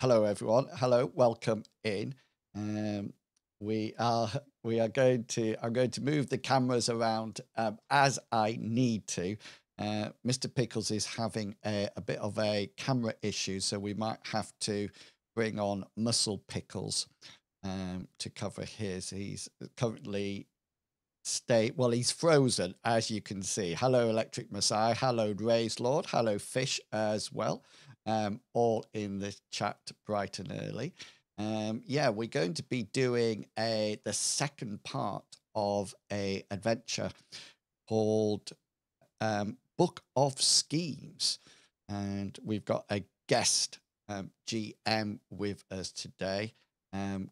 Hello, everyone. Hello, welcome in. Um, we are we are going to I'm going to move the cameras around as I need to. Mr. Pickles is having a bit of a camera issue, so we might have to bring on Muscle Pickles to cover his. He's currently he's frozen, as you can see. Hello, Electric Messiah. Hello, Ray's Lord. Hello, Fish as well. All in the chat bright and early. Yeah, we're going to be doing the second part of a adventure called Book of Schemes. And we've got a guest GM with us today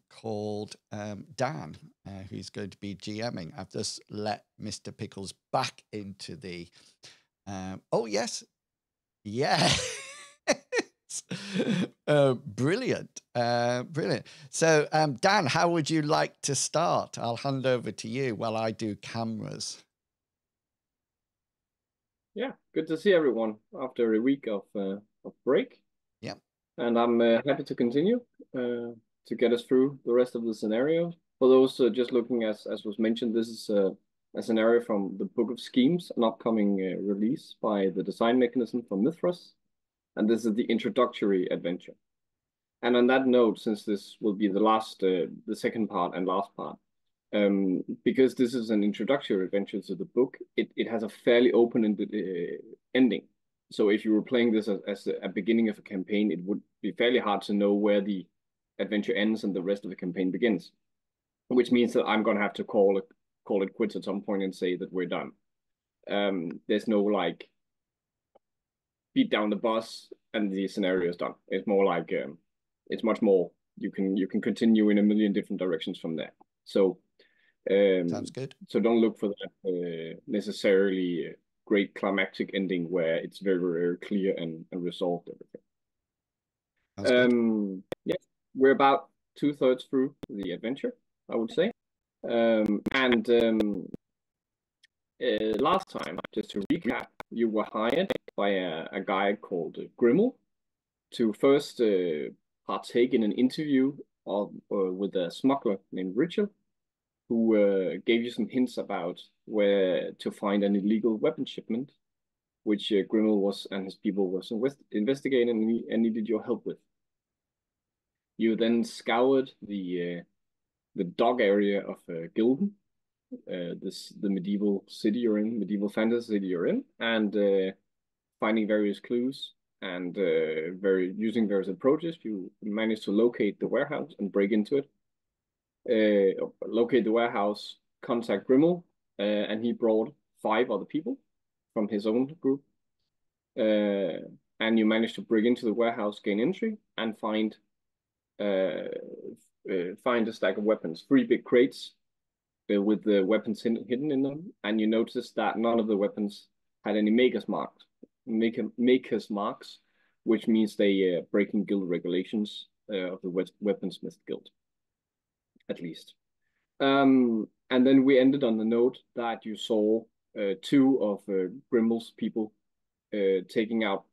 called Dan, who's going to be GMing. I've just let Mr. Pickles back into the... oh, yes. Yeah. Brilliant. Brilliant. So, Dan, how would you like to start? I'll hand over to you while I do cameras. Yeah, good to see everyone after a week of break. Yeah. And I'm happy to continue to get us through the rest of the scenario. For those just looking, as was mentioned, this is a scenario from the Book of Schemes, an upcoming release by the design mechanism from Mythras. And this is the introductory adventure. And on that note, since this will be the second part and last part, because this is an introductory adventure to the book, it has a fairly open-ended ending. So if you were playing this as a beginning of a campaign, it would be fairly hard to know where the adventure ends and the rest of the campaign begins, which means that I'm going to have to call it quits at some point and say that we're done. There's no like beat down the boss and the scenario is done. It's more like it's much more. You can continue in a million different directions from there. So sounds good. So don't look for that necessarily great climactic ending where it's very, very clear and resolved everything. Yeah, we're about 2/3 through the adventure, I would say. Last time, just to recap, you were hired by a guy called Grimmel to first partake in an interview with a smuggler named Richard, who gave you some hints about where to find an illegal weapon shipment, which Grimmel and his people was investigating and needed your help with. You then scoured the dock area of Gilden, the medieval city you're in, medieval fantasy city you're in, and finding various clues and using various approaches, you managed to locate the warehouse and break into it. Locate the warehouse, contact Grimmel, and he brought 5 other people from his own group. And you managed to break into the warehouse, gain entry, and find a stack of weapons, 3 big crates with the weapons hidden in them. And you noticed that none of the weapons had any maker's marks, which means they breaking guild regulations of the Weaponsmith Guild, at least. And then we ended on the note that you saw 2 of Grimmel's people taking out,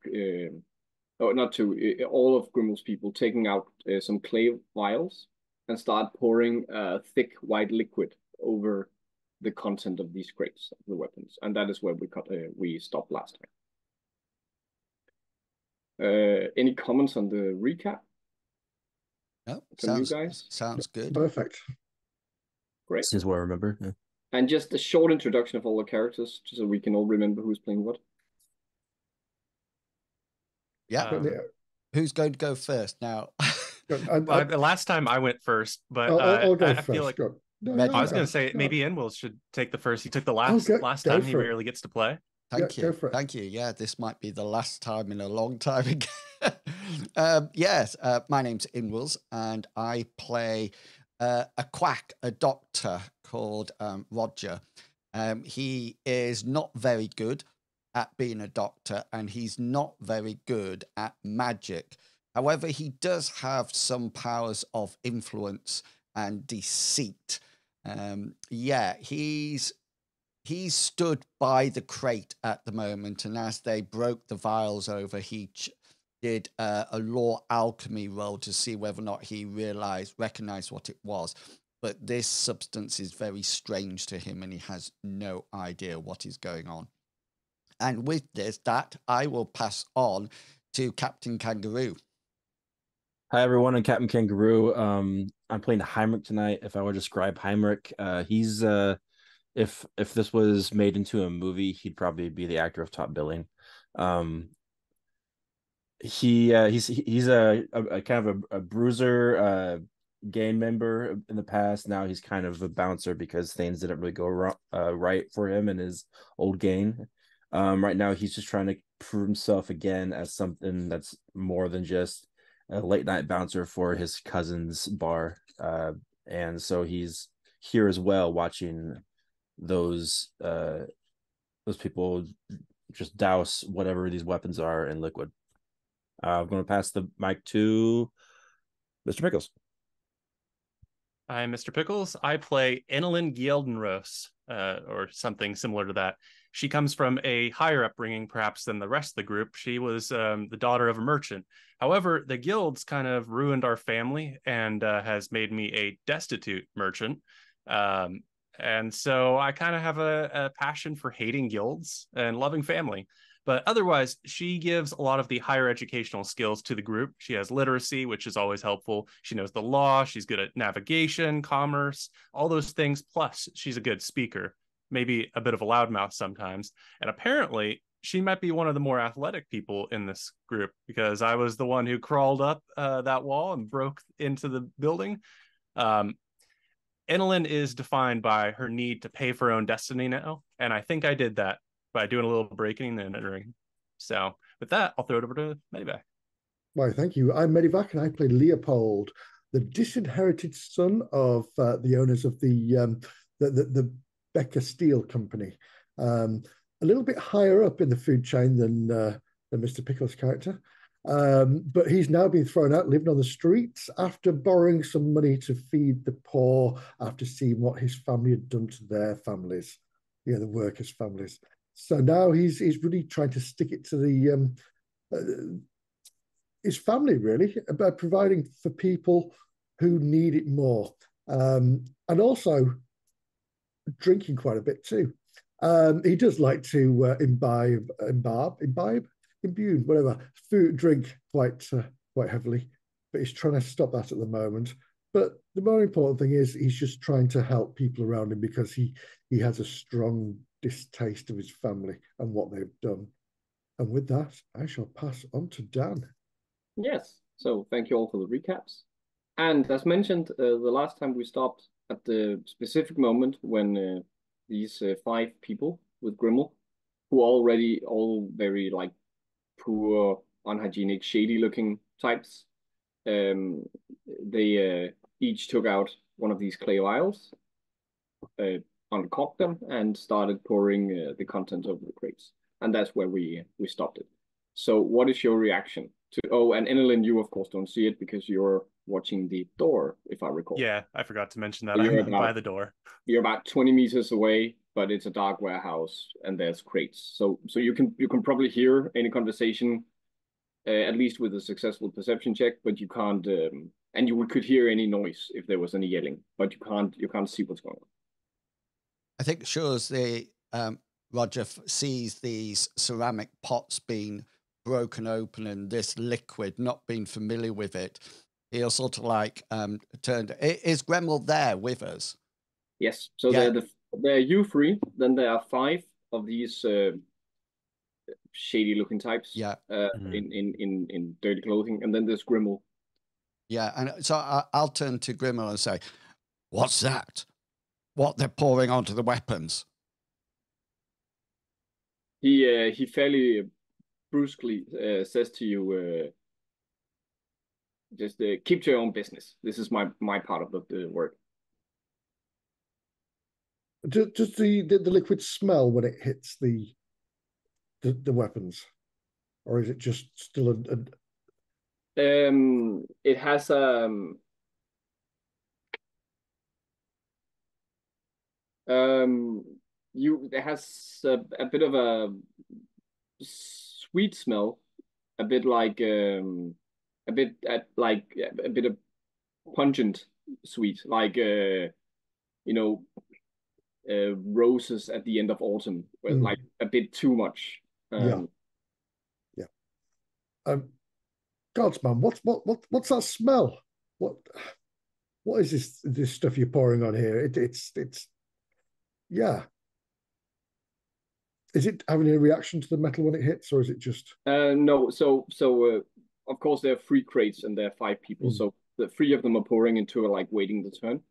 not 2, all of Grimmel's people taking out some clay vials and start pouring thick white liquid over the content of these crates of the weapons. And that is where we stopped last time. Any comments on the recap? No, from you guys? Sounds good. Perfect. Great. This is what I remember. Yeah. And just a short introduction of all the characters, just so we can all remember who's playing what. Yeah. Who's going to go first now? Last time I went first, but I'll go I first. feel like I was going to say maybe Inwills should take the first. He took the last time he rarely gets to play. Thank you. Thank you. Yeah, this might be the last time in a long time again. Yes, my name's Inwills, and I play a quack, a doctor called Roger. He is not very good at being a doctor, and he's not very good at magic. However, he does have some powers of influence and deceit. Yeah, he's stood by the crate at the moment, and as they broke the vials over, he did a law alchemy roll to see whether or not he recognized what it was. But this substance is very strange to him, and he has no idea what is going on. And with that, I will pass on to Captain Kangaroo. Hi, everyone. I'm Captain Kangaroo. I'm playing Heinrich tonight. If I were to describe Heinrich, he's if this was made into a movie, he'd probably be the actor of top billing. He's a kind of a bruiser, gang member in the past. Now he's kind of a bouncer because things didn't really go right for him and his old gang. Right now he's just trying to prove himself again as something that's more than just a late night bouncer for his cousin's bar. And so he's here as well, watching those people just douse whatever these weapons are in liquid. I'm going to pass the mic to Mr. Pickles. I'm Mr. Pickles. I play Enelin Gjeldenros, or something similar to that. She comes from a higher upbringing, perhaps, than the rest of the group. She was the daughter of a merchant. However, the guilds kind of ruined our family and has made me a destitute merchant. And so I kind of have a passion for hating guilds and loving family. But otherwise, she gives a lot of the higher educational skills to the group. She has literacy, which is always helpful. She knows the law. She's good at navigation, commerce, all those things. Plus, she's a good speaker, maybe a bit of a loudmouth sometimes. And apparently, she might be one of the more athletic people in this group, because I was the one who crawled up that wall and broke into the building. Enelin is defined by her need to pay for her own destiny now. And I think I did that by doing a little breaking and entering. So with that, I'll throw it over to Medivac. Why, thank you. I'm Medivac, and I play Leopold, the disinherited son of the owners of the Becker Steel Company. A little bit higher up in the food chain than Mr. Pickles' character. But he's now been thrown out, living on the streets after borrowing some money to feed the poor, after seeing what his family had done to their families, the workers' families. So now he's really trying to stick it to the his family, really, about providing for people who need it more, and also drinking quite a bit too. He does like to imbibe, whatever, drink quite heavily, but he's trying to stop that at the moment. But the more important thing is he's just trying to help people around him, because he has a strong distaste of his family and what they've done. And with that, I shall pass on to Dan. Yes, so thank you all for the recaps. And as mentioned, the last time we stopped at the specific moment when these 5 people with Grimmel, who are already all very like poor, unhygienic, shady-looking types, they each took out one of these clay vials, uncorked them, and started pouring the contents over the crates. And that's where we stopped it. So what is your reaction to... Oh, and Enelin, you of course don't see it because you're watching the door, if I recall. Yeah, I forgot to mention that. I'm by the door. You're about 20 meters away, but it's a dark warehouse and there's crates. So you can probably hear any conversation, at least with a successful perception check, but you can't, and you could hear any noise if there was any yelling, but you can't see what's going on. I think sure as Roger sees these ceramic pots being broken open and this liquid, not being familiar with it, he'll sort of like turned. Is Gremel there with us? Yes. So yeah. There are you 3. Then there are 5 of these shady-looking types. Yeah. In dirty clothing, and then there's Grimmel. Yeah, and so I'll turn to Grimmel and say, "What's that? What they're pouring onto the weapons?" He fairly brusquely says to you, just keep to your own business. This is my part of the work. Does the liquid smell when it hits the weapons, or is it just still it has it has a bit of a sweet smell, a bit like a bit of pungent sweet, like roses at the end of autumn, but like a bit too much. Yeah. Godsman, what's that smell? What is this stuff you're pouring on here? It's yeah. Is it having a reaction to the metal when it hits, or is it just? No. So of course there are 3 crates and there are 5 people. So the 3 of them are pouring into like waiting the turn.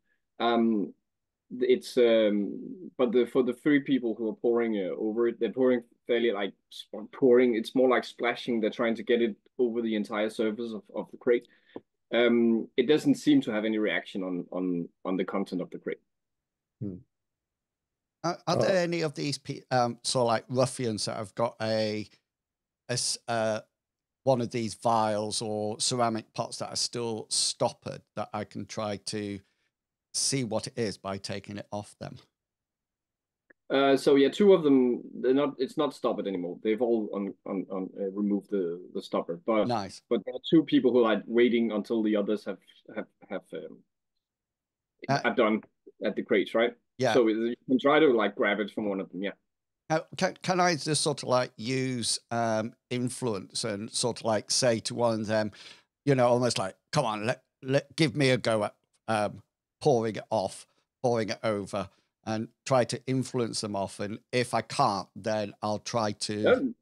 It's but for the 3 people who are pouring over it, they're pouring fairly like pouring. It's more like splashing. They're trying to get it over the entire surface of the crate. It doesn't seem to have any reaction on the content of the crate. Are there any of these sort of like ruffians that have got one of these vials or ceramic pots that are still stoppered that I can try to see what it is by taking it off them? So yeah, 2 of them, it's not stoppered anymore. They've all removed the stopper. But nice. But there are 2 people who are waiting until the others have done at the crates, right? Yeah. So you can try to like grab it from one of them. Yeah. Can I just sort of like use influence and sort of like say to one of them, almost like, come on, give me a go at pouring it off, pouring it over, and try to influence them off. And if I can't, then I'll try to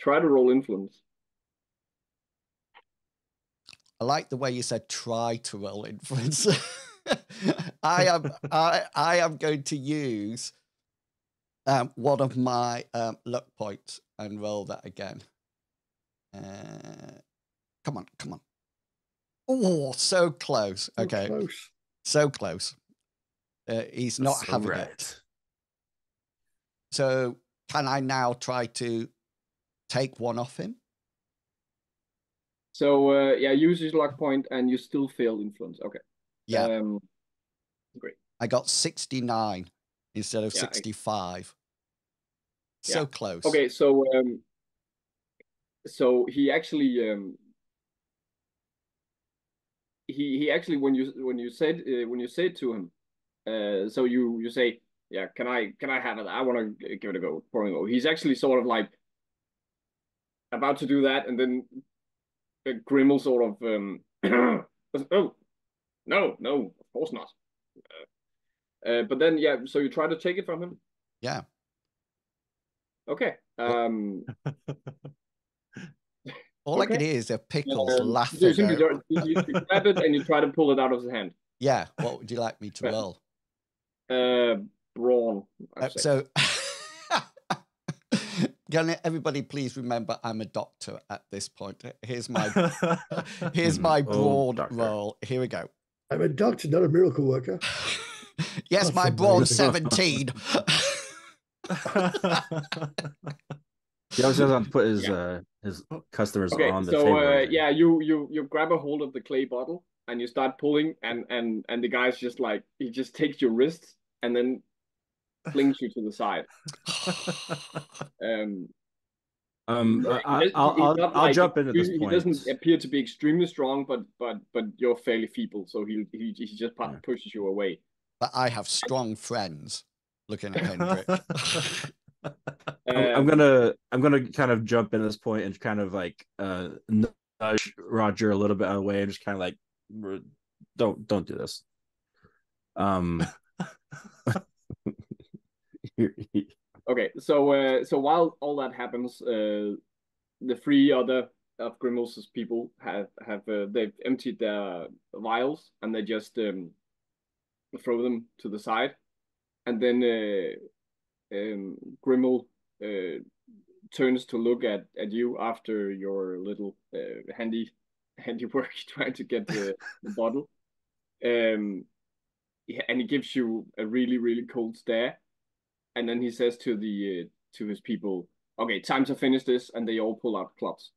roll influence. I like the way you said try to roll influence. I am going to use one of my luck points and roll that again. Come on. Oh, so close. Okay. So close. He's not having it. So can I now try to take one off him? So use his luck point and you still fail influence. Okay. Yeah. Great. I got 69 instead of 65. So close. Okay, so he actually he actually when you said to him, so you say, yeah, can I have it? I want to give it a go, pouring over. He's actually sort of like about to do that, and then Grimmel sort of oh no, of course not. But then so you try to take it from him. Yeah. Okay. All I can hear is the Pickles laughing. You grab it and you try to pull it out of his hand. Yeah. What would you like me to roll? Brawn. So, can everybody please remember I'm a doctor at this point. Here's my brawn roll. Here we go. I'm a doctor, not a miracle worker. Yes, that's my brawn 17. He also has to put his customers on the table. So you grab a hold of the clay bottle and you start pulling, and the guy's just like, he just takes your wrists and then flings you to the side. I'll jump into this point. He doesn't appear to be extremely strong, but you're fairly feeble, so he just pushes you away. But I have strong friends. Looking at Hendrik. I'm gonna kind of jump in this point and kind of like nudge Roger a little bit out of the way and just kind of like don't do this. Okay, so while all that happens, the 3 other of Grimmel's people have they've emptied their vials and they just throw them to the side, and then Grimmel turns to look at you after your little handiwork trying to get the bottle, and he gives you a really, really cold stare, and then he says to his people, "Okay, time to finish this," and they all pull out clubs,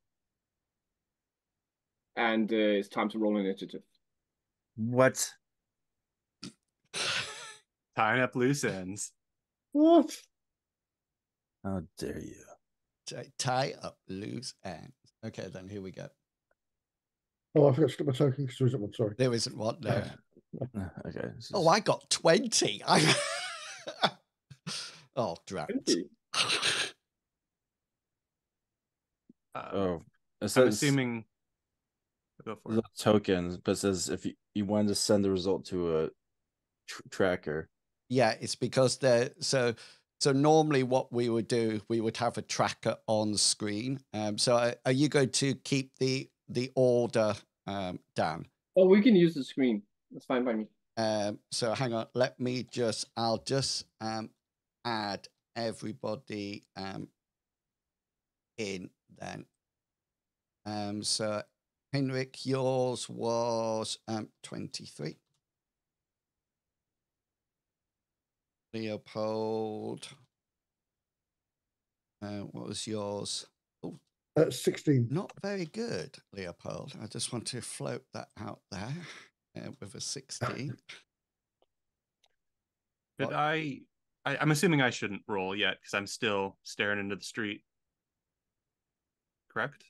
and it's time to roll initiative. What? Tying up loose ends. What? How dare you? Tie up loose ends. Okay, then here we go. Oh, I forgot to do my token because there isn't one. Sorry. There isn't one, no. Okay. Oh, I got 20. Oh, drat. 20. Oh, it I'm says assuming. Go for the it. tokens, but it says if you wanted to send the result to a tracker. Yeah, it's because they're so normally what we would do, we would have a tracker on screen. So are you going to keep the order, Dan? Oh, we can use the screen. That's fine by me. So hang on, I'll just add everybody in then. So Henrik, yours was 23. Leopold, what was yours? 16. Not very good, Leopold. I just want to float that out there with a 16. Did I'm assuming I shouldn't roll yet because I'm still staring into the street. Correct?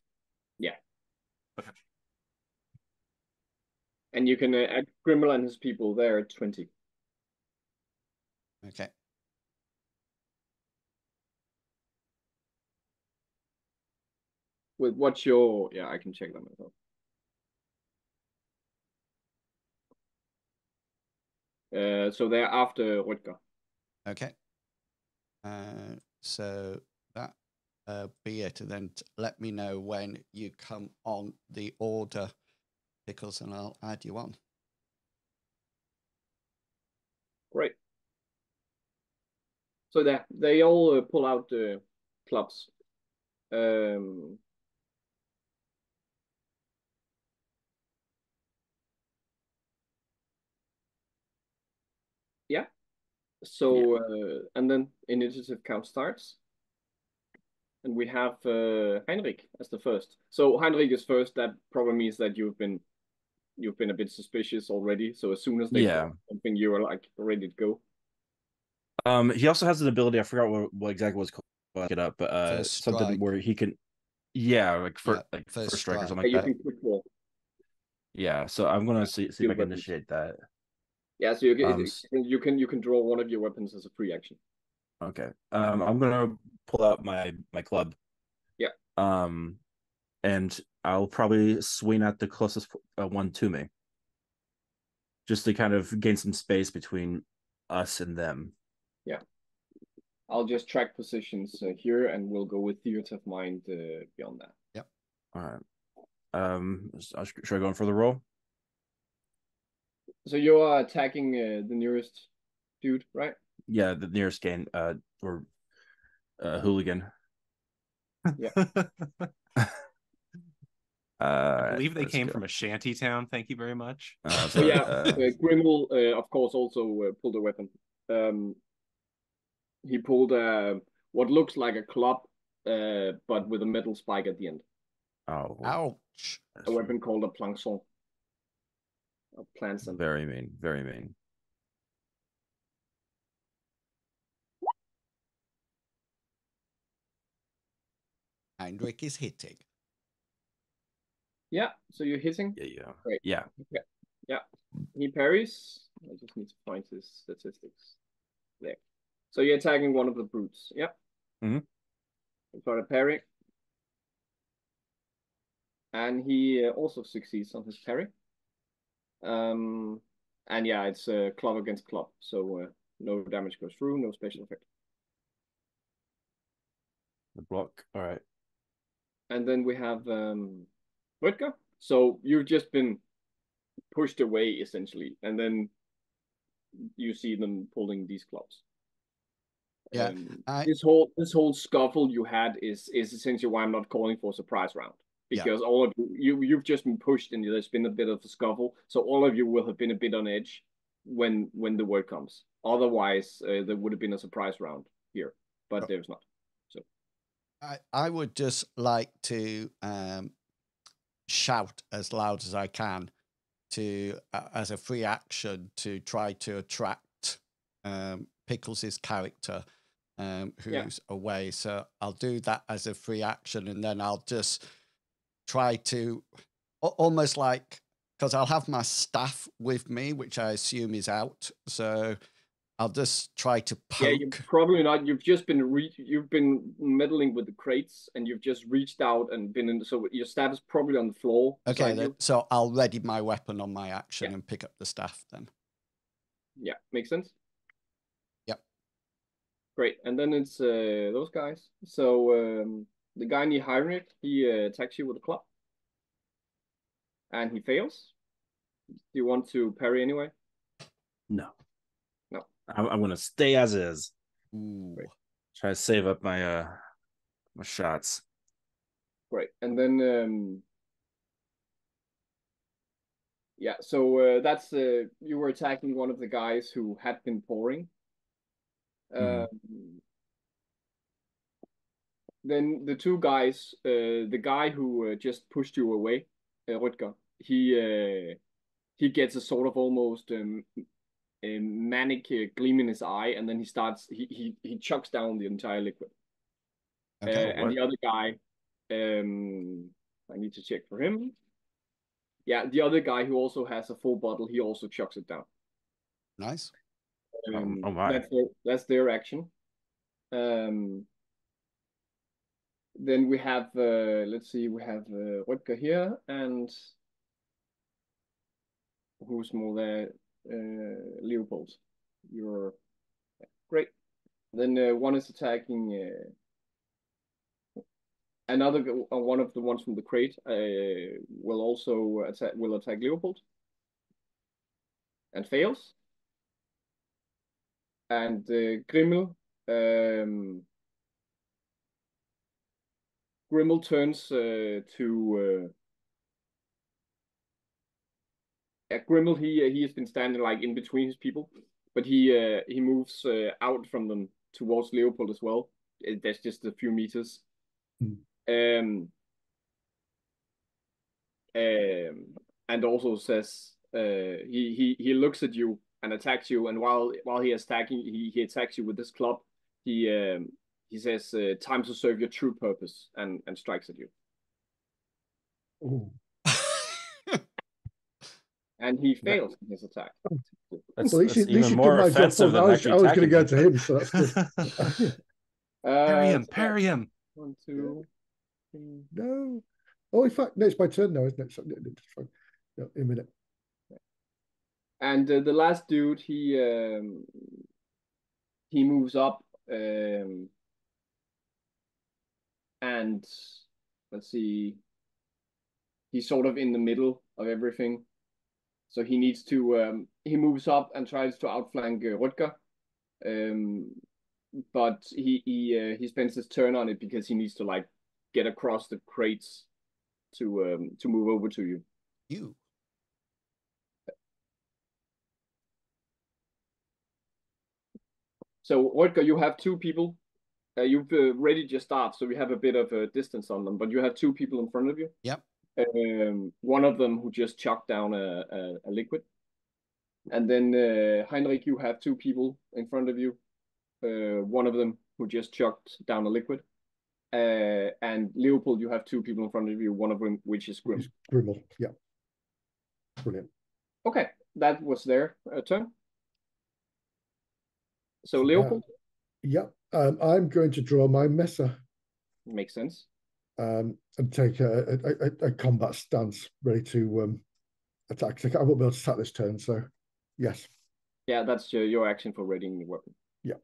Yeah. Okay. And you can add Grimmel and his people there at 20. Okay. With what's your... Yeah, I can check that myself. So they're after Rutger. Okay. So that be it. And then let me know when you come on the order, Pickles, and I'll add you on. Great. So they all pull out the clubs. Yeah. So and then initiative count starts. And we have Heinrich as the first. So Heinrich is first. That probably means that you've been a bit suspicious already. So as soon as they Yeah. pull something, you are like ready to go. He also has an ability. I forgot what exactly was called. Look it up, but First something strike. where he can, like Yeah, first first strike or strike. something You like that. can quick roll. Yeah, so I'm gonna see if I can weapons. initiate that. Yeah, so you can draw one of your weapons as a free action. Okay. I'm gonna pull out my club. Yeah. And I'll probably swing at the closest one to me, just to kind of gain some space between us and them. Yeah. I'll just track positions here, and we'll go with Theater of Mind beyond that. Yep. All right. Should I go in for the roll? So you are attacking the nearest dude, right? Yeah, the nearest gain or hooligan. Yeah. I believe they came from a shanty town. Thank you very much. So yeah, Grimmel, of course, also pulled a weapon. He pulled what looks like a club, but with a metal spike at the end. Oh, ouch! A weapon called a plançon. A plançon. Very mean. Very mean. Heinrich is hitting. Yeah, so you're hitting. Yeah. Great. Yeah. Okay. Yeah. He parries. I just need to find his statistics. There. So you're attacking one of the brutes. Yeah. Mm-hmm. For a parry. And he also succeeds on his parry. And yeah, it's club against club. So no damage goes through, no special effect. The block. All right. And then we have Rutger. So you've just been pushed away essentially, and then you see them pulling these clubs. Yeah, this whole scuffle you had is essentially why I'm not calling for a surprise round, because all of you've just been pushed and there's been a bit of a scuffle, so all of you will have been a bit on edge when the word comes. Otherwise, there would have been a surprise round here, but there's not. So I would just like to shout as loud as I can to as a free action to try to attract Pickles' character who's away. So I'll do that as a free action, and then I'll just try to almost like, because I'll have my staff with me, which I assume is out. So I'll just try to poke. Yeah, you're probably not. You've just been you've been meddling with the crates, and you've just reached out and been in. So your staff is probably on the floor. Okay, then, so I'll ready my weapon on my action and pick up the staff then. Yeah, makes sense. Yep. Great, and then it's those guys. So the guy near Heinrich, he attacks you with a club, and he fails. Do you want to parry anyway? No. No. I'm gonna stay as is. Ooh. Try to save up my my shots. Great, and then yeah, so that's you were attacking one of the guys who had been pouring. Then the two guys, the guy who just pushed you away, Rutger, he gets a sort of almost a manic gleam in his eye, and then he chucks down the entire liquid. Okay, and the other guy, I need to check for him. Yeah, the other guy who also has a full bottle, he also chucks it down. nice. Oh my. That's their action. Then we have, let's see, we have Rutger here, and who's more there? Leopold. You're great. Then one is attacking another one of the ones from the crate will also attack Leopold and fails. And Grimmel turns to Grimmel. He has been standing like in between his people, but he moves out from them towards Leopold as well. That's just a few meters. And also says he looks at you and attacks you, and while he is attacking, he attacks you with this club. He says, "Time to serve your true purpose," and strikes at you. Ooh. And he fails in his attack. That's, Well, at least even you've more done my job. offensive than I was actually going to go attacking to him, so that's good. Parry him. 1, 2, 3. No. Oh, in fact, no, it's my turn now, isn't it? So, it's fine. No, in a minute. And the last dude, he moves up, and let's see, he's sort of in the middle of everything. So he needs to, he moves up and tries to outflank Rutger. But he spends his turn on it because he needs to like get across the crates to move over to you. You. So Rutger, you have two people. You've readied your staff, so we have a bit of a distance on them, but you have two people in front of you. Yep. One of them who just chucked down a liquid. And then Heinrich, you have two people in front of you. One of them who just chucked down a liquid. And Leopold, you have two people in front of you, one of them which is Grimmel. Grimmel, yeah. Brilliant. Okay, that was their turn. So Leopold? Yeah, I'm going to draw my Messer. Makes sense. And take a combat stance, ready to attack. I won't be able to attack this turn, so yes. Yeah, that's your action for readying the weapon. Yeah.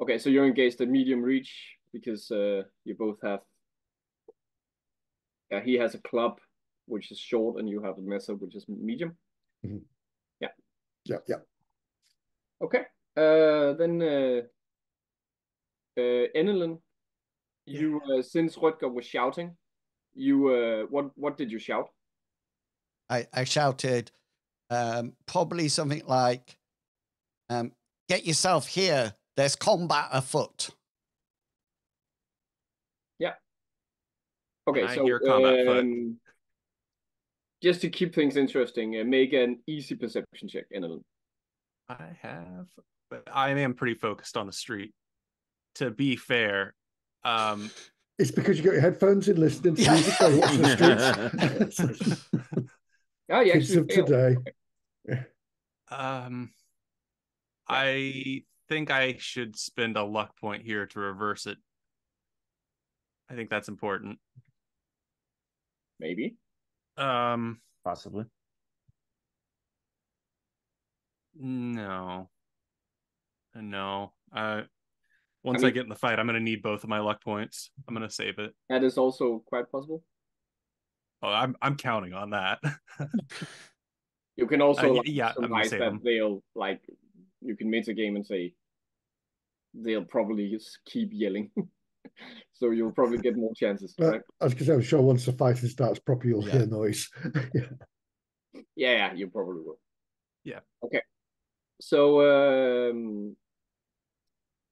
Okay, so you're engaged at medium reach because you both have. Yeah, he has a club which is short, and you have a Messer which is medium. Mm-hmm. Yeah. Okay. Then Enelin, you since Rutger was shouting, you what did you shout? I shouted probably something like, "Get yourself here. There's combat afoot." Yeah. Okay, I so hear combat foot. just to keep things interesting, make an easy perception check, Enelin. I have, but I am pretty focused on the street. To be fair, It's because you got your headphones in, listening to music while you're watching the streets. Oh, you Kids actually of failed. today. I think I should spend a luck point here to reverse it. I think that's important. Maybe. Possibly. No. Once I get in the fight, I'm going to need both of my luck points. I'm going to save it. That is also quite possible. Oh, I'm counting on that. You can also I'm gonna save them. they'll like, you can meta game and say they'll probably just keep yelling. So you'll probably get more chances, right? I was going to say, I'm sure once the fighting starts properly, you'll hear noise. Yeah, you probably will. Yeah. Okay. So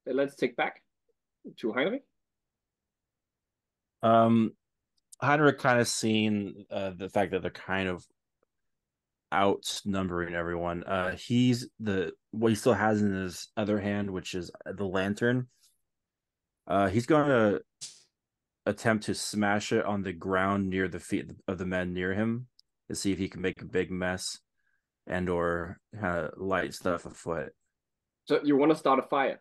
let's take back to Heinrich. Heinrich kind of seen the fact that they're kind of outnumbering everyone. What he still has in his other hand, which is the lantern. He's going to attempt to smash it on the ground near the feet of the men near him to see if he can make a big mess and or kind of light stuff afoot. So you want to start a fire?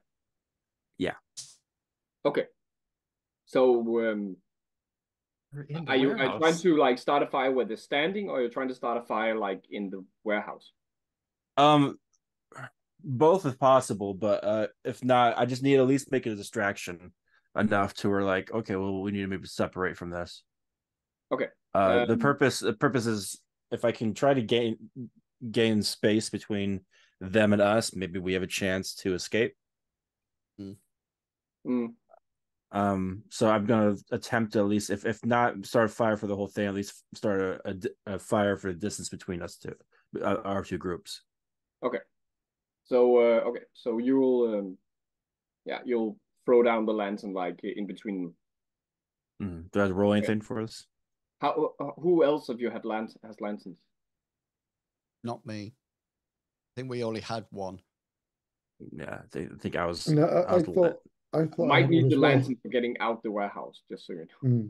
Yeah. Okay. So are you trying to like start a fire where they're standing, or you're trying to start a fire like in the warehouse? Both if possible, but if not, I just need to at least make it a distraction enough to where like, okay, well, we need to maybe separate from this. Okay. The purpose is if I can try to gain space between them and us, maybe we have a chance to escape. So I'm gonna attempt to at least, if not start a fire for the whole thing, at least start a fire for the distance between us two, our two groups. Okay. So so you'll you'll throw down the lantern like in between. Do I have to roll anything for this? Who else of you has lanterns? Not me. I think we only had one. Yeah, I think I was. No, I thought might need the lantern for getting out the warehouse, just so you know.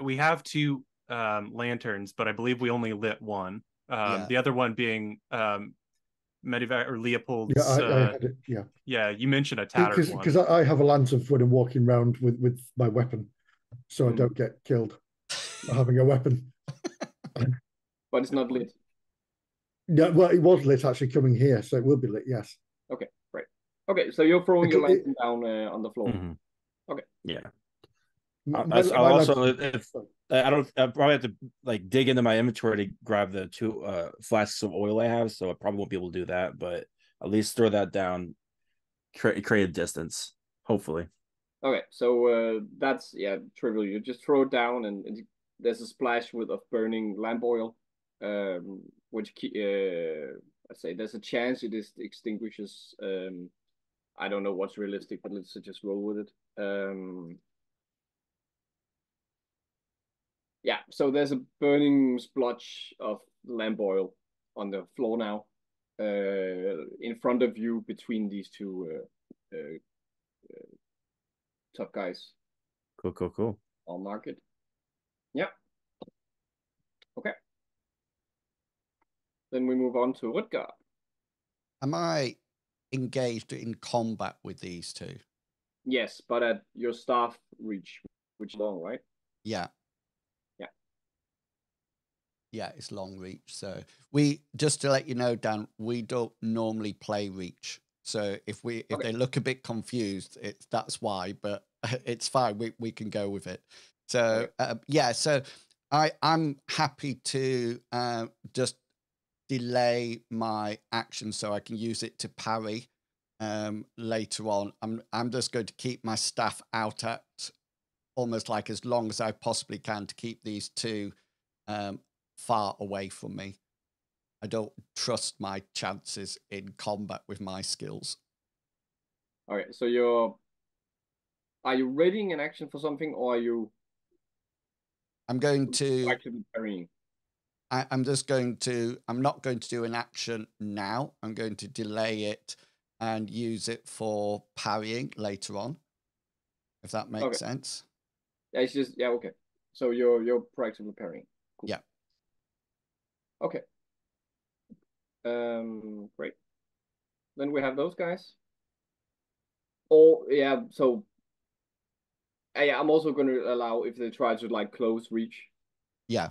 We have two lanterns, but I believe we only lit one. The other one being Medivac or Leopold's. Yeah, I had it. Yeah. Yeah, you mentioned a tattered one. Because I have a lantern when I'm walking around with my weapon, so I don't get killed for having a weapon. But it's not lit. Yeah, well, it was lit actually coming here, so it will be lit. Yes. Okay, great. Okay, so you're throwing your lantern down on the floor. Okay. Yeah. I'll probably have to like dig into my inventory to grab the 2 flasks of oil I have, so I probably won't be able to do that, but at least throw that down, create a distance, hopefully. Okay, so that's trivial. You just throw it down, and there's a splash of burning lamp oil, which I say there's a chance it extinguishes. I don't know what's realistic, but let's just roll with it. Yeah, so there's a burning splotch of lamp oil on the floor now, in front of you between these two tough guys. Cool. On market. Yeah. Okay. Then we move on to Rutger. Am I engaged in combat with these two? Yes, but at your staff reach, which is long, right? Yeah. Yeah, it's long reach. So we, just to let you know, Dan, we don't normally play reach. So if they look a bit confused, that's why. But it's fine. We can go with it. So so I'm happy to just delay my action so I can use it to parry later on. I'm just going to keep my staff out at almost like as long as I possibly can to keep these two far away from me. I don't trust my chances in combat with my skills. All right, so are you readying an action for something, or are you? I'm going to actually parrying. I'm not going to do an action now. I'm going to delay it and use it for parrying later on, if that makes sense. Yeah, it's just okay. So you're proactively parrying. Cool. Yeah. Okay. Great. Then we have those guys. Oh yeah, so yeah, I'm also going to allow if they try to like close reach. Yeah.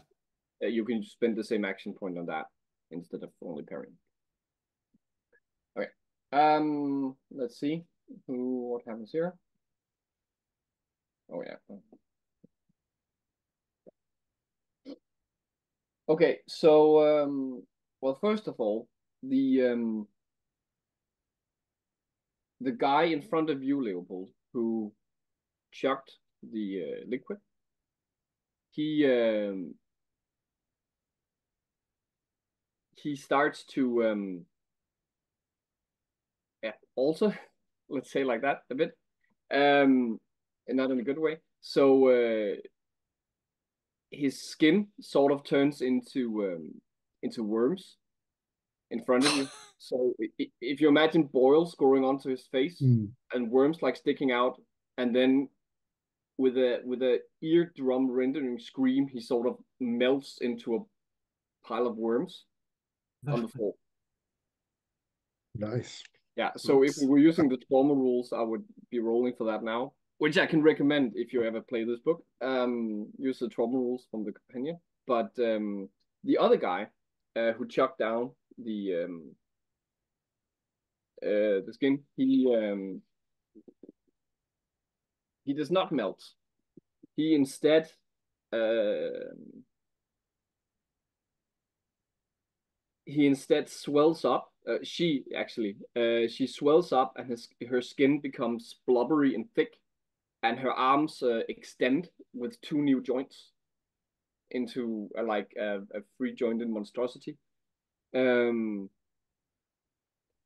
You can spend the same action point on that instead of only parrying. Okay. Let's see what happens here. Oh yeah. Okay, so well, first of all, the guy in front of you, Leopold, who chucked the liquid, he starts to yeah, alter, let's say like that a bit, and not in a good way. So his skin sort of turns into worms in front of you. So if you imagine boils going onto his face and worms like sticking out, and then with a eardrum rendering scream, he sort of melts into a pile of worms on the floor. Nice. Yeah, so if we were using the trauma rules, I would be rolling for that now, which I can recommend if you ever play this book. Use the trauma rules from the companion. But the other guy who chucked down the skin, he does not melt. He instead swells up. She swells up, and her skin becomes blubbery and thick, and her arms extend with 2 new joints into like a free jointed monstrosity. And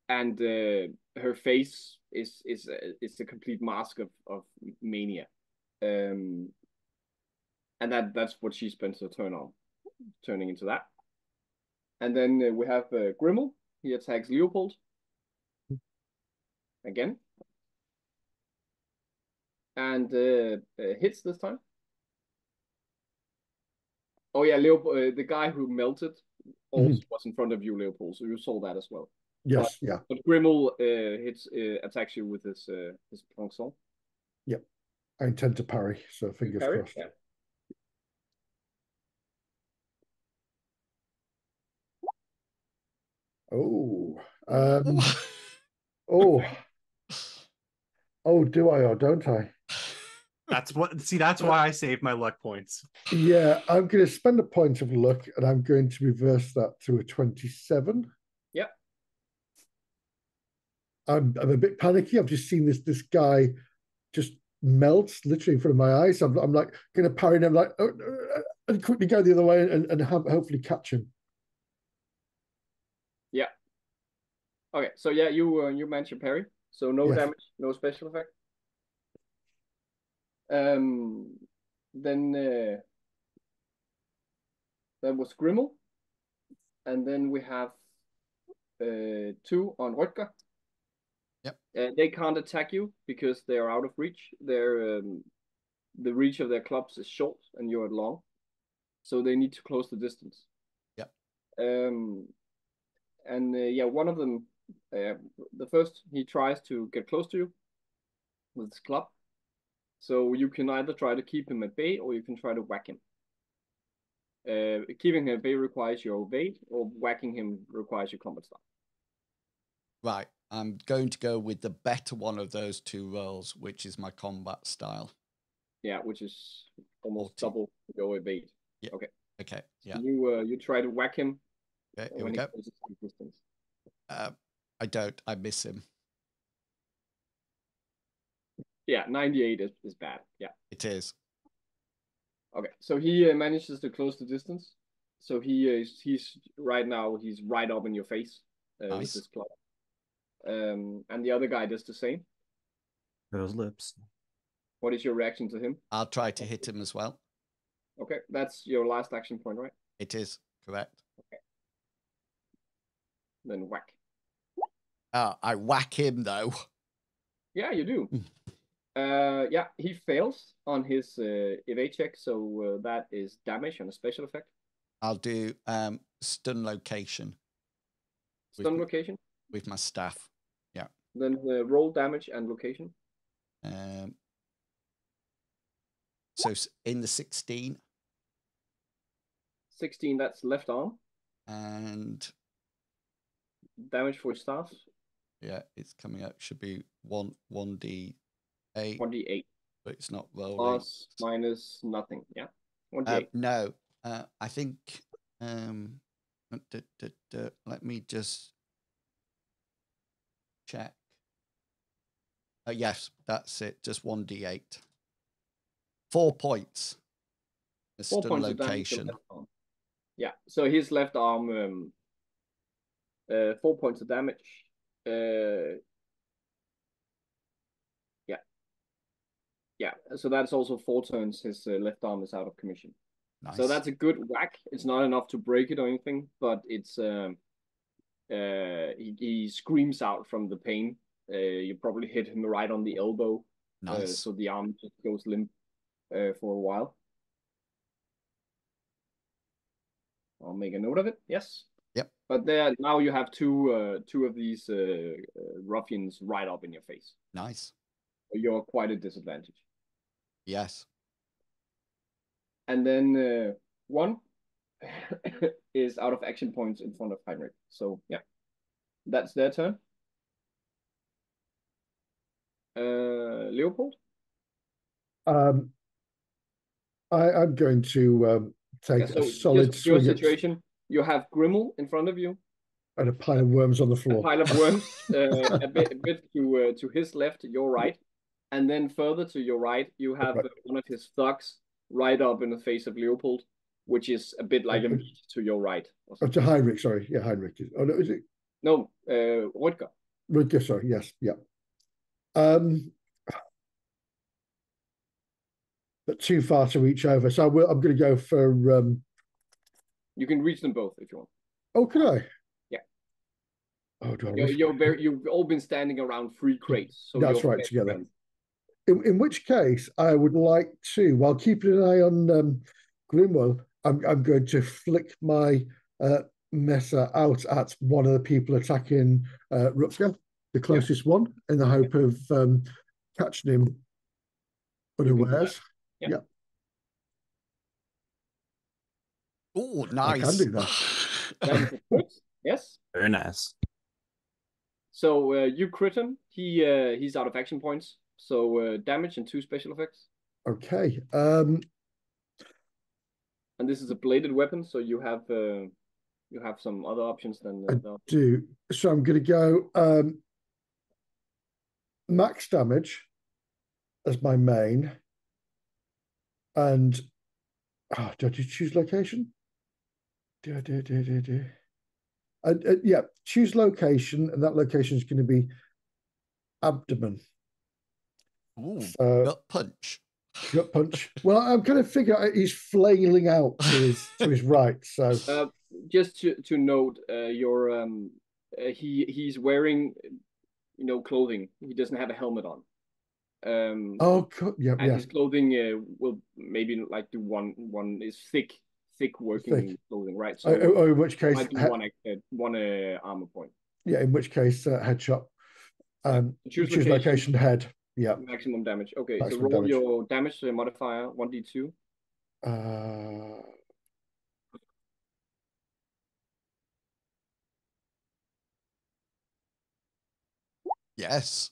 her face is a complete mask of mania. And that's what she spends her turn on, turning into that. And then we have Grimmel. He attacks Leopold again, and hits this time. Oh yeah, Leopold, the guy who melted also was in front of you, Leopold. So you saw that as well. Yes, yeah. But Grimmel attacks you with his ponçon. Yep. I intend to parry, so fingers crossed. Yeah. Oh. Oh, do I or don't I? That's why I saved my luck points. Yeah, I'm going to spend a point of luck, and I'm going to reverse that to a 27. Yep. I'm a bit panicky. I've just seen this guy just melts literally in front of my eyes. I'm like going to parry him, like and quickly go the other way and hopefully catch him. Yeah. Okay, so yeah, you managed your parry, so no damage, no special effect. Then that was Grimmel, and then we have 2 on Rutger. Yep. They can't attack you because they are out of reach. They're the reach of their clubs is short and you're long, so they need to close the distance. Yep. And yeah, one of them, the first, he tries to get close to you with his club. So you can either try to keep him at bay or you can try to whack him. Keeping him at bay requires your evade, or whacking him requires your combat style. Right. I'm going to go with the better one of those 2 rolls, which is my combat style. Yeah, which is almost double your evade. Yeah. Okay. Okay. Yeah. So you try to whack him. Okay. Here we go. Distance. I don't. I miss him. Yeah, 98 is bad. Yeah. It is. Okay, so he manages to close the distance. So he's right now, he's right up in your face with his club. And the other guy does the same. Those lips. What is your reaction to him? I'll try to hit him as well. Okay, that's your last action point, right? It is correct. Okay. Then whack. I whack him though. Yeah, you do. Yeah, he fails on his evade check, so that is damage on a special effect. I'll do stun location Stun location. with my staff. Yeah. Then roll damage and location. So in the 16. 16, that's left arm. And damage for staff. Yeah, it's coming up. Should be 1d8. 1d8. But it's not rolling. Plus, minus, nothing. Yeah. 1d8. No. I think let me just check. Yes, that's it. Just 1d8. 4 points. 4 points location. Of damage. Yeah. So his left arm 4 points of damage. Yeah. So that's also 4 turns. His left arm is out of commission. Nice. So that's a good whack. It's not enough to break it or anything, but it's he screams out from the pain. You probably hit him right on the elbow. Nice. So the arm just goes limp for a while. I'll make a note of it. Yes. Yep. But there now you have two of these ruffians right up in your face. Nice. You're quite a disadvantage. Yes. And then one is out of action points in front of Heinrich. So yeah, that's their turn. Leopold. I'm going to take a solid just your swing situation. You have Grimmel in front of you. And a pile of worms on the floor. A pile of worms, a bit to his left, your right. And then further to your right, you have one of his thugs right up in the face of Leopold, which is a bit like a meat to your right. Oh, to Heinrich, sorry. Yeah, Heinrich. Oh, no, is it? No, Rutger. Rutger, sorry. Yes, yeah. But too far to reach over. So I'm going to go for... You can reach them both if you want. Oh, can I? Yeah. Oh, do I you've all been standing around 3 crates. So that's right, together. In which case, I would like to, while keeping an eye on Grimwell, I'm going to flick my messer out at one of the people attacking Rutger, the closest one, in the hope of catching him unawares. Yeah. Oh, nice. I can do that. Yes. Very nice. So you crit him. He's out of action points. So damage and 2 special effects. Okay. And this is a bladed weapon, so you have some other options than I do. So I'm going to go max damage as my main. And do I choose location? Yeah, choose location, and that location is going to be abdomen. Ooh, gut punch. Gut punch. Well, I'm kind of figuring he's flailing out to his right. So just to note, he's wearing clothing. He doesn't have a helmet on. And his clothing will maybe like do one is thick working clothing, right? So in which case one armor point. Yeah, in which case headshot. Choose location head. Yeah. Maximum damage. Okay, so roll your damage modifier 1d2. Yes.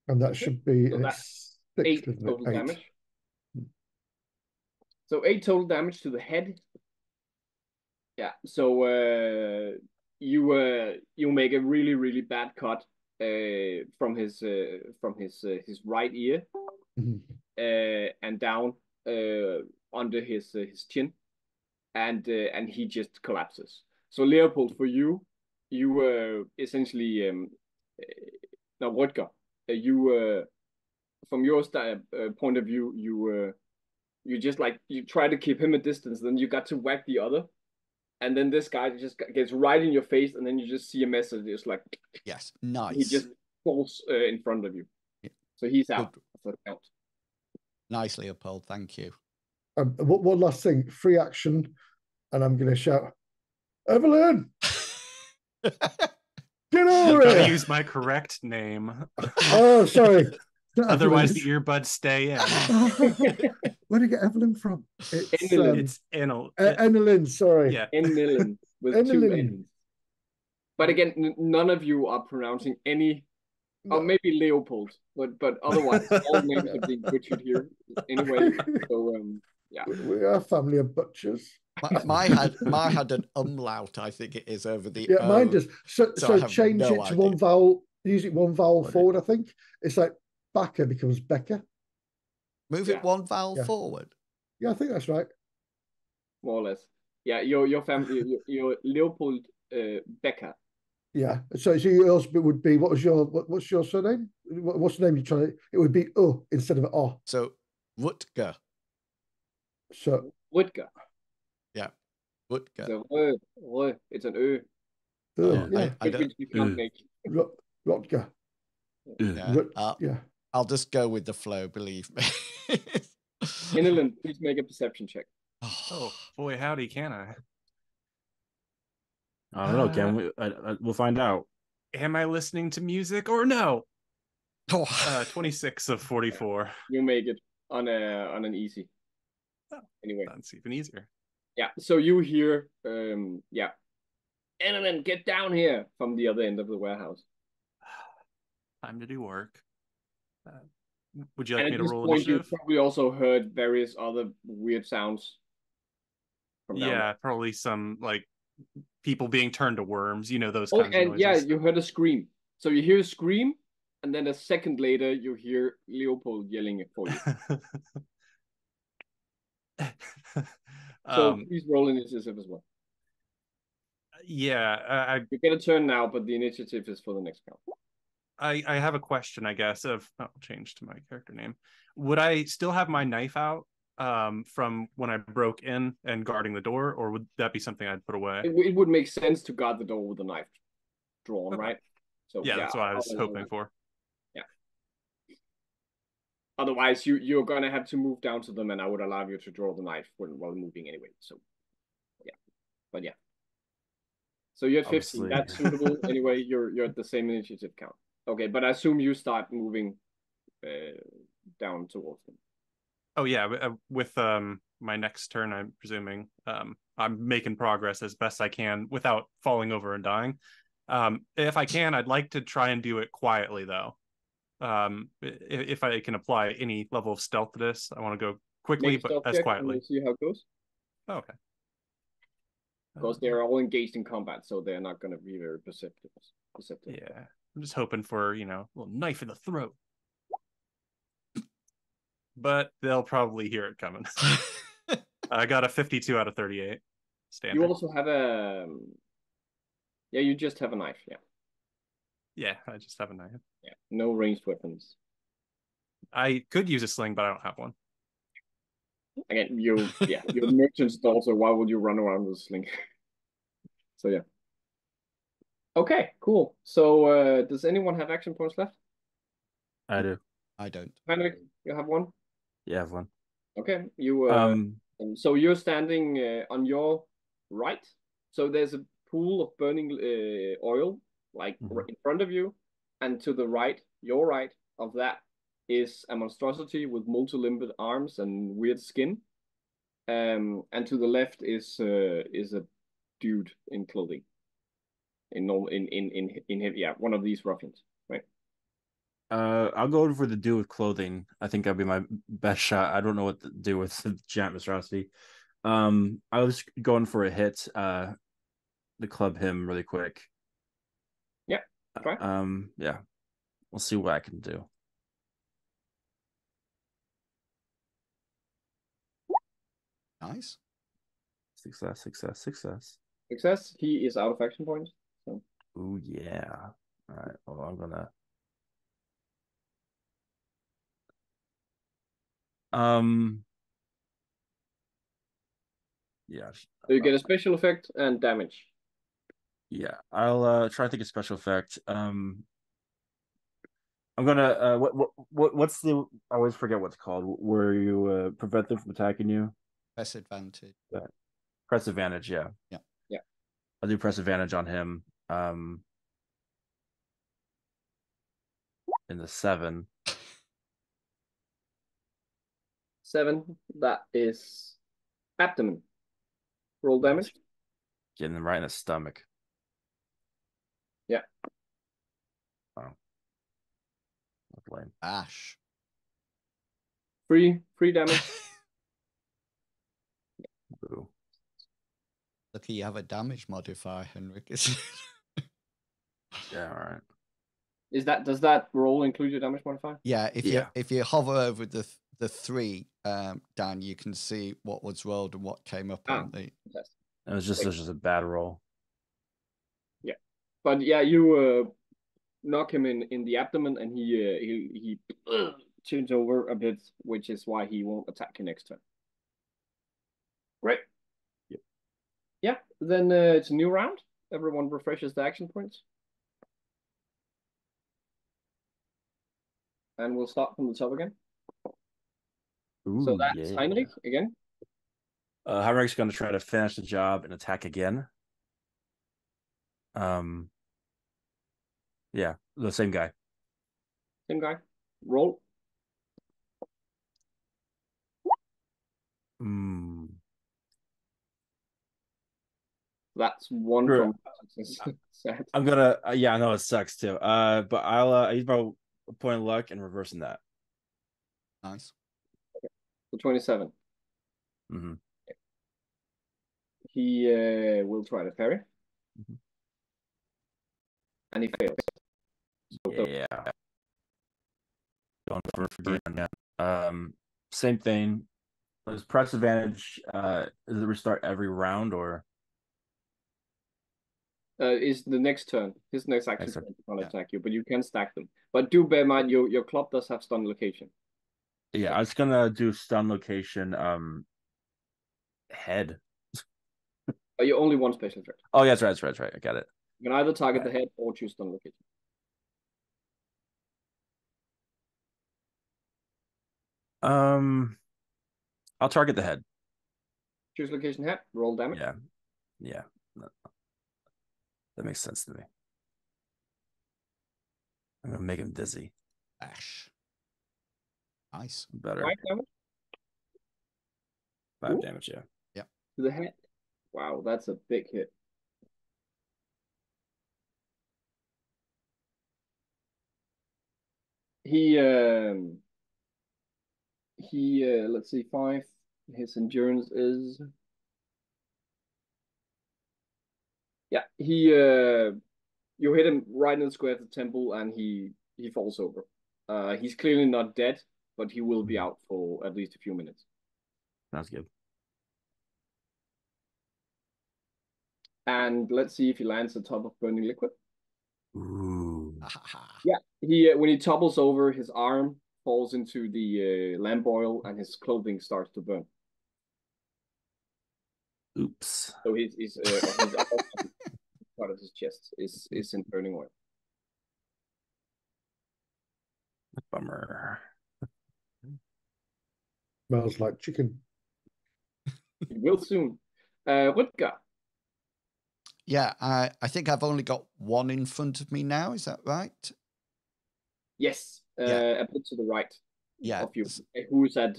And that should be that's 8 total damage. So 8 total damage to the head. Yeah. So you make a really, really bad cut from his right ear and down under his chin, and he just collapses. So Leopold, for you essentially now Rutger, you from your point of view, you just you try to keep him a distance, then you got to whack the other. And then this guy just gets right in your face, and then you just see a message. It's like, yes, nice. He just falls in front of you. Yeah. So he's out for the count. Nice, Leopold. Thank you. One last thing, free action, and I'm going to shout, Evelyn, get You've over got to here. use my correct name. Oh, sorry. Otherwise, the earbuds stay in. Where did you get Evelyn from? It's It's Enel. Enelin, sorry. Yeah. Enelin with two Enelin. N's. But again, none of you are pronouncing any. No. Or maybe Leopold, but otherwise, all names are being butchered here anyway. So yeah, We are a family of butchers. My had an umlaut, I think it is, over the Yeah, mine O. does. So I have change no it to idea. one vowel. Use it one vowel Right. forward. I think it's like Backer becomes Becker. Move Yeah. it one vowel Yeah. forward. Yeah, I think that's right. more or less. Yeah, your family, your Leopold Becker. Yeah. So your husband would be, what's your surname? What's the name you're trying to? It would be instead of O. So Rutger. So Rutger. Rutger. So it's an Ö. yeah, I don't. Which you can't make. Rutger. Yeah. Yeah. I'll just go with the flow. Believe me. Enelin, please make a perception check. Oh boy, howdy, can I? I don't know. Can we? We'll find out. Am I listening to music or no? Oh. 26 of 44. You make it on an easy. Oh. Anyway, That's even easier. yeah. So you hear, yeah, Enelin, get down here from the other end of the warehouse. Time to do work. Would you like And me at to this roll point, you initiative? probably also heard various other weird sounds. From down Yeah, there. probably some like people being turned to worms. You know those Oh, kinds and of yeah, noises. you heard a scream. So you hear a scream, and then a second later, you hear Leopold yelling for you. So please roll initiative as well. Yeah, You get a turn now, but the initiative is for the next count. I have a question, I guess, I'll change to my character name. Would I still have my knife out from when I broke in and guarding the door, or would that be something I'd put away? It would make sense to guard the door with a knife drawn, Okay. right? So Yeah, that's what I was hoping for. Yeah. Otherwise, you're gonna have to move down to them, and I would allow you to draw the knife while moving anyway. So, yeah, but yeah. So you're at 15. Obviously. That's suitable anyway. You're at the same initiative count. Okay, but I assume you start moving down towards them. Oh yeah, with my next turn, I'm presuming I'm making progress as best I can without falling over and dying. If I can, I'd like to try and do it quietly though. If I can apply any level of stealth to this, I want to go quickly Make a but stealth as check, quietly. and we'll see how it goes. Oh, okay. Because they're all engaged in combat, so they're not going to be very perceptive. Yeah, I'm just hoping for, a little knife in the throat. But they'll probably hear it coming. I got a 52 out of 38. Standard. You also have a... Yeah, you just have a knife, yeah. Yeah, I just have a knife. Yeah, no ranged weapons. I could use a sling, but I don't have one. Again, you're merchant's daughter. Why would you run around with a sling? So yeah. Okay, cool. So does anyone have action points left? I do. I don't. Henrik, you have one? Yeah, I have one. Okay, you so you're standing on your right. So there's a pool of burning oil like right in front of you, and to the right, your right of that is a monstrosity with multi-limbed arms and weird skin. And to the left is a dude in clothing. One of these ruffians, right? I'll go for the dude with clothing. I think that'd be my best shot. I don't know what to do with the giant monstrosity. I was going for a hit to club him really quick. Yeah. Try. Yeah. We'll see what I can do. Nice. Success. Success. He is out of action points. So. Oh yeah. All right. Well, I'm gonna. Yeah. So you get a special effect and damage. Yeah. I'll try to think of special effect. I'm gonna what's the I always forget what's called where you prevent them from attacking you. Press advantage. Press advantage, yeah. Yeah. Yeah. I'll do press advantage on him. In the 7. 7. That is abdomen. Roll damage. Getting him right in the stomach. Yeah. Oh. That's lame. Ash. 3 damage. Boo. Lucky you have a damage modifier, Henrik. Yeah, all right. Does that roll include your damage modifier? Yeah, Yeah. if you hover over the 3, Dan, you can see what was rolled and what came up on the. Fantastic. It was just a bad roll. Yeah, but yeah, you knock him in the abdomen, and he turns over a bit, which is why he won't attack you next turn. Great. Yep. Yeah, then it's a new round. Everyone refreshes the action points. And we'll start from the top again. Ooh, So that's yeah. Heinrich again. Heinrich's going to try to finish the job and attack again. Yeah, the same guy. Same guy. Roll. That's 1 Sure. from sad. I'm gonna yeah, I know it sucks too. But I'll use my point of luck and reversing that. Nice. So 27. Mm-hmm. He will try to parry. Mhm. And he fails. Yeah. Going for it again. Same thing. Does press advantage does it restart every round or Is the next turn. His next action Next turn. turn to Yeah. attack you, but you can stack them. But do bear in mind your club does have stun location. yeah, I was gonna do stun location head. But you only one special threat. Oh yeah, that's right. I got it. You can either target the head or choose stun location. I'll target the head. Choose location head, roll damage. Yeah. That makes sense to me. I'm gonna make him dizzy. Ash. Nice. Better. 5 damage 5 Ooh. damage, yeah. to the head. Wow, that's a big hit. He let's see, 5. His endurance is you hit him right in the square of the temple, and he falls over. He's clearly not dead, but he will be out for at least a few minutes. Sounds good. And let's see if he lands on top of burning liquid. Ooh. Yeah, he when he topples over, his arm falls into the lamp oil, and his clothing starts to burn. Oops. So his part of his chest is in burning oil. Bummer. Smells like chicken. It will soon. Rutger. Yeah, I think I've only got 1 in front of me now. Is that right? Yes. Yeah. A bit to the right. Yeah. Of you. Who is at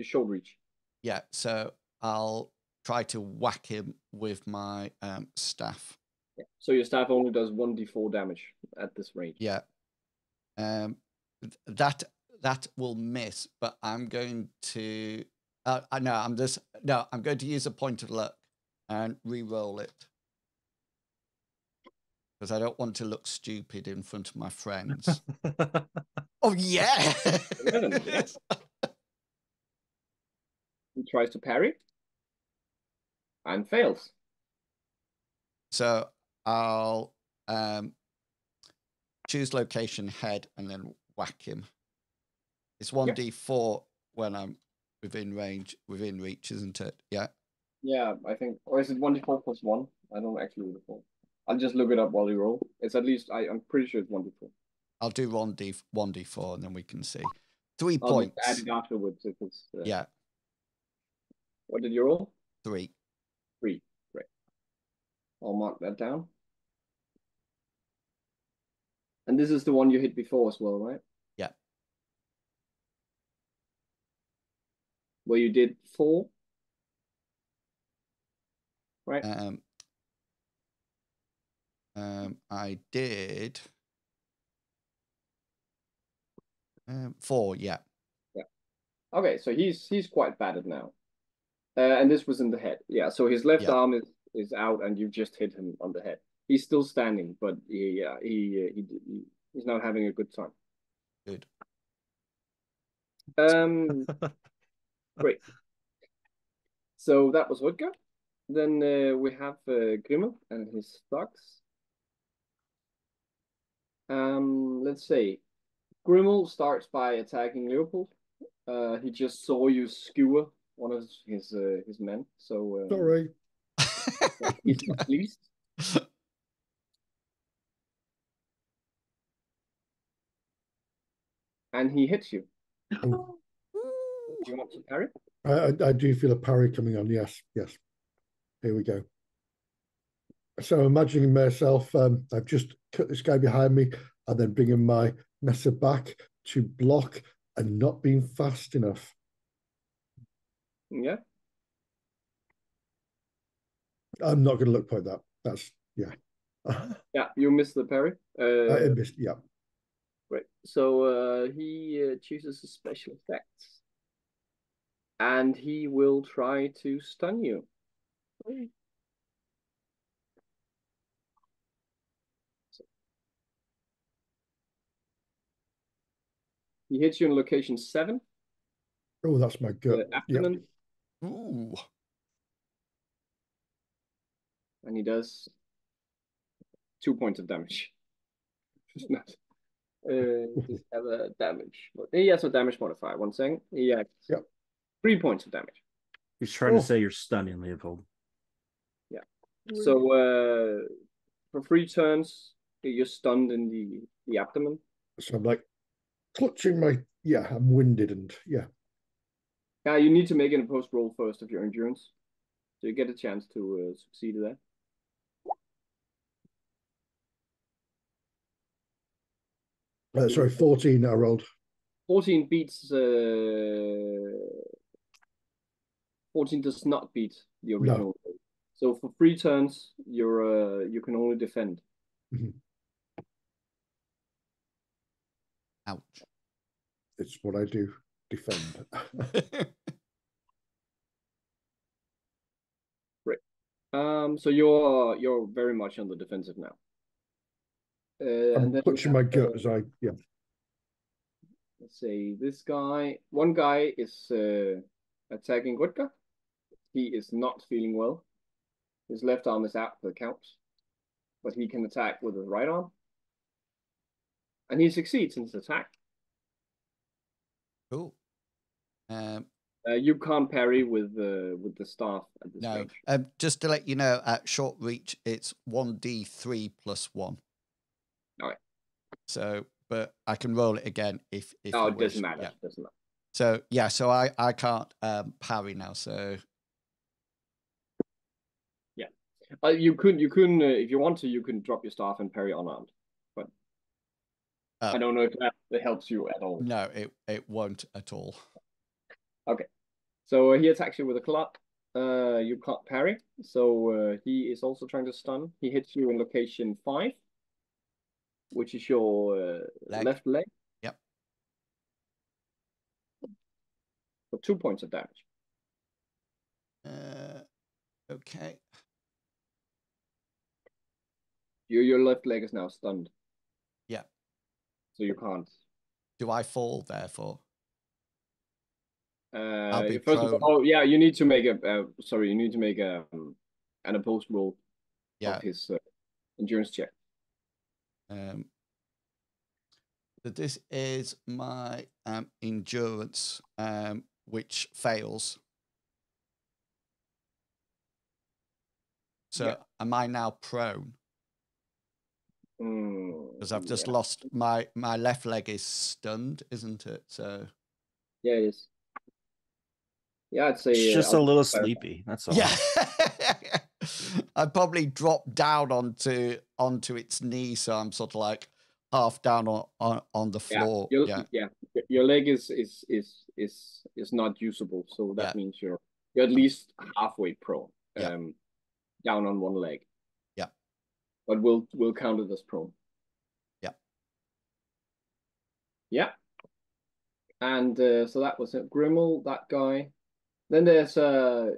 short reach. Yeah. So I'll try to whack him with my staff. Yeah. So your staff only does 1d4 damage at this range. Yeah. That will miss, but I'm going to. I'm going to use a point of luck and re-roll it because I don't want to look stupid in front of my friends. Oh yeah! Yes. He tries to parry and fails. So I'll choose location head and then whack him. It's 1d4 when I'm within reach, isn't it? Yeah. Yeah, I think. Or is it 1d4 plus 1? I don't actually recall. I'll just look it up while you roll. It's at least I'm pretty sure it's 1d4. I'll do 1d4 and then we can see. 3 I'll points. just add it afterwards if it's. Yeah, What did you roll? 3. 3. Great. I'll mark that down. And this is the one you hit before as well, right? Yeah. Where you did 4. Right. I did 4. Yeah. Yeah. Okay, so he's quite battered now. And this was in the head. Yeah. So his left arm is out, and you just hit him on the head. He's still standing, but he's not having a good time. Good. Great. So that was Rutger. Then we have Grimmel and his thugs. Let's say Grimmel starts by attacking Leopold. He just saw you skewer one of his men, so Sorry. he's not pleased. And he hits you. Oh. Do you want to parry? I do feel a parry coming on. Yes. Here we go. So imagining myself, I've just cut this guy behind me and then bringing my messer back to block and not being fast enough. Yeah. I'm not going to look like that. That's, yeah. Yeah, you missed the parry. I missed, yeah. Right. So he chooses a special effects. And he will try to stun you. He hits you in location 7. Oh, that's my gut. Abdomen. Yep. Ooh. And he does 2 points of damage. Just have a damage. He has a damage modifier. 1 second. He has 3 points of damage. He's trying to say you're stunning, Leopold. Yeah. So for 3 turns, you're stunned in the abdomen. So I'm like clutching my, I'm winded and Yeah, you need to make an opposed roll first of your endurance. So you get a chance to succeed there. Sorry, 14 I rolled. 14 beats. 14 does not beat the original. No. So for 3 turns, you can only defend. Mm-hmm. Ouch. It's what I do. Defend. Right. So you're very much on the defensive now. I'm clutching my gut as I Let's say this guy. One guy is attacking Rutger. He is not feeling well. His left arm is out for the count, but he can attack with his right arm, and he succeeds in his attack. Cool. You can't parry with the staff at this range. Just to let you know, at short reach, it's 1d3 plus 1. All right. So, but I can roll it again if it you doesn't wish. matter. Yeah. It doesn't matter. So so I can't parry now. So yeah, you couldn't if you want to, you can drop your staff and parry unarmed, but I don't know if that helps you at all. No, it won't at all. Okay, so he attacks you with a club. You can't parry, so he is also trying to stun. He hits you in location 5, which is your left leg. Yep. For 2 points of damage. Okay. Your left leg is now stunned. Yeah. So you can't. Do I fall therefore? I'll be first of all, you need to make you need to make an opposed roll of his endurance check. So this is my endurance, which fails. So am I now prone? Because I've just Yeah. lost my left leg is stunned, isn't it? So Yeah, it is. Yeah, I'd say It's just I'll a little clarify. sleepy. That's all. yeah, I'd probably drop down onto its knee, so I'm sort of like half down on the floor. Your leg is not usable, so that Yeah. means you're at least halfway prone. Yeah. Down on one leg. Yeah. But we'll count it as prone. Yeah. Yeah. And so that was it. Grimmel, that guy. Then there's a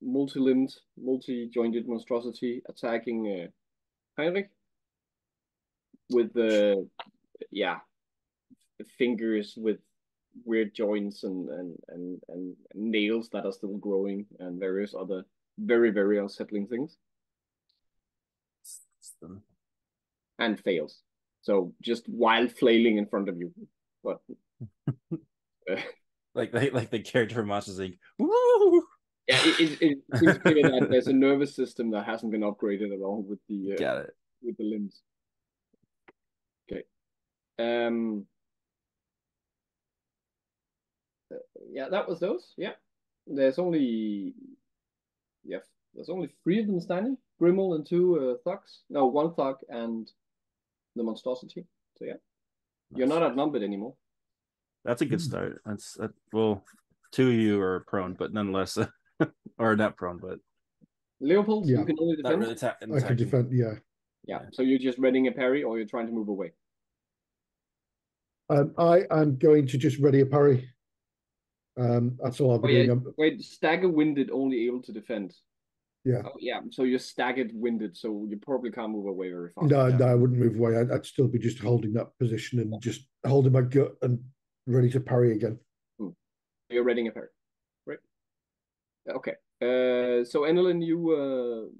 multi-limbed, multi-jointed monstrosity attacking Heinrich with the fingers with weird joints and nails that are still growing and various other very, very unsettling things. And fails. So just wild flailing in front of you. But like the character from Monsters Inc. Woo! Yeah, it seems clear that there's a nervous system that hasn't been upgraded along with the Got it. with the limbs. Okay. Yeah, that was those. Yeah. There's only three of them standing. Grimmel and two thugs. No, one thug and the monstrosity. So yeah. Nice. You're not outnumbered anymore. That's a good start. Well, two of you are prone, but nonetheless, or not prone, but Leopold, Yeah. you can only not defend. really I can defend. Yeah. Yeah. So you're just readying a parry, or you're trying to move away. I am going to just ready a parry. That's all I'll be doing. Wait, stagger winded, only able to defend. Yeah. Oh, yeah. So you're staggered winded, so you probably can't move away very fast. No, I wouldn't move away. I'd still be just holding that position and just holding my gut and ready to parry again. You're readying a parry. Right. Okay. So Enelin, you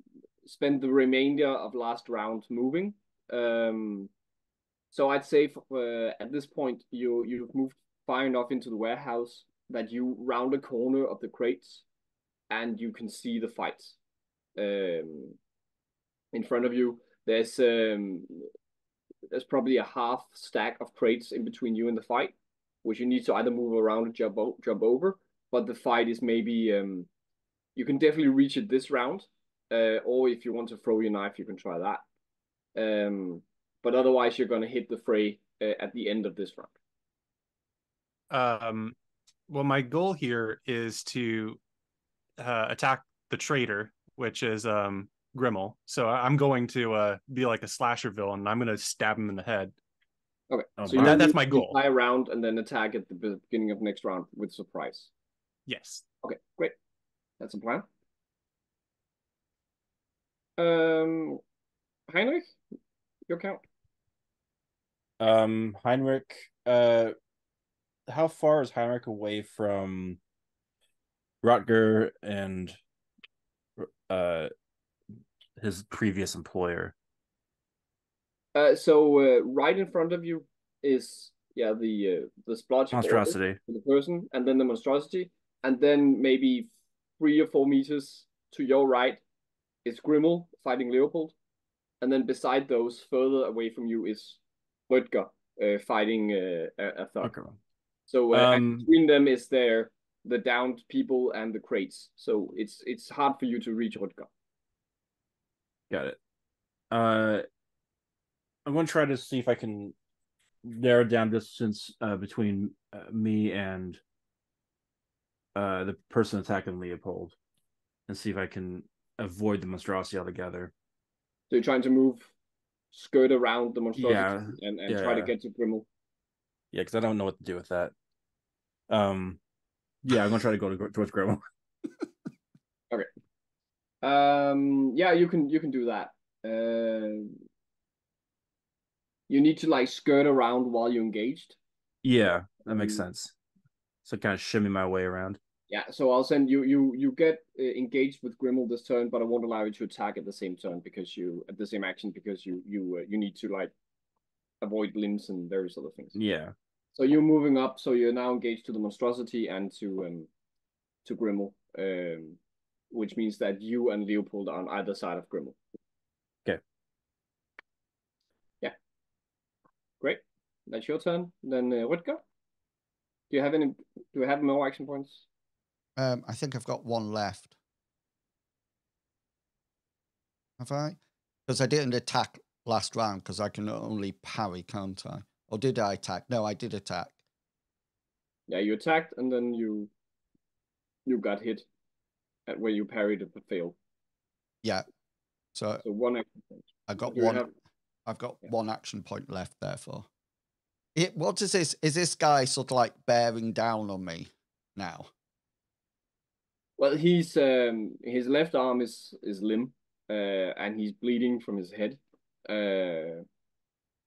spend the remainder of last round moving. So I'd say at this point you've moved far enough into the warehouse that you round a corner of the crates and you can see the fights. In front of you, there's probably a half stack of crates in between you and the fight, which you need to either move around or jump over. But the fight is maybe you can definitely reach it this round, or if you want to throw your knife, you can try that. But otherwise, you're going to hit the fray at the end of this round. Well, my goal here is to attack the traitor, which is Grimmel. So I'm going to be like a slasher villain, and I'm going to stab him in the head. Okay, so that's my goal. Fly around and then attack at the beginning of next round with surprise. Yes. Okay, great. That's a plan. Heinrich, your count. Heinrich, how far is Heinrich away from Rutger and his previous employer? So right in front of you is the splotch monstrosity, the person, and then the monstrosity, and then maybe 3 or 4 meters to your right is Grimmel fighting Leopold, and then beside those, further away from you, is Rutger fighting a thug. Okay. So between them is the downed people and the crates. So it's hard for you to reach Rutger. Got it. I'm going to try to see if I can narrow down distance between me and the person attacking Leopold, and see if I can avoid the monstrosity altogether. So you're trying to skirt around the monstrosity and try to get to Grimmel. Yeah, because I don't know what to do with that. I'm gonna try to go towards Grimmel. Okay. Yeah, you can do that. You need to like skirt around while you're engaged. Yeah, that makes sense. So kind of shimmy my way around. Yeah, so I'll send you. You get engaged with Grimmel this turn, but I won't allow you to attack at the same turn because you need to like avoid limbs and various other things. Yeah. So you're moving up. So you're now engaged to the monstrosity and to Grimmel, which means that you and Leopold are on either side of Grimmel. Okay. that's your turn. Then Rutger, do you have any? Do you have more action points? I think I've got one left. Have I? Because I didn't attack last round because I can only parry, can't I? Or did I attack? No, I did attack. Yeah, you attacked and then you got hit at where you parried but failed. Yeah. So one action point. I got Do you one. have- I've got Yeah. one action point left. Therefore, what is this? Is this guy sort of like bearing down on me now? Well, he's his left arm is limp, and he's bleeding from his head.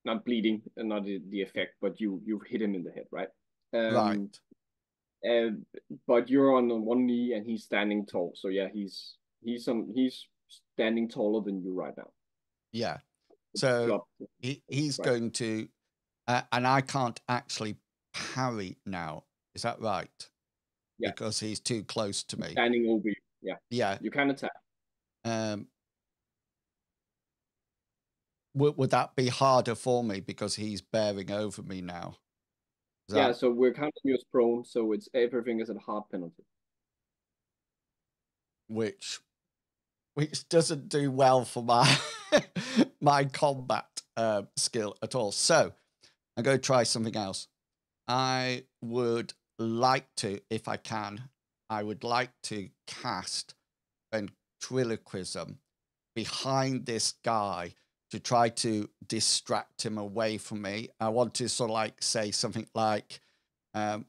Not bleeding, not the effect, but you've hit him in the head, right? Right. But you're on one knee and he's standing tall. So yeah, he's standing taller than you right now. Yeah. So he's Right. going to, and I can't actually parry now. Is that right? Yeah. Because he's too close to me. Standing over you. Yeah. Yeah. You can attack. Would that be harder for me because he's bearing over me now? Yeah, so we're counting you as prone, so it's everything is at a hard penalty. Which doesn't do well for my my combat skill at all. So I'm going to try something else. I would like to, if I can, I would like to cast ventriloquism behind this guy to try to distract him away from me. I want to sort of like say something like, back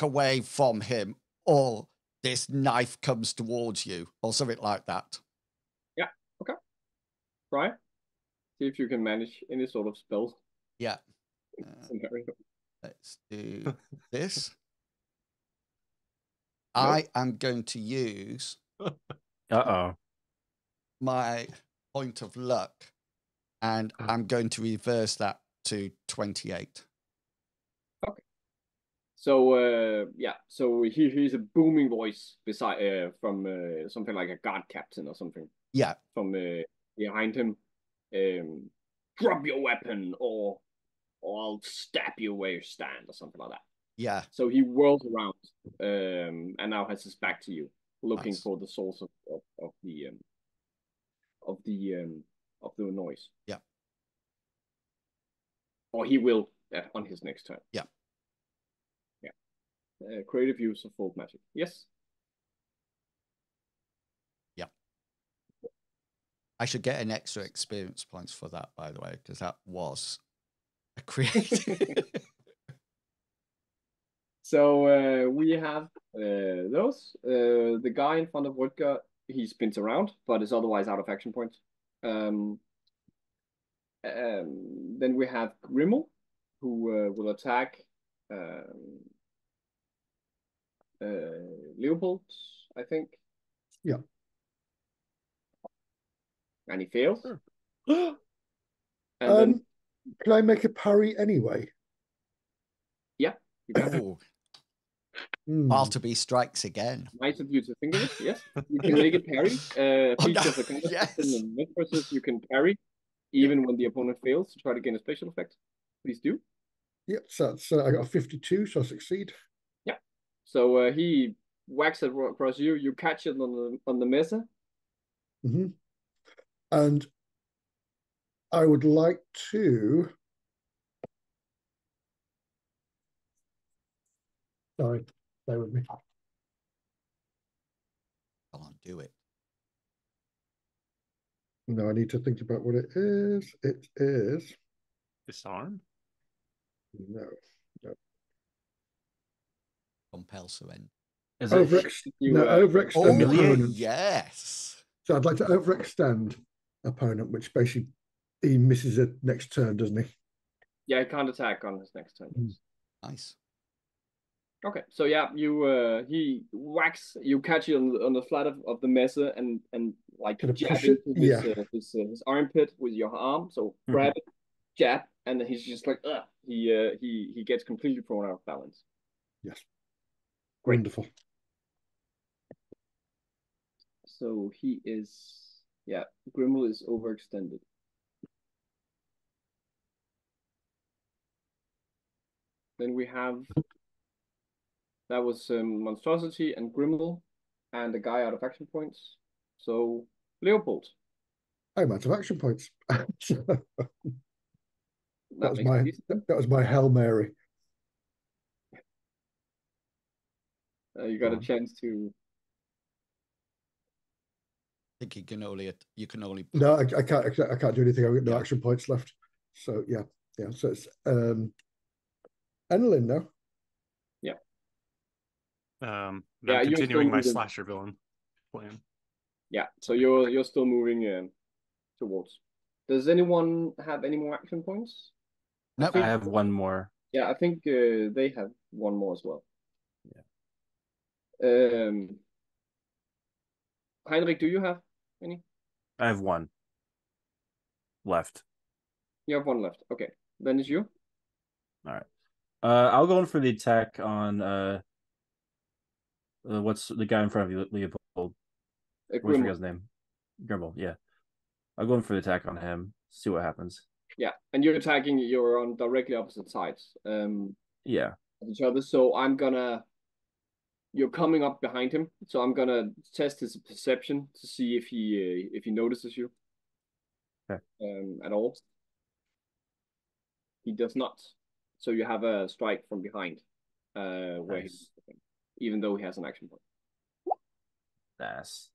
away from him, or this knife comes towards you, or something like that. Yeah, okay. Try. See if you can manage any sort of spell. Yeah. Scenario. Let's do this. Nope. I am going to use my point of luck, and I'm going to reverse that to 28. Okay. So yeah, so he hears a booming voice beside from something like a guard captain or something. Yeah. From behind him. Drop your weapon or I'll stab you where you stand or something like that. Yeah. So he whirls around and now has his back to you, looking Nice. for the source of the noise. Yeah. Or he will on his next turn. Yeah. Yeah. Creative use of Folk Magic. Yes. Yeah. I should get an extra experience points for that, by the way, because that was a creative. So we have those. The guy in front of Rutger, he spins around, but is otherwise out of action points. Then we have Grimmel, who will attack Leopold, I think. Yeah. And he fails. Sure. And then, can I make a parry anyway? yeah. You can. Oh. Bartleby strikes again. Nice of you to think of it. Yes, you can make it parry. Feature of the combat Yes. system in versus you can parry even when the opponent fails to try to gain a special effect. Please do. Yep, so that's, I got a 52, so I succeed. Yeah. So he whacks it across you. You catch it on the mesa. Mm-hmm. And I would like to. Sorry, stay with me. Come on, do it. No, I need to think about what it is. It is Disarm? no. Compel surrender. Is it overextend humiliate? opponent. Yes. So I'd like to overextend opponent, which basically he misses it next turn, doesn't he? Yeah, he can't attack on his next turn. Nice. Okay, so yeah, you he whacks. You catch it on the flat of the mesa and like Gonna jab push it? into his armpit with your arm. So grab it, jab, and then he's just like, ugh. He gets completely thrown out of balance. Yes. Great. Wonderful. So he is, yeah, Grimmel is overextended. Then we have that was Monstrosity and Grimmel, and the guy out of action points. So Leopold. I'm out of action points. that was my Hail Mary. You got a chance to. I think you can only. No, I can't do anything. I've got no action points left. So yeah. So it's Enelin now. Yeah. I'm continuing my slasher villain plan. Yeah. So you're still moving towards. Does anyone have any more action points? No, I have one more. Yeah, I think they have one more as well. Yeah. Heinrich, do you have any? I have one left. You have one left. Okay, then it's you. All right. I'll go in for the attack on what's the guy in front of you, Leopold? What's your guy's name? Grimmel. Yeah. I'll go in for the attack on him. See what happens. Yeah, and you're attacking. You're on directly opposite sides. Yeah. Of each other. So you're coming up behind him. So I'm gonna test his perception to see if he notices you. Okay. At all. He does not. So you have a strike from behind. Where Nice. even though he has an action point. Nice.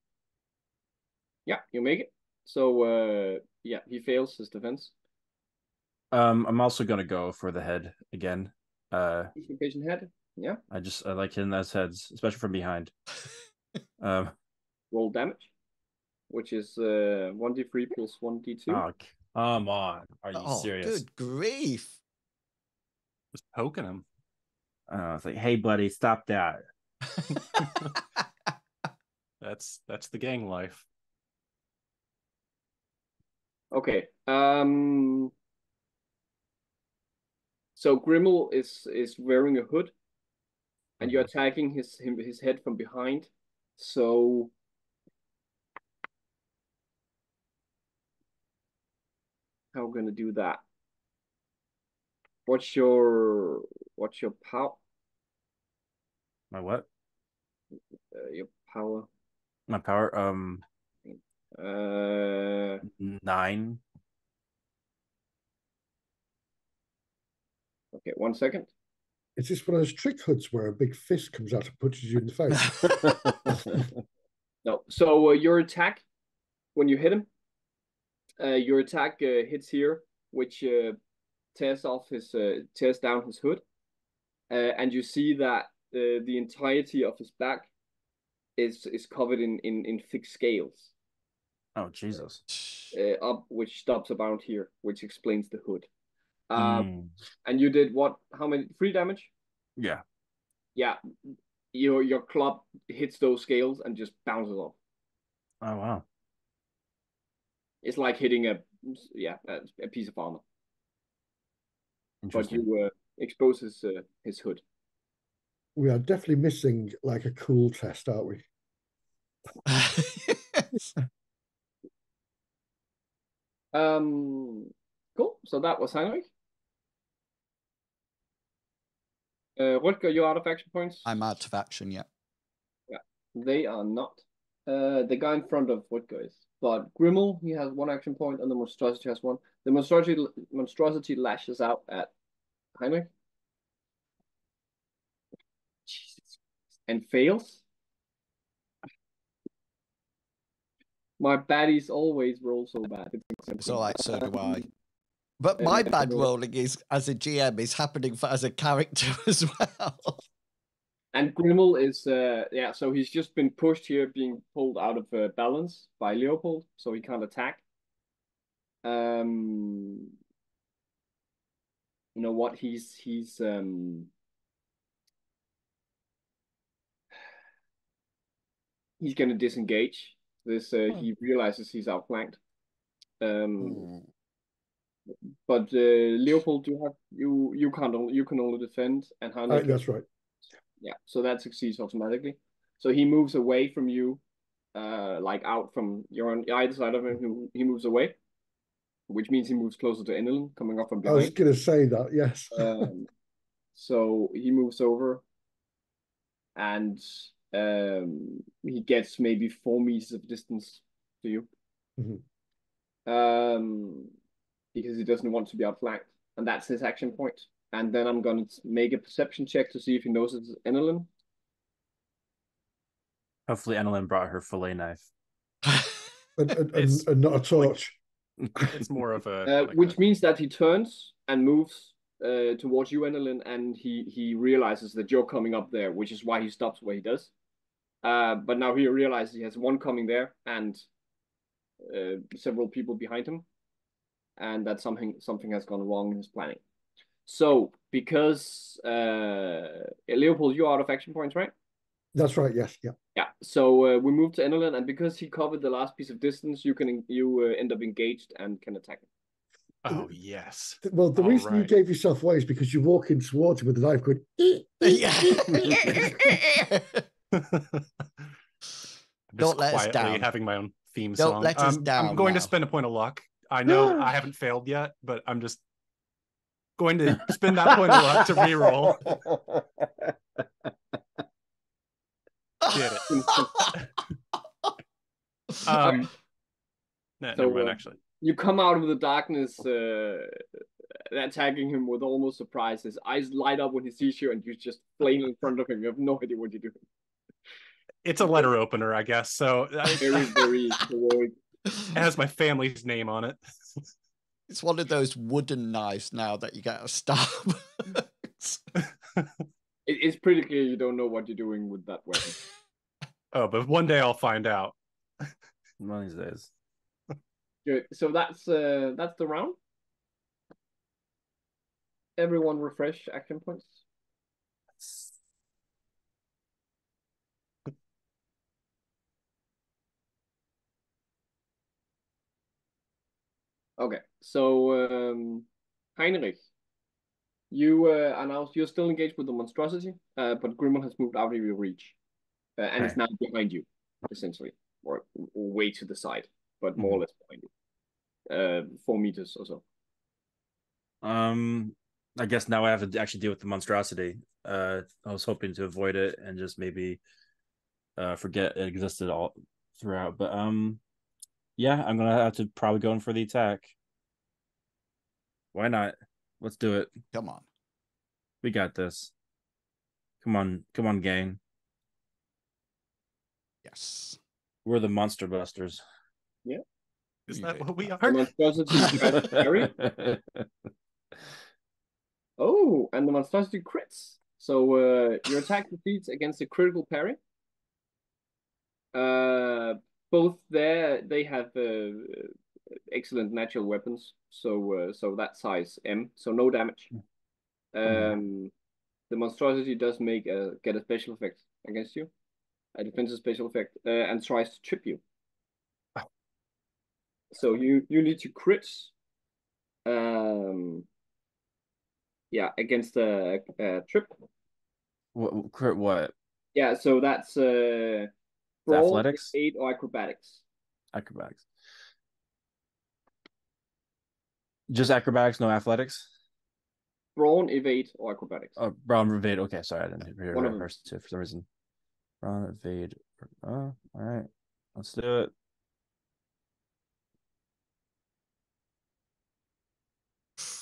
Yeah, you make it. So yeah, he fails his defense. I'm also gonna go for the head again. Patient head. Yeah. I like hitting those heads, especially from behind. Roll damage, which is 1d3 plus 1d2. Oh, come on. Are you serious? Good grief. Just poking him. It's like, hey buddy, stop that. That's the gang life. Okay. So Grimmel is wearing a hood, and you're attacking his head from behind. So how are we gonna do that? What's your power? My what? Your power. My power. 9. Okay, 1 second. Is this one of those trick hoods where a big fist comes out and punches you in the face? No. So your attack, when you hit him, your attack hits here, which tears down his hood, and you see that the entirety of his back is covered in thick scales. Oh Jesus! Up, which stops around here, which explains the hood. And you did what? How many? 3 damage? Yeah. Yeah. Your club hits those scales and just bounces off. Oh wow! It's like hitting a piece of armor. But you expose his hood. We are definitely missing like a cool test, aren't we? Cool. So that was Heinrich. Rutger, you're out of action points? I'm out of action, yeah. Yeah, they are not. The guy in front of Rutger is. But Grimmel, he has 1 action point, and the Monstrosity has 1. The Monstrosity lashes out at Heinrich. Jesus. And fails. My baddies always roll so bad. It's all right, so do I. But my bad rolling is, as a GM, is happening as a character as well. And Grimmel is, so he's just been pushed here, being pulled out of balance by Leopold, so he can't attack. You know what? He's gonna disengage. He realizes he's outflanked. But Leopold, you can only defend, and Heinrich. That's right. Yeah, so that succeeds automatically. So he moves away from you, like out from you're on either side of him. He moves away, which means he moves closer to Enelin, coming up from behind. I was going to say that, yes. So he moves over, and he gets maybe 4 meters of distance to you. Mhm. Because he doesn't want to be outflanked, and that's his action point. And then I'm gonna make a perception check to see if he knows it's Enelin. Hopefully, Annalyn brought her fillet knife. And not a torch. It's more of a Which means that he turns and moves towards you, Enelin, and he realizes that you're coming up there, which is why he stops where he does. But now he realizes he has one coming there and several people behind him, and that something has gone wrong in his planning. So, because Leopold, you're out of action points, right? That's right. Yes. Yeah. Yeah. So we move to Enelin, and because he covered the last piece of distance, you end up engaged and can attack him. Oh yes. Well, the All reason you right. gave yourself away is because you walk in towards him with the knife going. I'm Don't just let us quietly down. having my own theme Don't song. let us I'm down going now. to spend a point of luck. I know I haven't failed yet, but I'm just going to spend that point of luck to reroll. Did it. Never mind, actually. You come out of the darkness attacking him with almost surprise. His eyes light up when he sees you, and you just flame in front of him. You have no idea what you're doing. It's a letter opener, I guess. So Very, very heroic. It has my family's name on it. It's one of those wooden knives now that you get at Starbucks. It's pretty clear you don't know what you're doing with that weapon. Oh, but one day I'll find out. One of these days. Good. So that's the round. Everyone refresh action points. Okay, so Heinrich, you're still engaged with the monstrosity, but Grimmer has moved out of your reach, and is now behind you, essentially, or way to the side, but more or less behind you, 4 meters or so. I guess now I have to actually deal with the monstrosity. I was hoping to avoid it and just maybe forget it existed all throughout, but yeah, I'm gonna have to probably go in for the attack. Why not? Let's do it. Come on. We got this. Come on, gang. Yes. We're the Monster Busters. Yeah. Is that what we The are? monstrosity tries to parry. Oh, and the monstrosity crits. So your attack succeeds against a critical parry. Both they have excellent natural weapons, so that size M, so no damage. The monstrosity does get a special effect against you, a defensive special effect, and tries to trip you. So you need to crit, against a trip. What? Yeah, so that's brawl, Athletics, 8 or acrobatics. Acrobatics. Just acrobatics, no athletics. Brawn, evade, or acrobatics. Oh, brawn, evade. Okay, sorry, I didn't hear One that of them. first two for some reason. Brawn, evade. Oh, all right, let's do it.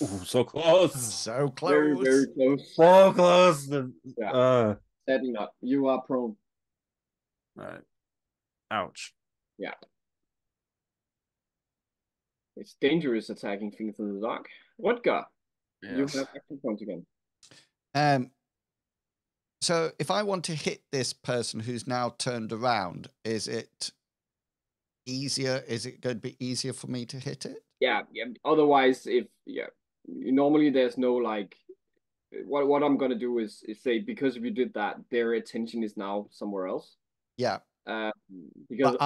Ooh, so close. So close. Very, very close. So close. Yeah. Sadly not. You are prone. All right. Ouch. Yeah. It's dangerous attacking things in the dark. Rutger, you have action points again. So if I want to hit this person who's now turned around, is it easier? Is it going to be easier for me to hit it? Yeah. Otherwise, normally there's no like. What I'm gonna do is say, because if you did that, their attention is now somewhere else. Yeah. Because but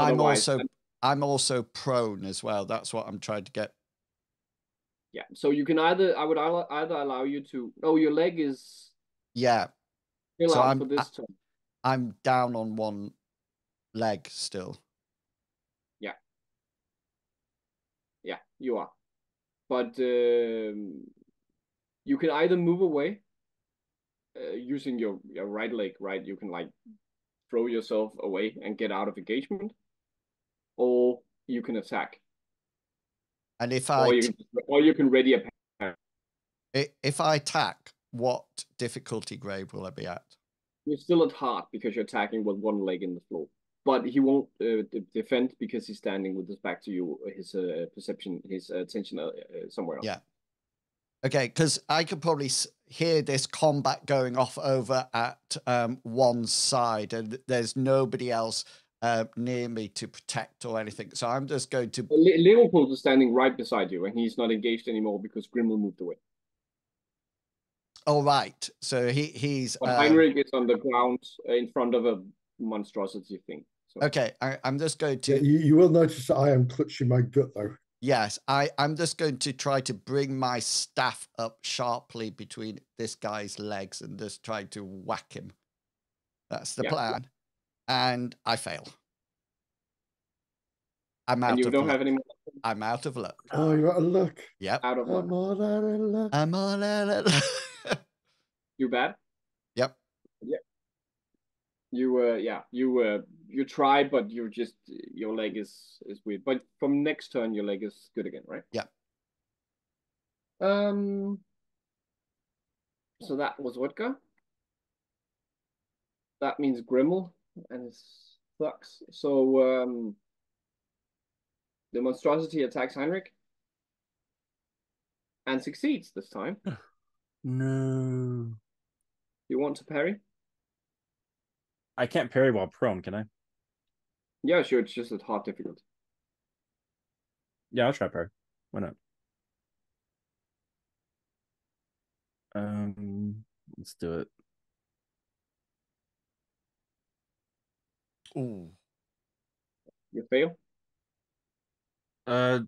I'm also prone as well. That's what I'm trying to get. Yeah. So you can I would either allow you to. Oh, your leg is. Yeah. Still out for this turn. I'm down on one leg still. Yeah. Yeah, you are. But you can either move away using your right leg, right, you can like throw yourself away and get out of engagement, or you can attack. And if or you can ready a parry. If I attack, what difficulty grade will I be at? You're still at hard because you're attacking with one leg in the floor. But he won't defend because he's standing with his back to you, his perception, his attention somewhere else. Yeah. Okay, because I could probably hear this combat going off over at one side, and there's nobody else near me to protect or anything. So I'm just going to... Leopold is standing right beside you, and he's not engaged anymore because Grimmel moved away. Oh, right. So he's... But Heinrich is on the ground in front of a monstrosity thing. So. Okay, I'm just going to... Yeah, you will notice that I am clutching my gut, though. Yes, I'm just going to try to bring my staff up sharply between this guy's legs and just try to whack him. That's the plan. And I fail. I'm out of luck. And you don't have any more? I'm out of luck. Oh, you're out of luck. Yep. Out of luck. I'm all out of luck. I'm all out of luck. You bad? Yep. Yeah. You try, but you're just your leg is weird. But from next turn, your leg is good again, right? Yeah. So that was Rutger. That means Grimmel and it sucks. So the monstrosity attacks Heinrich and succeeds this time. No. You want to parry? I can't parry while prone, can I? Yeah, sure. It's just a hard difficulty. Yeah, I'll try parry. Why not? Let's do it. Ooh. You fail? No,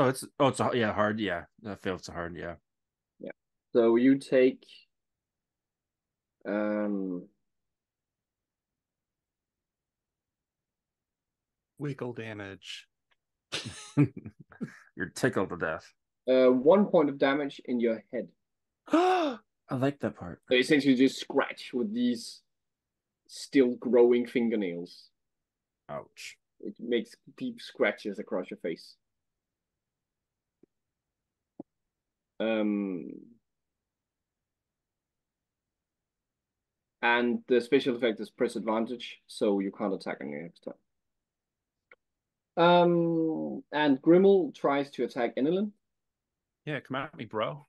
it's hard. Yeah, that fails to hard. Yeah. Yeah. So you take wiggle damage. You're tickled to death. 1 point of damage in your head. I like that part. So essentially just scratch with these still growing fingernails. Ouch. It makes deep scratches across your face. And the special effect is press advantage, so you can't attack on your next turn. And Grimmel tries to attack Enelin. Yeah, come at me, bro.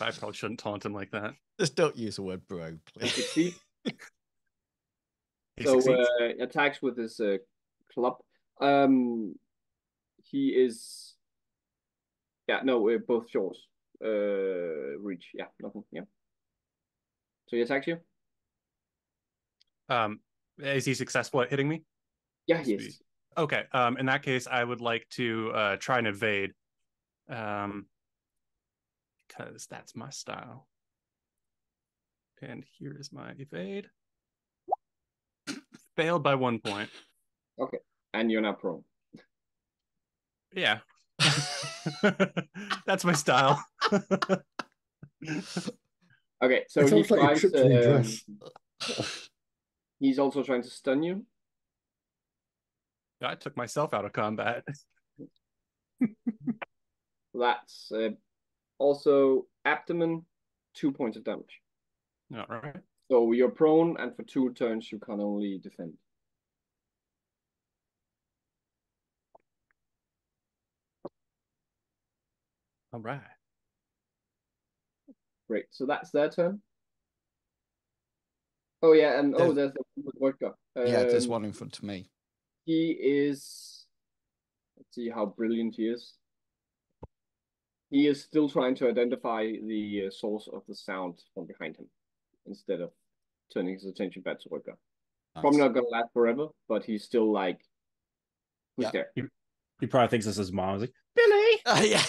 I probably shouldn't taunt him like that. Just don't use the word bro, please. So attacks with his club. He is... Yeah, no, both shores. Reach. Yeah, nothing. Yeah. So he attacks you? Is he successful at hitting me? Yeah, he is. Okay. In that case, I would like to try and evade. Because that's my style. And here is my evade. Failed by 1 point. Okay. And you're not prone. Yeah. That's my style. Okay, so he tries, he's also trying to stun you. I took myself out of combat. That's also abdomen, 2 points of damage. All right. So you're prone, and for 2 turns you can only defend. All right. Great. So that's their turn. Oh yeah, and there's Rutger. Yeah, there's one in front of me. He is. Let's see how brilliant he is. He is still trying to identify the source of the sound from behind him, instead of turning his attention back to Rutger. Nice. Probably not gonna last forever, but he's still like, who's there? He probably thinks this is his mom. He's like, Billy! Yeah.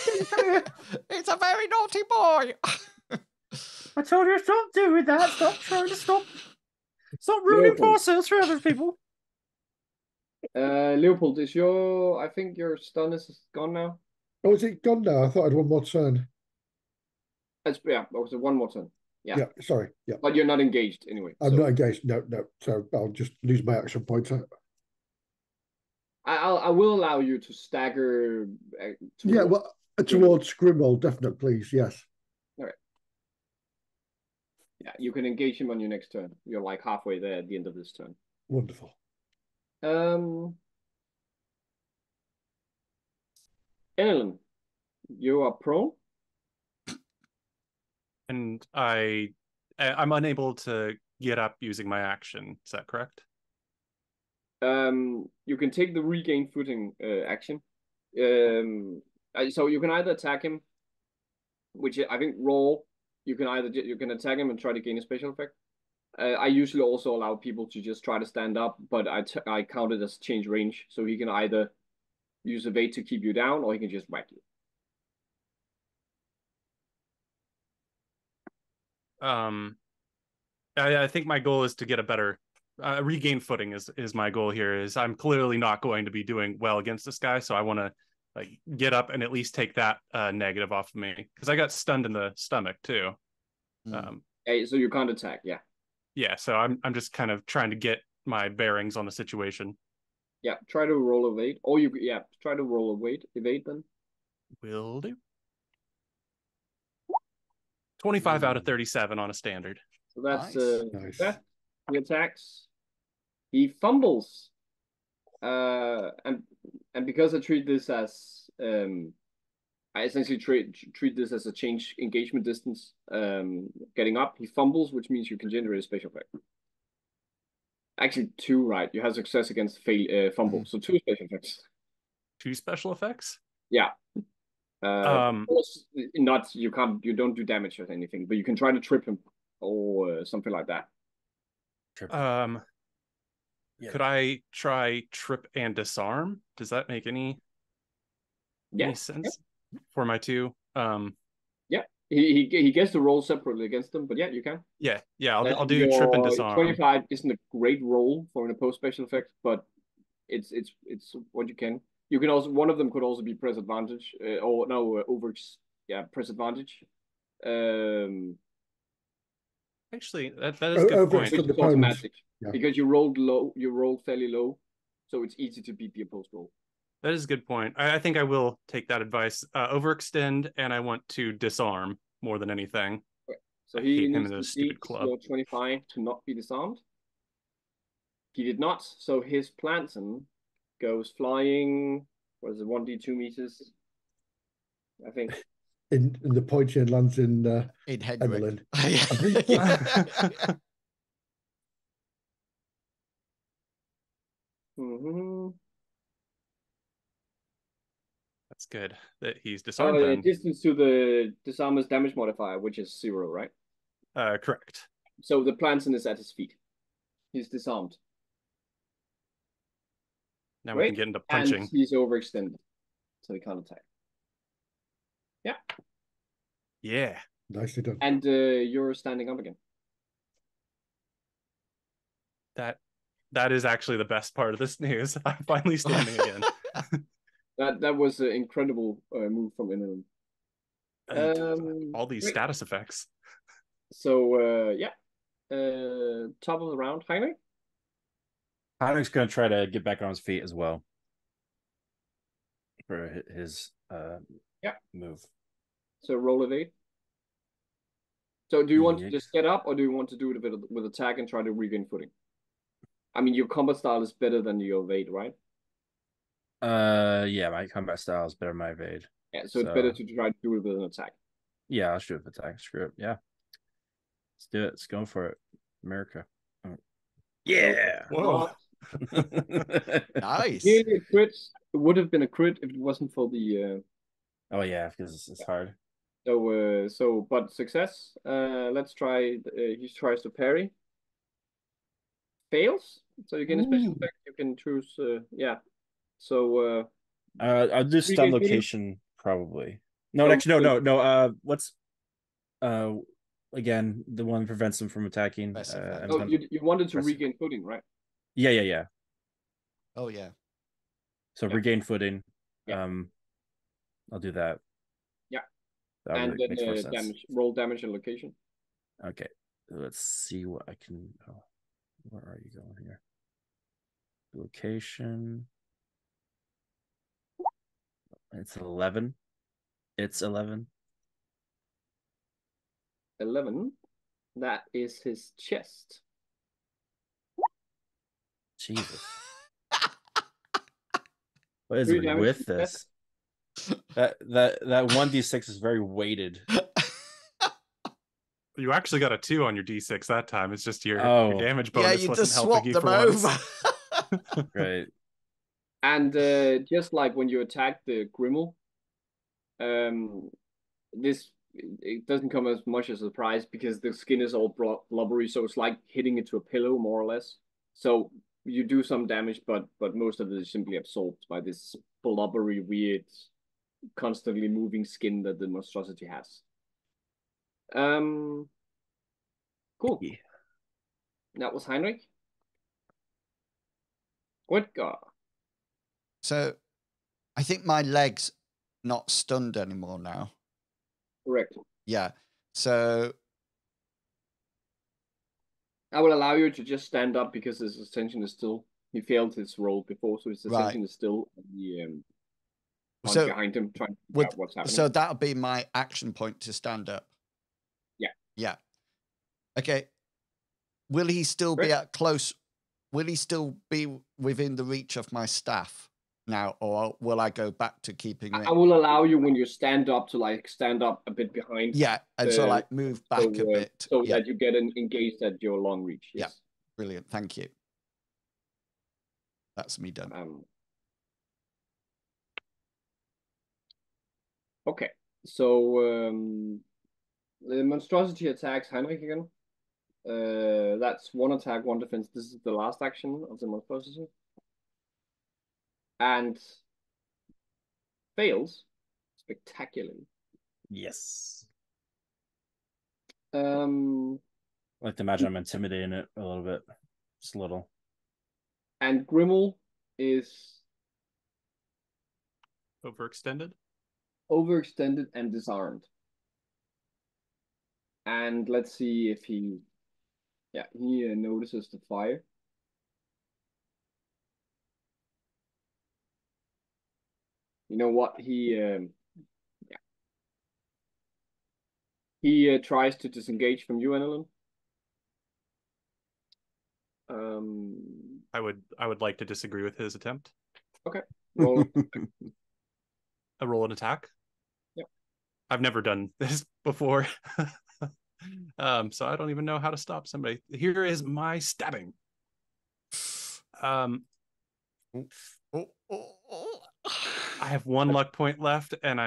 It's a very naughty boy. I told you stop doing that. Stop trying to stop ruining parcels for other people. Leopold, I think your stun is gone now. Oh, is it gone now? I thought I had one more turn. Yeah, it was one more turn. Yeah, sorry. Yeah. But you're not engaged anyway. I'm not engaged. No. So I'll just lose my action points. I will allow you to stagger. Yeah, well, towards Grimwald, definitely, please. Yes. All right. Yeah, you can engage him on your next turn. You're like halfway there at the end of this turn. Wonderful. Ellen, you are prone. And I'm unable to get up using my action. Is that correct? You can take the regain footing action. So you can either attack him, which I think roll. You can attack him and try to gain a special effect. I usually also allow people to just try to stand up, but I count it as change range, so he can either use evade to keep you down, or he can just whack you. I think my goal is to get a better regain footing is my goal here. Is I'm clearly not going to be doing well against this guy, so I want to like get up and at least take that negative off of me, because I got stunned in the stomach too. Hey, so you can't attack, yeah. Yeah, so I'm just kind of trying to get my bearings on the situation. Yeah, try to roll evade, or try to roll evade then. Will do. 25 out of 37 on a standard. So that's nice. that. He attacks. He fumbles. And because I treat this as I essentially treat this as a change engagement distance. Getting up, he fumbles, which means you can generate a special effect. Actually, 2, right? You have success against fumble, so 2 special effects. 2 special effects? Yeah. Not you don't do damage or anything, but you can try to trip him or something like that. Could I try trip and disarm? Does that make any sense for my 2? Yeah, he gets to roll separately against them, but yeah, you can. Yeah, I'll do trip and disarm. 25 isn't a great roll for an opposed special effect, but it's what you can. You can also, one of them could also be press advantage, press advantage. Actually, that is a good point. Which is automatic, because you rolled fairly low, so it's easy to beat the opposed roll. That is a good point. I think I will take that advice. Overextend, and I want to disarm more than anything. Okay. So he hate him needs in to a stupid club. 25 to not be disarmed. He did not, so his Planton goes flying. What is it? 1d2 meters, I think. In the point and lands in Hedrick. That's good that he's disarmed. Distance to the disarmer's damage modifier, which is 0, right? Correct. So the Planton is at his feet. He's disarmed. Now we can get into punching. And he's overextended, so he can't attack. Yeah. Yeah. Nicely done. And you're standing up again. That is actually the best part of this news. I'm finally standing again. That was an incredible move from Inland. All these status effects. So top of the round, Heinrich. Heinrich's going to try to get back on his feet as well for his move. So roll evade. So do you want to just get up, or do you want to do it a bit with attack and try to regain footing? I mean, your combat style is better than your evade, right? Yeah, my combat style is better than my evade. Yeah, so it's better to try to do it with an attack. Yeah, I'll shoot with attack. Screw it. Yeah. Let's do it. Let's go for it. America. Oh. Yeah. Whoa. Nice. Nearly a crit. It would have been a crit if it wasn't for the Oh yeah, because it's hard. So but success. Let's try. He tries to parry. Fails. So you gain a special effect. You can choose. So I'll do stun location probably. No, actually, no. What's again the one that prevents him from attacking? You wanted to regain footing, right? Yeah. Oh yeah. So regain footing. Yeah. I'll do that. Yeah. That and then roll damage and location. Okay, let's see what I can. Oh, where are you going here? Location. It's 11. It's 11. 11. That is his chest. Jesus. What is 3 damage with to this? That 1d6 is very weighted. You actually got a 2 on your d6 that time. It's just your damage Yeah, bonus you wasn't just helping swapped you them for over. once. Right. And just like when you attack the Grimmel, this it doesn't come as much as a surprise because the skin is all blubbery, so it's like hitting into a pillow more or less. So you do some damage, but most of it is simply absorbed by this blubbery, weird, constantly moving skin that the monstrosity has. Cool. Yeah. That was Heinrich. Rutger. So I think my leg's not stunned anymore now. Correct. Yeah. So I will allow you to just stand up because his attention is still. He failed his roll before, so his attention is still behind him, trying to figure out what's happening. So that'll be my action point to stand up. Yeah. Yeah. Okay. Will he still be at close? Will he still be within the reach of my staff now, or will I go back to keeping? I will allow you when you stand up to stand up a bit behind. Yeah, and so move back a bit, so that you get engaged at your long reach. Yes. Yeah, brilliant. Thank you. That's me done. Okay, so the monstrosity attacks Heinrich again. That's 1 attack, 1 defense. This is the last action of the monstrosity. And fails spectacularly. Yes. I like to imagine I'm intimidating it a little bit. Just a little. And Grimmel is overextended and disarmed. And let's see if he notices the fire. You know what? He tries to disengage from you, Annalyn. I would like to disagree with his attempt. Okay. Roll. A roll an attack. Yep. I've never done this before. So I don't even know how to stop somebody. Here is my stabbing. I have 1 luck point left, and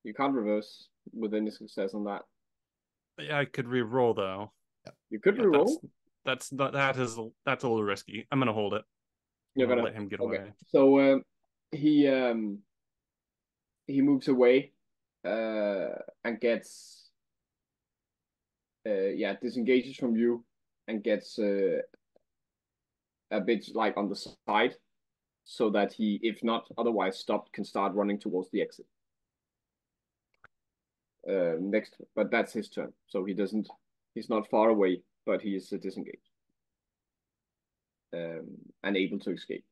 you can't reverse with any success on that. Yeah, I could re-roll though. You could re-roll. That's a little risky. I'm gonna hold it. You're gonna let him get away. So he moves away and gets disengages from you and gets a bit like on the side, so that he, if not otherwise stopped, can start running towards the exit. Next, but that's his turn, so he's not far away, but he is disengaged and able to escape.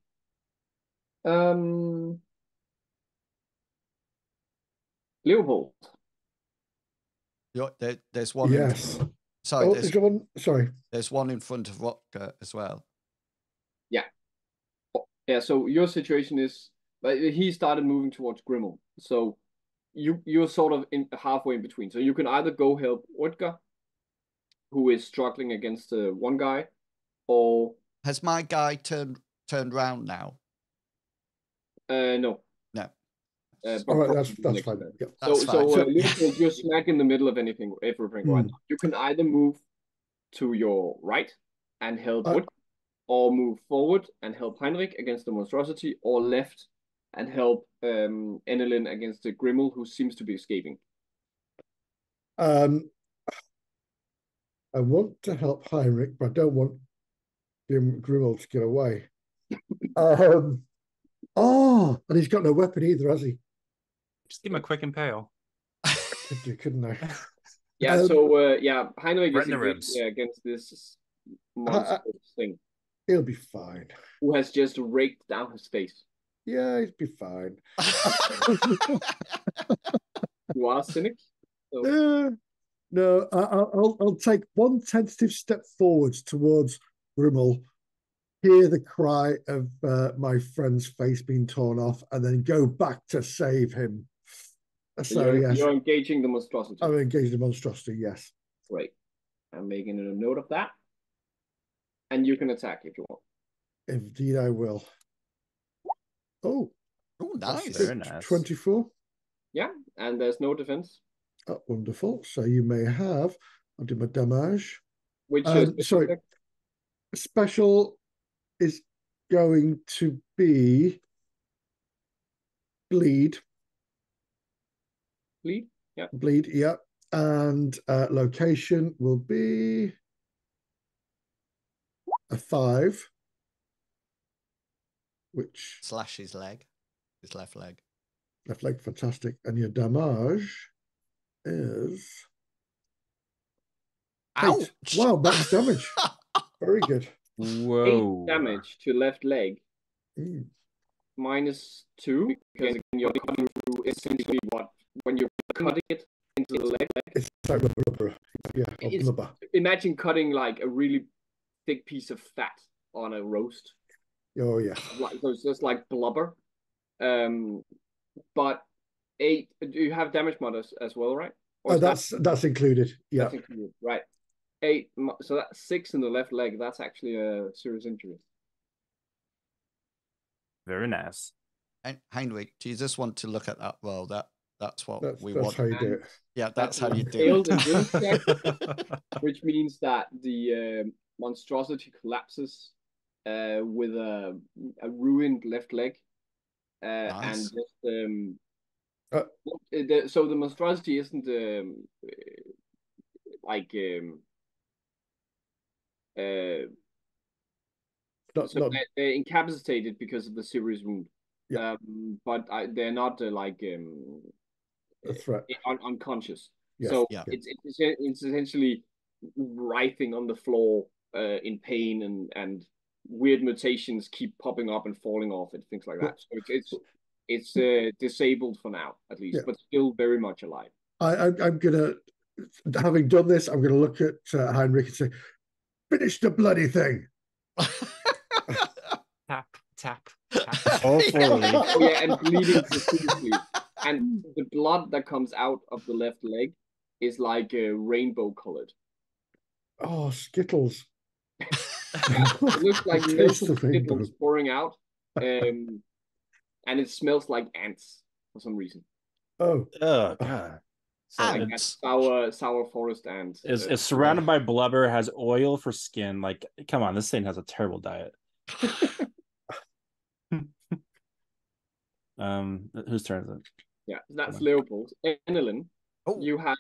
Leopold. There's one. Yes. Sorry. There's one. Sorry. There's one in front of Rutger as well. Yeah. Yeah. So your situation is, he started moving towards Grimmel, so you're sort of halfway in between. So you can either go help Rutger, who is struggling against one guy, or has my guy turned around now? No. No. All right, that's fine. Yep. So Leopold, you're smack in the middle of everything right now. You can either move to your right and help Rutger, or move forward and help Heinrich against the monstrosity, or left and help Annalyn against the Grimmel, who seems to be escaping. I want to help Heinrich, but I don't want Grimmel to get away. And he's got no weapon either, has he? Just give him a quick impale. Couldn't I? Yeah, so Heinrich right is in the engaged ribs. against this monster thing He'll be fine. who has just raked down his face. Yeah, he'll be fine. You are cynic. So No, I'll take one tentative step forwards towards Grimmel, hear the cry of my friend's face being torn off, and then go back to save him. So yes, you're engaging the monstrosity. I'm engaged in monstrosity. Yes. Great. I'm making a note of that. And you can attack if you want. Indeed, I will. Oh, nice. Very nice. 24. Yeah, and there's no defense. Oh, wonderful. So you may have. I'll do my damage. Which sorry, special is going to be bleed. Bleed? Yeah. Bleed, yeah. And location will be a 5, which slash his leg, his left leg. Left leg, fantastic. And your damage is Ouch! 8. Wow, max damage. Very good. Whoa. 8 damage to left leg. -2, because you're cutting through essentially what when you're cutting it into the leg. It's like blubber. Yeah, blubber. Imagine cutting like a really thick piece of fat on a roast. Oh yeah. So it's just like blubber. But 8. Do you have damage mod as well, right? Oh, that's included. Yeah. That's included, right? 8. So that's 6 in the left leg. That's actually a serious injury. Very nice. And Heinrich, do you just want to look at that? Well, that's what we that's want. How you do it. Yeah, that's how you do it. Which means that the monstrosity collapses with a ruined left leg. Nice. And just so the monstrosity isn't they're incapacitated because of the serious wound. Yeah. But they're not a threat. unconscious. Yes. So yeah. it's essentially writhing on the floor in pain, and weird mutations keep popping up and falling off and things like that. So it's disabled for now, at least, but still very much alive. I'm gonna, having done this, I'm gonna look at Heinrich and say, "Finish the bloody thing." Tap, tap, tap. Hopefully. Oh yeah, and bleeding profusely. And the blood that comes out of the left leg is like rainbow colored. Oh, Skittles. It looks like little Skittles pouring out. And it smells like ants for some reason. Oh God. So like sour forest ants. It's surrounded by blubber, has oil for skin. Like, come on, this thing has a terrible diet. Whose turn is it? Yeah, that's Leopold. Enelin, you have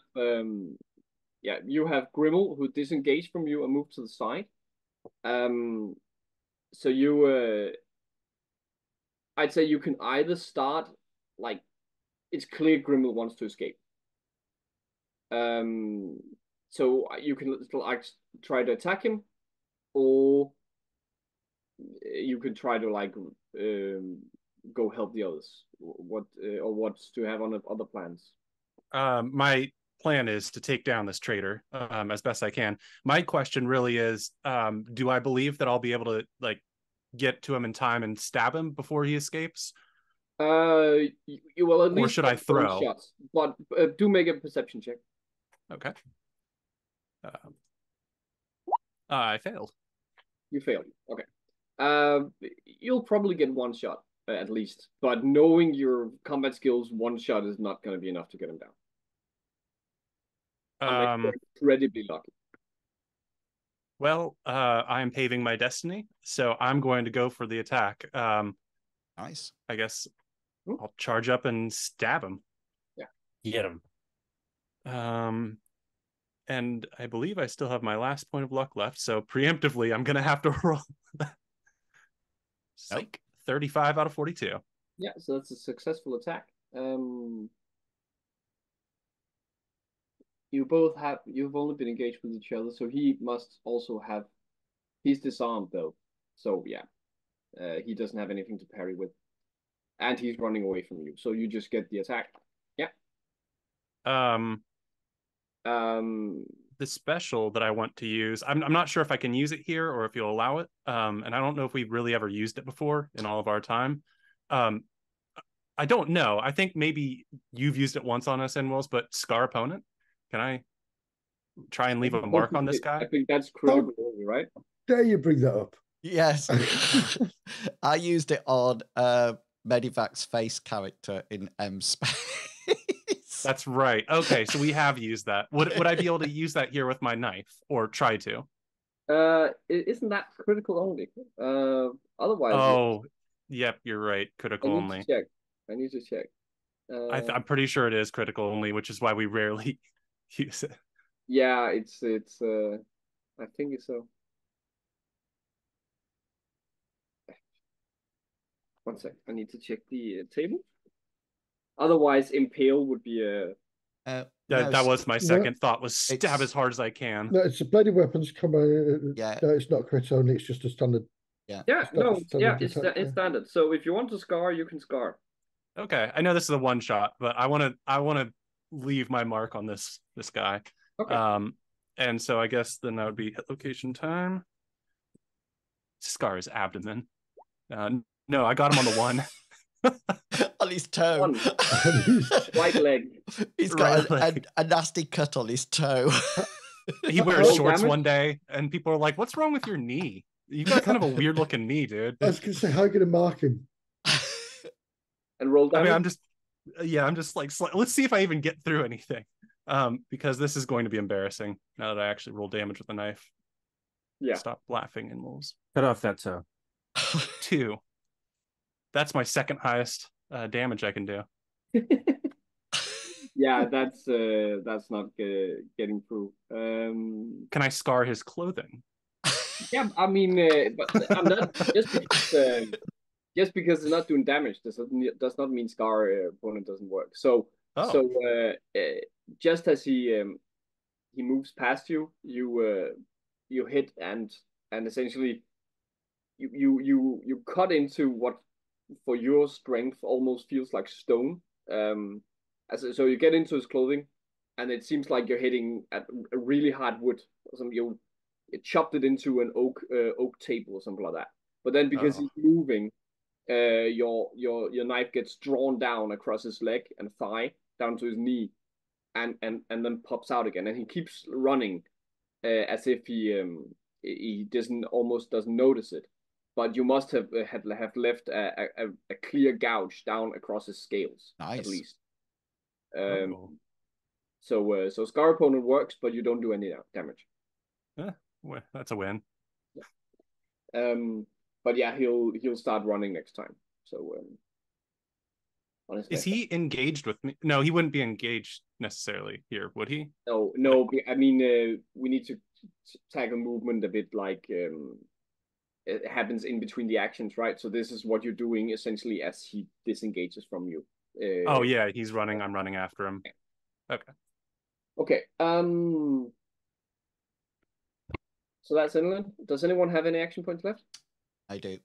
you have Grimmel, who disengaged from you and moved to the side. So you I'd say you can either start, like, it's clear Grimmel wants to escape. So you can like try to attack him, or you could try to like go help the others. What's to have on the other plans? My plan is to take down this traitor as best I can. My question really is, do I believe that I'll be able to like get to him in time and stab him before he escapes? You will at least. Or should I throw? Shots, but do make a perception check. Okay. I failed. You failed. Okay. You'll probably get one shot at least, but knowing your combat skills, one shot is not going to be enough to get him down. I'm incredibly lucky. Well, I am paving my destiny, so I'm going to go for the attack. Nice. I guess I'll charge up and stab him. Yeah. Get him. And I believe I still have my last point of luck left, so preemptively, I'm going to have to roll. Like 35 out of 42. Yeah, so that's a successful attack. you've only been engaged with each other, so he must also have. He's disarmed though, so yeah, he doesn't have anything to parry with, and he's running away from you. So you just get the attack. Yeah. Um, Um. the special that I want to use, I'm not sure if I can use it here or if you'll allow it. And I don't know if we've really ever used it before in all of our time. I don't know. I think maybe you've used it once on us, Wills, but Scar Opponent. Can I try and leave a mark on this I guy? think that's critical, right? Dare you bring that up? Yes. I used it on Medivac's face character in M Space. That's right. Okay, so we have used that. Would I be able to use that here with my knife or try to? Isn't that critical only? Otherwise. Oh, yep, you're right. I Critical need only. to check. I need to check. I'm pretty sure it is critical only, which is why we rarely use it. Yeah, it's I think it's so. One sec. I need to check the table. Otherwise, impale would be a. That was my second thought, was stab it's- as hard as I can. No, it's a bloody weapons come. Yeah. No, it's not crit only. It's just a standard. Yeah, Standard it's attack, it's standard. So if you want to scar, you can scar. Okay, I know this is a one shot, but I want to leave my mark on this guy. Okay. And so I guess then that would be hit location time. Scar his abdomen. No, I got him on the one. On his toe. One. Right leg. He's got Right leg. a nasty cut on his toe. He wears Oh, shorts damage? one day, and people are like, "What's wrong with your knee? You got kind of a weird looking knee, dude." I was going to say, how are you going to mark him? And roll I damage. mean, I'm just like, let's see if I even get through anything. Because this is going to be embarrassing now that I actually roll damage with a knife. Yeah. Stop laughing, and wolves. Cut off that toe. 2. That's my second highest damage I can do. Yeah, that's not getting through. Can I scar his clothing? Yeah, I mean, but I'm not just because it's not doing damage does not mean scar opponent doesn't work. So just as he moves past you, you hit and essentially you cut into what for your strength almost feels like stone. So you get into his clothing, and it seems like you're hitting at a really hard wood. You chopped it into an oak table or something like that. But then because he's moving, your knife gets drawn down across his leg and thigh down to his knee, and then pops out again, and he keeps running as if he doesn't notice it. But you must have left a clear gouge down across his scales, at least. So Scar Opponent works, but you don't do any damage. Well, that's a win. But yeah, he'll start running next time. So is he engaged with me? No, he wouldn't be engaged necessarily here, would he? No. I mean, we need to tag a movement a bit like it happens in between the actions, right? So this is what you're doing essentially as he disengages from you. Oh yeah, he's running. I'm running after him. Okay. Okay. So that's Inland. Does anyone have any action points left? I do.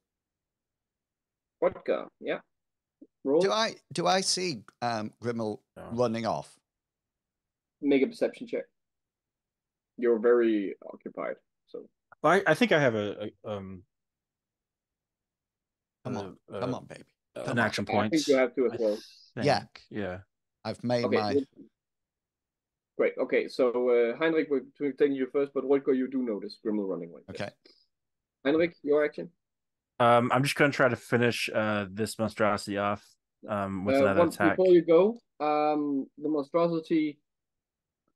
Vodka, yeah. Roll. Do I see Grimmel running off? Make a perception check. You're very occupied, so. I think I have a Come on, baby. An action point. I think you have to as well. Yeah. Yeah. I've made my. Great. Okay, so Heinrich, we're taking you first, but Rodger, you do notice Grimmel running like this. Okay. Heinrich, your action. I'm just gonna try to finish this monstrosity off with another attack. Before you go, the monstrosity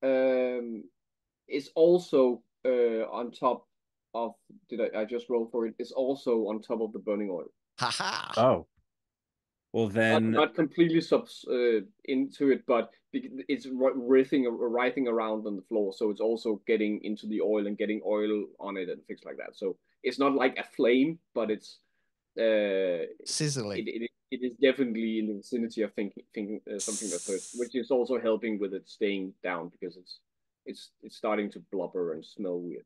is also on top of. I just roll for it? It's also on top of the burning oil. Haha. Oh. Well then, not completely into it, but it's writhing around on the floor, so it's also getting into the oil and getting oil on it and things like that. So it's not like a flame, but it's sizzling. It is definitely in the vicinity of thinking something that hurts, which is also helping with it staying down because it's it's starting to blubber and smell weird.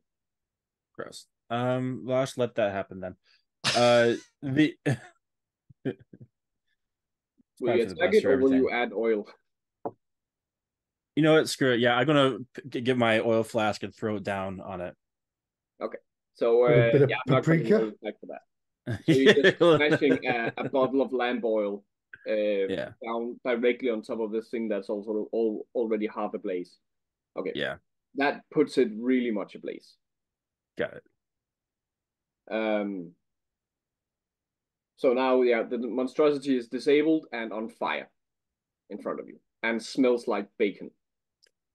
Gross. Well, I'll just let that happen then. The Will you attack it, or will you add oil? You know what? Screw it. Yeah, I'm gonna get my oil flask and throw it down on it. Okay. So A bit of yeah, I'm not going to paprika? roll attack for that. So you're just smashing a bottle of lamp oil Yeah. down directly on top of this thing that's also already half ablaze. Okay. Yeah. That puts it really much ablaze. Got it. So now, yeah, the monstrosity is disabled and on fire in front of you, and smells like bacon.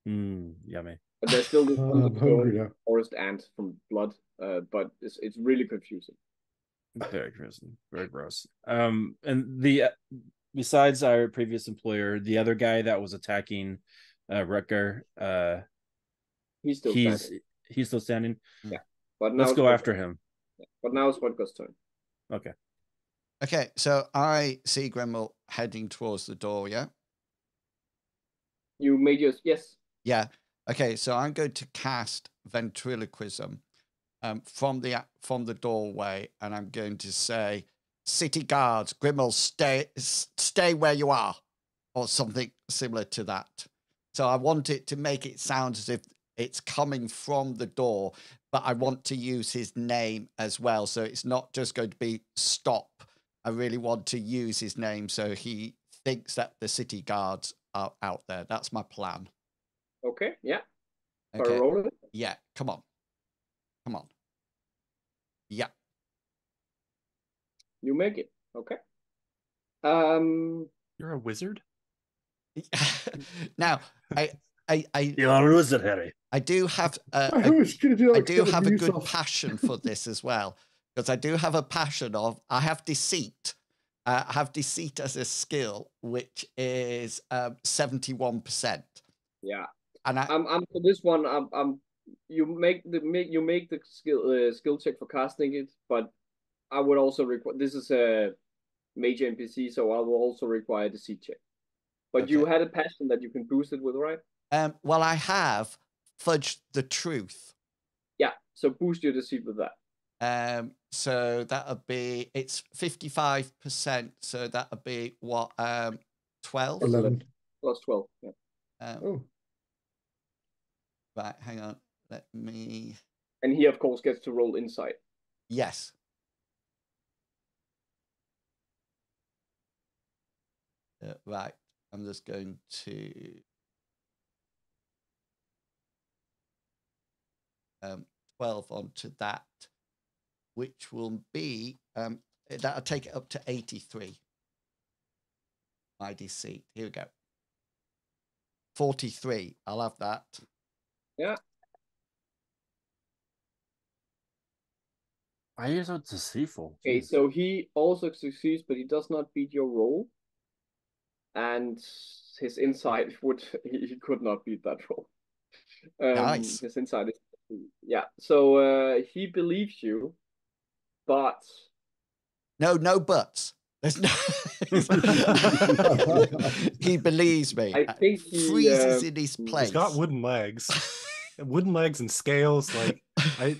Yummy. But there's still this I'm hungry now. forest ant from blood, but it's really confusing. Very gross. Very gross. And the besides our previous employer, the other guy that was attacking Rutger, he's still standing. He's still standing. Yeah, but now let's go after him. Yeah. But now it's Rutger's turn. Okay. Okay, so I see Gremel heading towards the door, yeah? You made yours, yes. Yeah. Okay, so I'm going to cast ventriloquism from the doorway, and I'm going to say, "City guards, Gremel, stay where you are," or something similar to that. So I want it to make it sound as if it's coming from the door, but I want to use his name as well. So it's not just going to be stop. I really want to use his name so he thinks that the city guards are out there. That's my plan. Okay, yeah. Okay. Roll it? Yeah, come on. Come on. Yeah. You make it. Okay. You're a wizard? Now, You're a wizard, Harry. I do have I was going to do. I do have a good passion for this as well, because I do have a passion of I have deceit. I have deceit as a skill, which is 71%. Yeah, and I'm for this one. You make the skill check for casting it, but I would also require. This is a major NPC, so I will also require deceit check. But you had a passion that you can boost it with, right? Well, I have fudged the truth. Yeah, so boost your deceit with that. So that would be, it's 55%. So that would be what, 12? 11. Plus 12, yeah. Right, hang on. Let me. And he, of course, gets to roll insight. Yes. Right. I'm just going to 12 onto that, which will be that'll take it up to 83. My deceit. Here we go. 43. I'll have that. Yeah. Why are you so deceitful? Okay, so he also succeeds, but he does not beat your roll. And his insight he could not beat that roll. Nice. His insight is, yeah. So he believes you, but no buts. There's no. He believes me. I think he freezes in his place. He's got wooden legs. Wooden legs and scales. Like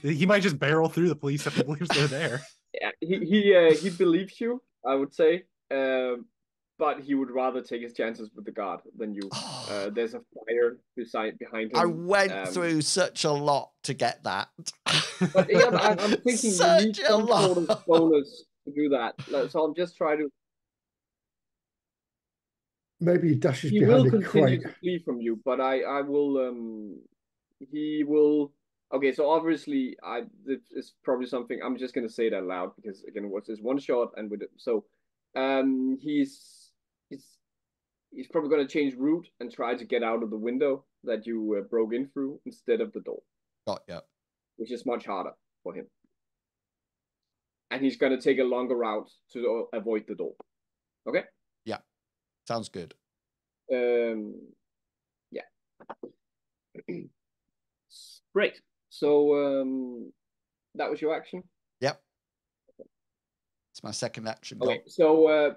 he might just barrel through the police if he believes they're there. Yeah, he believes you, I would say. But he would rather take his chances with the guard than you. There's a fire behind him. I went through such a lot to get that. But yeah, I'm thinking you need some sort of bonus to do that. So I'm just trying to. Maybe he dashes He behind will a continue crate. to flee from you, but I will. He will. Okay, so obviously, it's probably something. I'm just gonna say that loud because again, what's this one shot and with it, so, he's probably gonna change route and try to get out of the window that you broke in through instead of the door. Got you. Which is much harder for him. And he's gonna take a longer route to avoid the door. Okay. Yeah, sounds good. Yeah. Great. So that was your action? Yep. It's my second action. Okay, so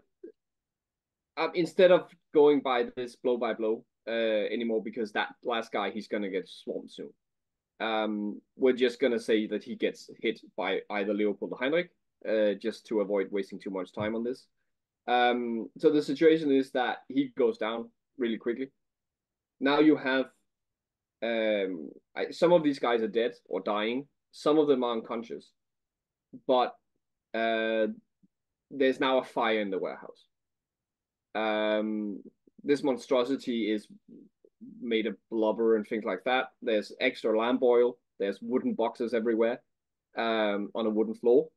instead of going by this blow by blow, anymore because that last guy, he's gonna get swamped soon. We're just gonna say that he gets hit by either Leopold or Heinrich, just to avoid wasting too much time on this. So the situation is that he goes down really quickly. Now you have some of these guys are dead or dying. Some of them are unconscious, but there's now a fire in the warehouse. This monstrosity is made of blubber and things like that. There's extra lamp oil. There's wooden boxes everywhere on a wooden floor.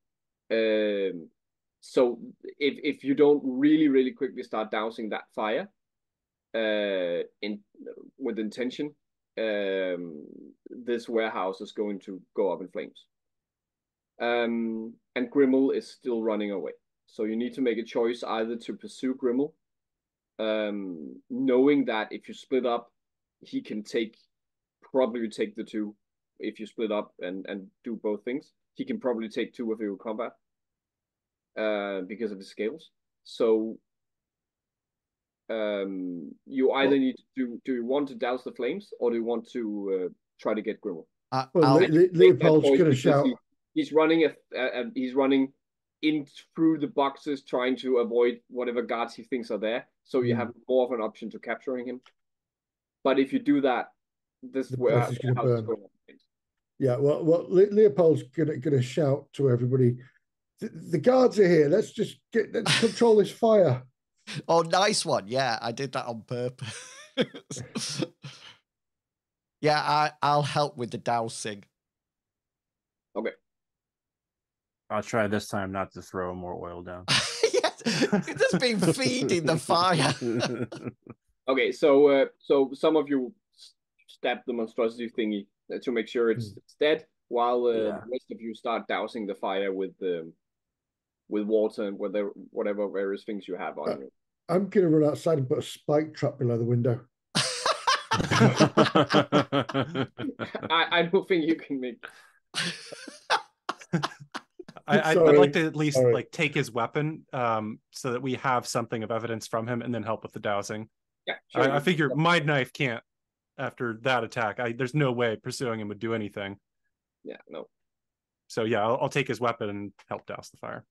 So if you don't really quickly start dousing that fire with intention, this warehouse is going to go up in flames. And Grimmel is still running away. So you need to make a choice either to pursue Grimmel, knowing that if you split up, he can probably take the two. If you split up and do both things, he can probably take two of you in combat because of his scales. So you either need to do you want to douse the flames or do you want to try to get Grimmel? Leopold's going to shout. He's running he's running in through the boxes, trying to avoid whatever guards he thinks are there. So you have more of an option to capturing him. But if you do that, this warehouse is going to burn. Yeah, well, Leopold's going to shout to everybody, the guards are here. Let's control this fire. Oh, nice one. Yeah, I did that on purpose. Yeah, I'll help with the dousing. Okay. I'll try this time not to throw more oil down. Yes, it's just been feeding the fire. Okay, so some of you stab the monstrosity thingy to make sure it's dead, while the rest of you start dousing the fire with water and whatever various things you have on you. I'm going to run outside and put a spike trap below the window. I don't think you can make. I'd like to at least take his weapon, so that we have something of evidence from him, and then help with the dousing. Yeah, sure. I figure my knife can't. After that attack, there's no way pursuing him would do anything. Yeah, no. So yeah, I'll take his weapon and help douse the fire.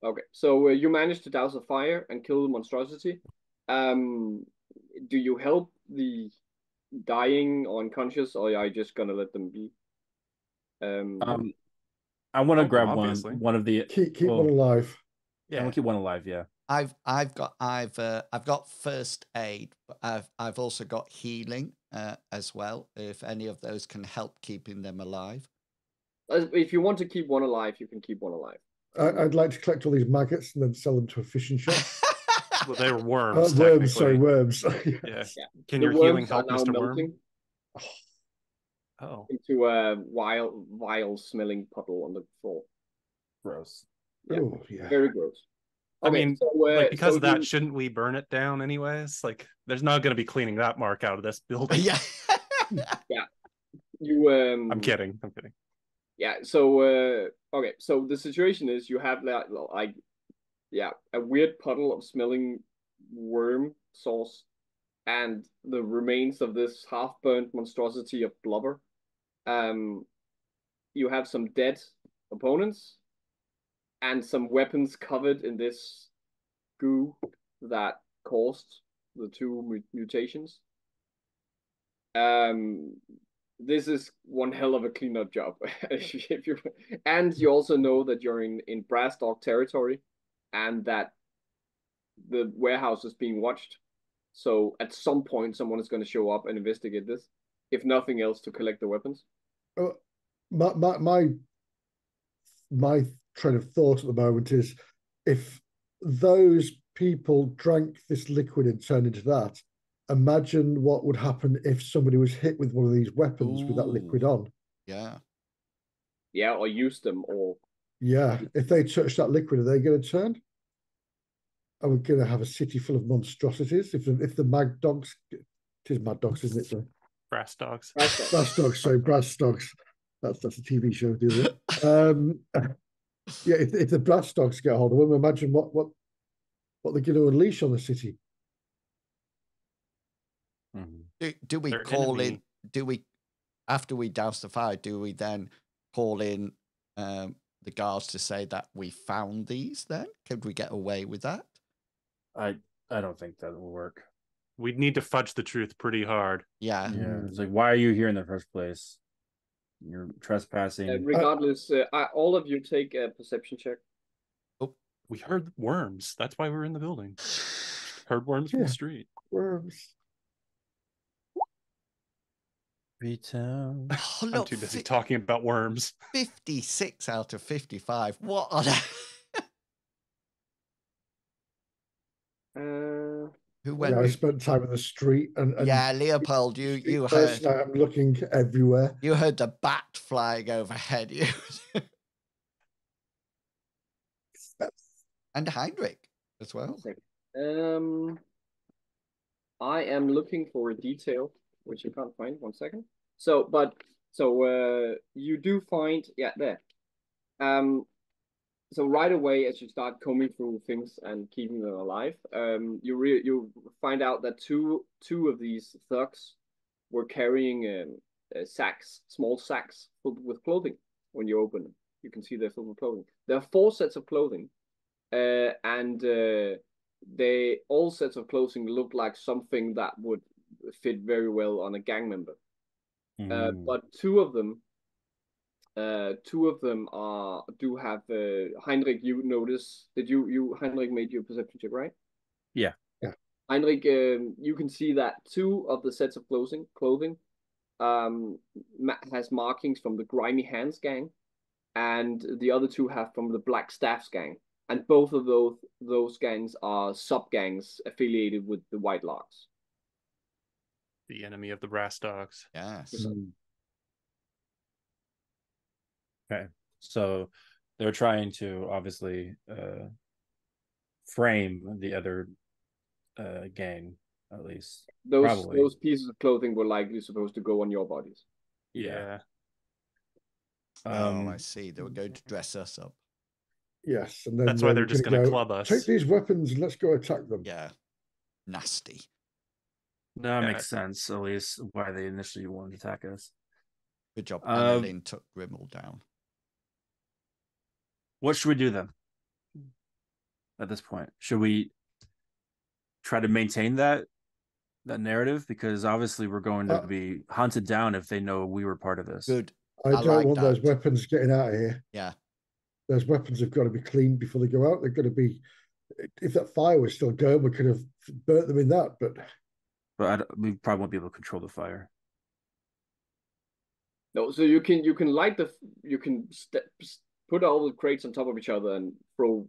Okay, so you managed to douse the fire and kill the monstrosity. Do you help the dying or unconscious, or are you just gonna let them be? I want to grab one of the keep one alive. Yeah, I want to keep one alive. Yeah. I've got first aid, but I've also got healing as well. If any of those can help keeping them alive. If you want to keep one alive, you can keep one alive. I'd like to collect all these maggots and then sell them to a fishing shop. Well, they were worms. Worms. Yeah. Can your healing help, Mr. Worm? Oh. Into a vile smelling puddle on the floor. Gross. Yeah. Oh, yeah. Very gross. I mean, because of that, shouldn't we burn it down anyways? Like, there's not going to be cleaning that mark out of this building. Yeah. Yeah. You. I'm kidding. Yeah. So okay. So the situation is you have a weird puddle of smelling worm sauce, and the remains of this half-burnt monstrosity of blubber. You have some dead opponents. And some weapons covered in this goo that caused the two mutations. This is one hell of a cleanup job. And you also know that you're in Brass Dog territory, and that the warehouse is being watched. So at some point, someone is going to show up and investigate this, if nothing else, to collect the weapons. My train of thought at the moment is, if those people drank this liquid and turned into that, imagine what would happen if somebody was hit with one of these weapons with that liquid on. Yeah. Yeah, or use them, or... Yeah, if they touch that liquid, are they going to turn? Are we going to have a city full of monstrosities? If the Mad Dogs... It is Mad Dogs, isn't it? So? Brass Dogs. Brass Dogs, sorry, Brass Dogs. That's a TV show, isn't it? Yeah, if the Brass Dogs get hold of them, imagine what they're going to unleash on the city. Mm-hmm. Do we Their call enemy. in? Do we, after we douse the fire, do we then call in the guards to say that we found these? Then could we get away with that? I don't think that will work. We'd need to fudge the truth pretty hard. Yeah. Yeah, it's like, why are you here in the first place? You're trespassing. Regardless, all of you take a perception check. We heard worms. That's why we're in the building. Heard worms from the street. Worms. Retail. Oh, I'm look, too busy talking about worms. 56 out of 55. What on earth? Who went? Yeah, I spent time in the street and Yeah, Leopold, you first heard. I'm looking everywhere. You heard the bat flying overhead you. And Heinrich as well. I am looking for a detail, which I can't find. 1 second. So you do find, yeah, there. So right away, as you start combing through things and keeping them alive, you find out that two of these thugs were carrying sacks, small sacks filled with clothing. When you open them, you can see they're filled with clothing. There are 4 sets of clothing, and all sets of clothing look like something that would fit very well on a gang member. But two of them do have Heinrich. You notice that you Heinrich made your perception check, right? Yeah. Heinrich, you can see that 2 of the sets of clothing has markings from the Grimy Hands gang, and the other 2 have from the Black Staffs gang, and both of those gangs are sub gangs affiliated with the White Locks. The enemy of the brass dogs. Yes. Okay, so they're trying to obviously frame the other gang, at least. Those pieces of clothing were likely supposed to go on your bodies. Yeah. I see. They were going to dress us up. Yes, and then That's why they're just going to club us. Take these weapons and let's go attack them. Yeah. Nasty. That makes sense, at least why they initially wanted to attack us. Good job. Annalyn took Grimmel down. What should we do then? At this point, should we try to maintain that narrative? Because obviously we're going to be hunted down if they know we were part of this. Good. I don't want those weapons getting out of here. Yeah. Those weapons have got to be cleaned before they go out. They're going to be. If that fire was still going, we could have burnt them in that. But we probably won't be able to control the fire. No, so you can light put all the crates on top of each other and throw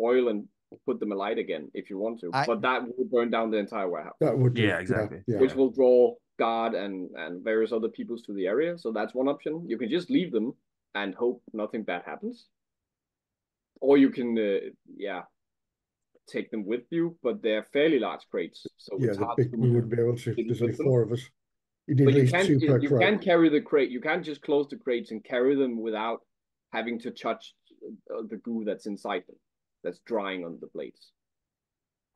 oil and put them alight again if you want to. But that will burn down the entire warehouse. That would do, exactly. Yeah. Which will draw guard and various other peoples to the area. So that's one option. You can just leave them and hope nothing bad happens. Or you can take them with you, but they're fairly large crates. So it's hard we wouldn't be able to. There's only 4 of us. You need at least 2 per crate. You can carry the crate. You can't just close the crates and carry them without having to touch the goo that's inside them, that's drying on the blades.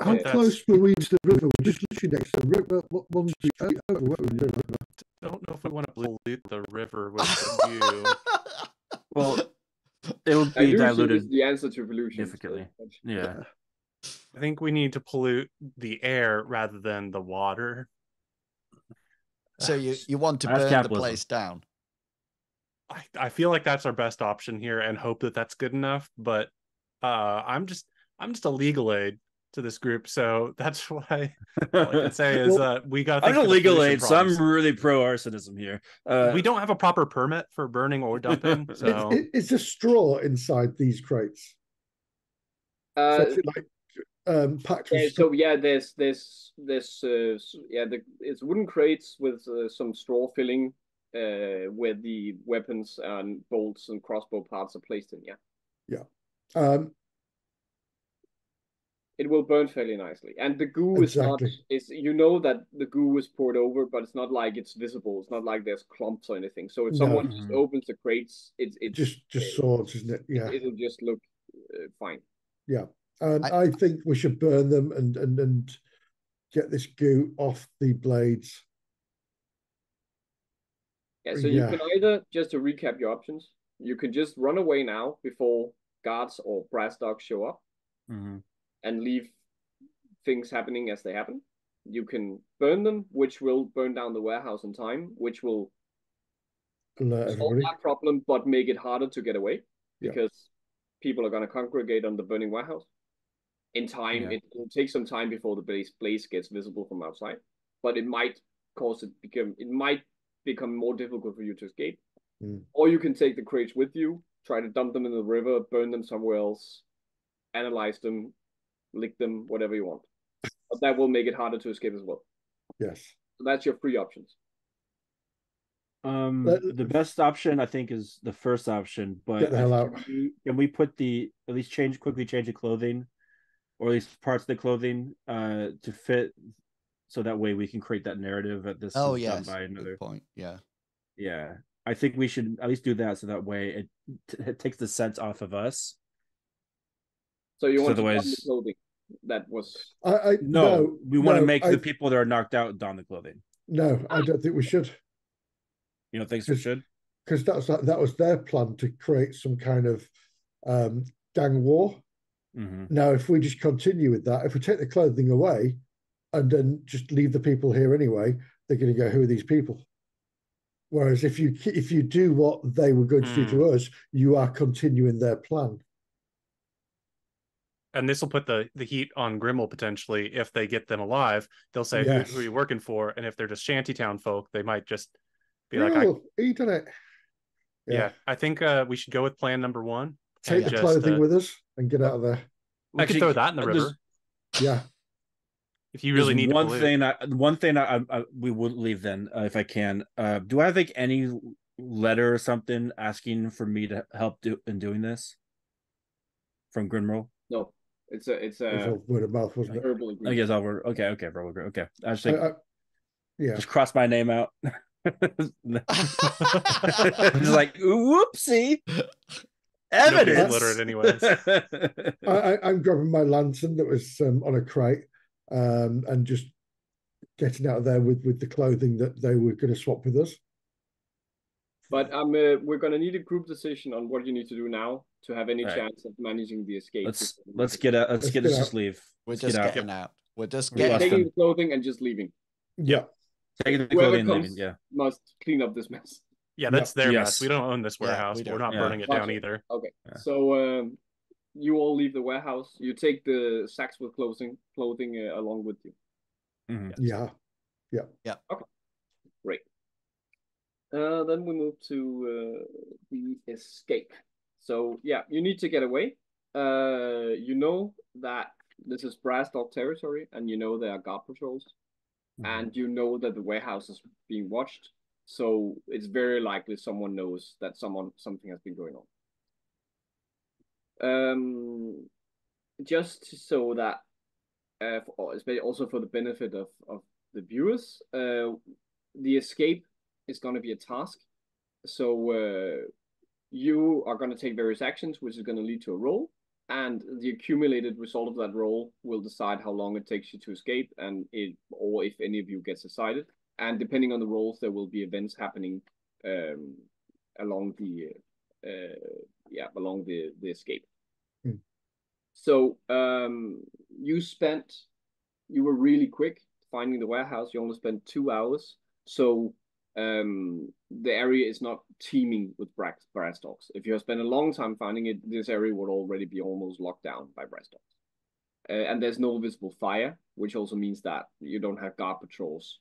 How close were we to the river? We're just literally next to the river. What one's the don't know if we want to pollute the river with you. Well, it would be diluted. The answer to pollution significantly. Yeah. I think we need to pollute the air rather than the water. So you want to burn the place down? I feel like that's our best option here, and hope that that's good enough. But I'm just a legal aid to this group, so that's why all I can say is we got. I'm a legal aid, so I'm really pro arsonism here. We don't have a proper permit for burning or dumping. So it's a straw inside these crates. So packed with so it's wooden crates with some straw filling where the weapons and bolts and crossbow parts are placed in. It will burn fairly nicely, and the goo is not. You know that the goo is poured over, but it's not like it's visible. It's not like there's clumps or anything. So if someone just opens the crates, it's just swords, isn't it? Yeah, it'll just look fine. Yeah. I think we should burn them and get this goo off the blades. Yeah, so you can either, just to recap your options, you can just run away now before guards or brass dogs show up and leave things happening as they happen. You can burn them, which will burn down the warehouse in time, which will solve that problem, but make it harder to get away because people are going to congregate on the burning warehouse. In time, it will take some time before the blaze gets visible from outside, but it might become more difficult for you to escape. Or you can take the crates with you, try to dump them in the river, burn them somewhere else, analyze them, lick them, whatever you want. But that will make it harder to escape as well. Yes. So that's your three options. The best option, I think, is the first option. But get the hell out. Can we put at least quickly change the clothing, or at least parts of the clothing, to fit, so that way we can create that narrative at this. Oh yes, done by another good point. Yeah. Yeah, I think we should at least do that, so that way it takes the sense off of us. So you want to don the clothing that was? No, we want to make the people that are knocked out don the clothing. No, I don't think we should. You don't think we should? Because that was their plan, to create some kind of gang war. Now, if we just continue with that, if we take the clothing away and then just leave the people here anyway, they're going to go, who are these people? Whereas if you do what they were going to do to us, you are continuing their plan. And this will put the heat on Grimmel potentially. If they get them alive, they'll say, who are you working for? And if they're just shantytown folk, they might just be like, he done it. Yeah, I think we should go with plan number one. Take the clothing with us and get out of there. We could throw that in the river. Yeah. If you really need one thing we would leave then, if I can. Do I have like any letter or something asking for me to help in doing this from Grimmel? No, it's a word of mouth, wasn't it? Verbal agreement. I guess I'll okay, bro. Okay. I just think, yeah, just cross my name out. Just like, whoopsie. Evidence. Literate anyways. I'm grabbing my lantern that was on a crate, and just getting out of there with the clothing that they were going to swap with us. But we're going to need a group decision on what you need to do now to have any chance of managing the escape. Let's just leave. We're just getting out. We're just taking the clothing and just leaving. Yeah. Taking the clothing and leaving. Yeah. Must clean up this mess. Yeah, that's their mess. We don't own this warehouse. We're not burning it down either. Okay. Yeah. So you all leave the warehouse. You take the sacks with clothing along with you. Yeah. Okay. Great. Then we move to the escape. So yeah, you need to get away. You know that this is Brass Dog territory, and you know there are guard patrols, and you know that the warehouse is being watched. So it's very likely someone knows that something has been going on. Just so that, especially also for the benefit of the viewers, the escape is going to be a task. So you are going to take various actions, which is going to lead to a roll, and the accumulated result of that roll will decide how long it takes you to escape, or if any of you gets decided. And depending on the rolls, there will be events happening along the escape. So you were really quick finding the warehouse. You only spent 2 hours. So the area is not teeming with brass dogs. If you have spent a long time finding it, this area would already be almost locked down by brass dogs. And there's no visible fire, which also means that you don't have guard patrols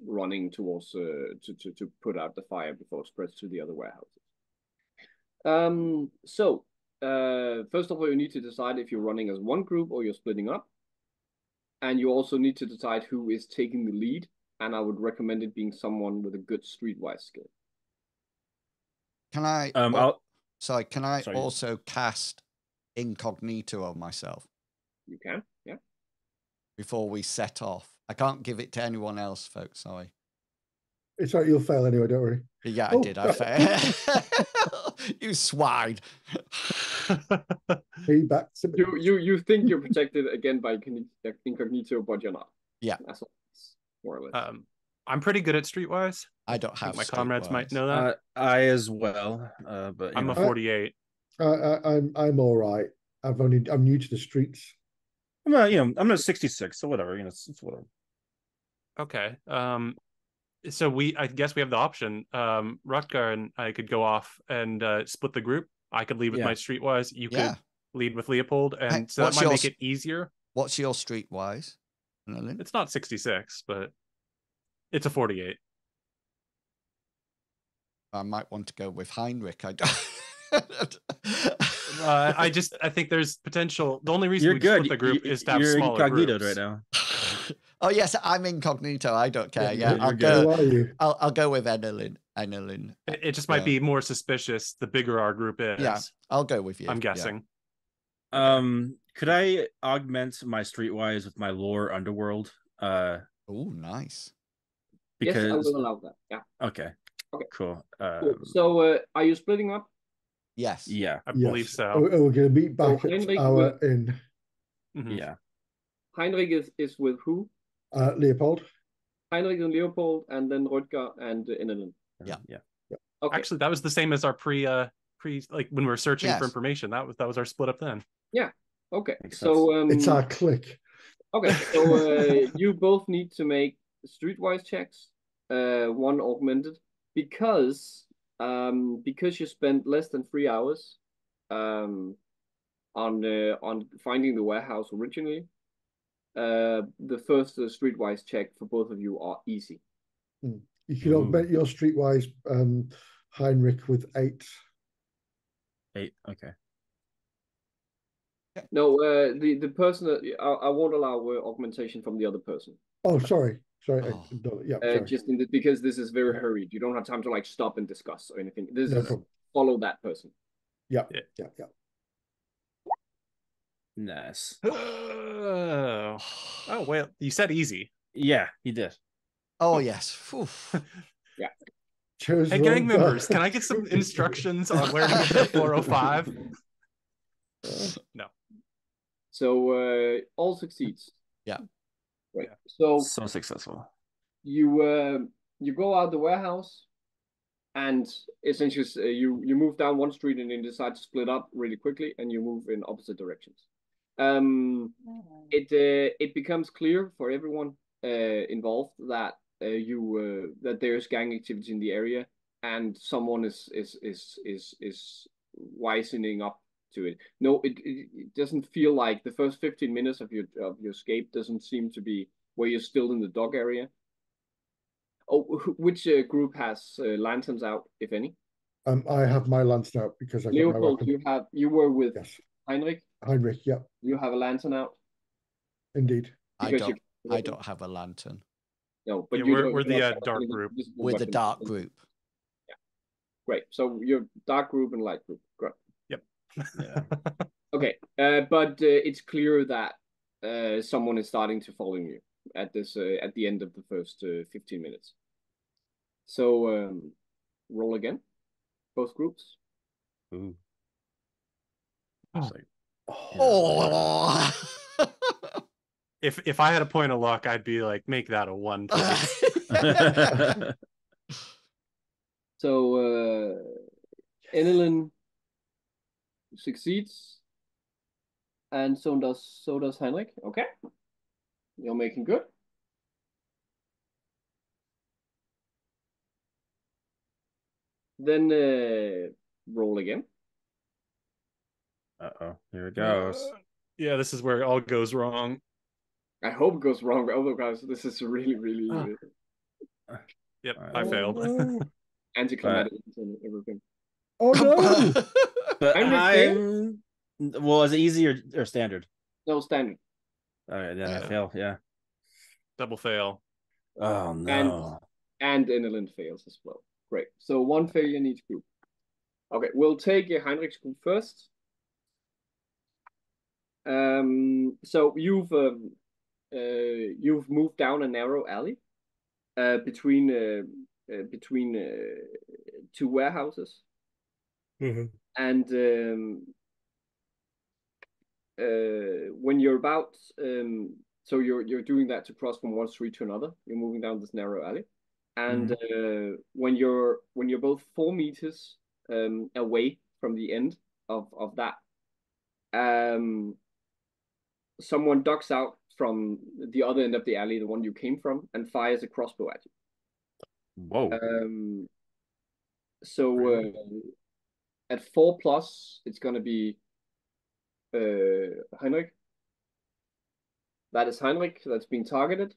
running towards to put out the fire before it spreads to the other warehouses. So first of all, you need to decide if you're running as one group or you're splitting up, and you also need to decide who is taking the lead. And I would recommend it being someone with a good streetwise skill. Can I? Can I also cast incognito on myself? You can, yeah. Before we set off. I can't give it to anyone else, folks. Sorry. It's all right, you'll fail anyway, don't worry. Yeah, I did. I failed. You swine. Feedback. You think you're protected again by incognito, but you're not. Yeah. That's all. More or less. I'm pretty good at Streetwise. I don't I think have my comrades might Streetwise. know that. I as well, but I'm know. a 48. I'm all right. I'm new to the streets. I'm a 66, so whatever. It's whatever. Okay. So I guess we have the option. Rutger and I could go off and split the group. I could lead with my Streetwise. You could lead with Leopold, and so that might make it easier. What's your Streetwise? It's not 66, but it's a 48. I might want to go with Heinrich. I think there's potential. The only reason You're we good. split the group is to have you're smaller incognito groups. right now. Oh yes, I'm incognito. I don't care. Yeah, I'll go. I'll go with Enelin. It just might be more suspicious the bigger our group is. Yeah, I'll go with you. I'm guessing. Yeah. Could I augment my Streetwise with my lore underworld? Oh, nice. Because yes, I will allow that. Yeah. Okay. Cool. Cool. So, are you splitting up? Yes. Yeah. I believe so. We're going to meet back at our inn. Mm-hmm. Yeah. Heinrich is with who? Leopold. Heinrich and Leopold, and then Rutger and Enelin. Yeah. Okay. Actually, that was the same as our pre like when we were searching for information. That was our split up then. Yeah. Okay. So it's our click. Okay. So you both need to make streetwise checks. One augmented because you spent less than 3 hours on finding the warehouse originally. The first streetwise check for both of you are easy. You can augment your streetwise Heinrich with 8. 8, okay. No, the person I won't allow augmentation from the other person. Oh, sorry. Sorry. Just because this is very hurried. You don't have time to like stop and discuss or anything. This is follow that person. Yeah. Nice. Oh, well, you said easy. Yeah, he did. Oh yes. Yeah. Hey, gang members, can I get some instructions on where to get to 405? No. So all succeeds. Yeah. Right. So successful. You go out the warehouse, and essentially you move down one street and then decide to split up really quickly, and you move in opposite directions. It becomes clear for everyone involved that that there's gang activity in the area, and someone is wisening up to it. No, it doesn't feel like the first 15 minutes of your escape doesn't seem to be where you're still in the dock area. Oh, which group has lanterns out, if any? I have my lantern out because I Leopold, got my weapon. you were with Heinrich, yeah. You have a lantern out? Indeed. I don't have a lantern. No, but we're the dark group. We're the dark group. Yeah. Great. So you're dark group and light group. Great. Yep. Yeah. Okay. But it's clear that someone is starting to follow you at the end of the first 15 minutes. So roll again, both groups. Ooh. Oh. If I had a point of luck, I'd be like, make that a 1, please. So Enelin succeeds, and so does Heinrich. Okay, you're making good. Then roll again. Uh-oh, here it goes. Yeah, this is where it all goes wrong. I hope it goes wrong, otherwise this is really, really. Yep, I failed. Anticlimactic and everything. Oh no! But well, is it easy or standard? No, standard. All right, then I fail. Yeah. Double fail. Oh no. And Enelin fails as well. Great. So one failure in each group. Okay, we'll take Heinrich's group first. So you've moved down a narrow alley between two warehouses, and when you're about so you're doing that to cross from one street to another. You're moving down this narrow alley. and when you're both 4 meters away from the end of that, someone ducks out from the other end of the alley, the one you came from, and fires a crossbow at you. Whoa. So at 4+, it's going to be Heinrich. That is Heinrich that's being targeted,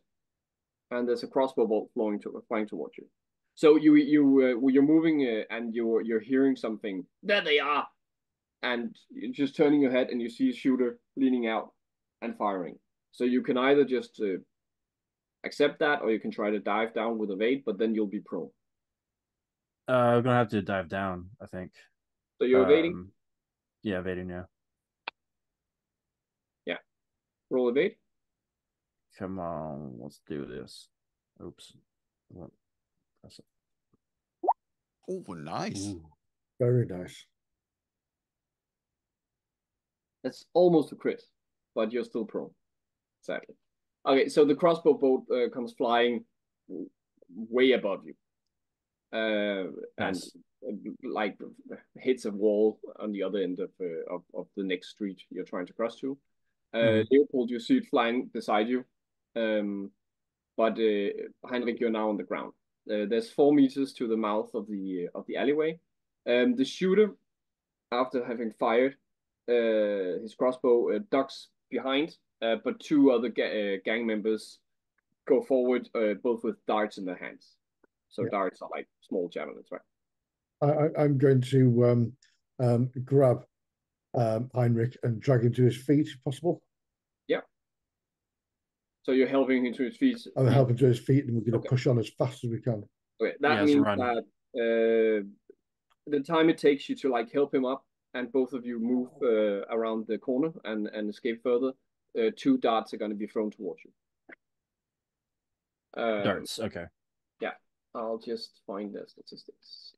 and there's a crossbow bolt flying towards you. So you're moving and you're hearing something. There they are, and you're just turning your head and you see a shooter leaning out and firing. So you can either just accept that, or you can try to dive down with evade, but then you'll be prone. I'm gonna have to dive down, I think. So you're evading? Yeah, evading, yeah. Yeah. Roll evade. Come on, let's do this. Oops. Press it. Oh, nice. Ooh. Very nice. That's almost a crit, but you're still prone. Exactly. Okay, so the crossbow bolt comes flying way above you. Nice. And like hits a wall on the other end of the next street you're trying to cross to. Leopold, you see it flying beside you. But Heinrich, you're now on the ground. There's 4 meters to the mouth of the alleyway. The shooter, after having fired his crossbow, ducks behind, but 2 other gang members go forward, both with darts in their hands. So darts are like small javelins, right? I'm going to grab Heinrich and drag him to his feet, if possible. Yeah. So you're helping him to his feet. I'm helping to his feet, and we're going to push on as fast as we can. Okay, that means that the time it takes you to like help him up, and both of you move around the corner and escape further, 2 darts are going to be thrown towards you. Darts, okay. Yeah, I'll just find the statistics.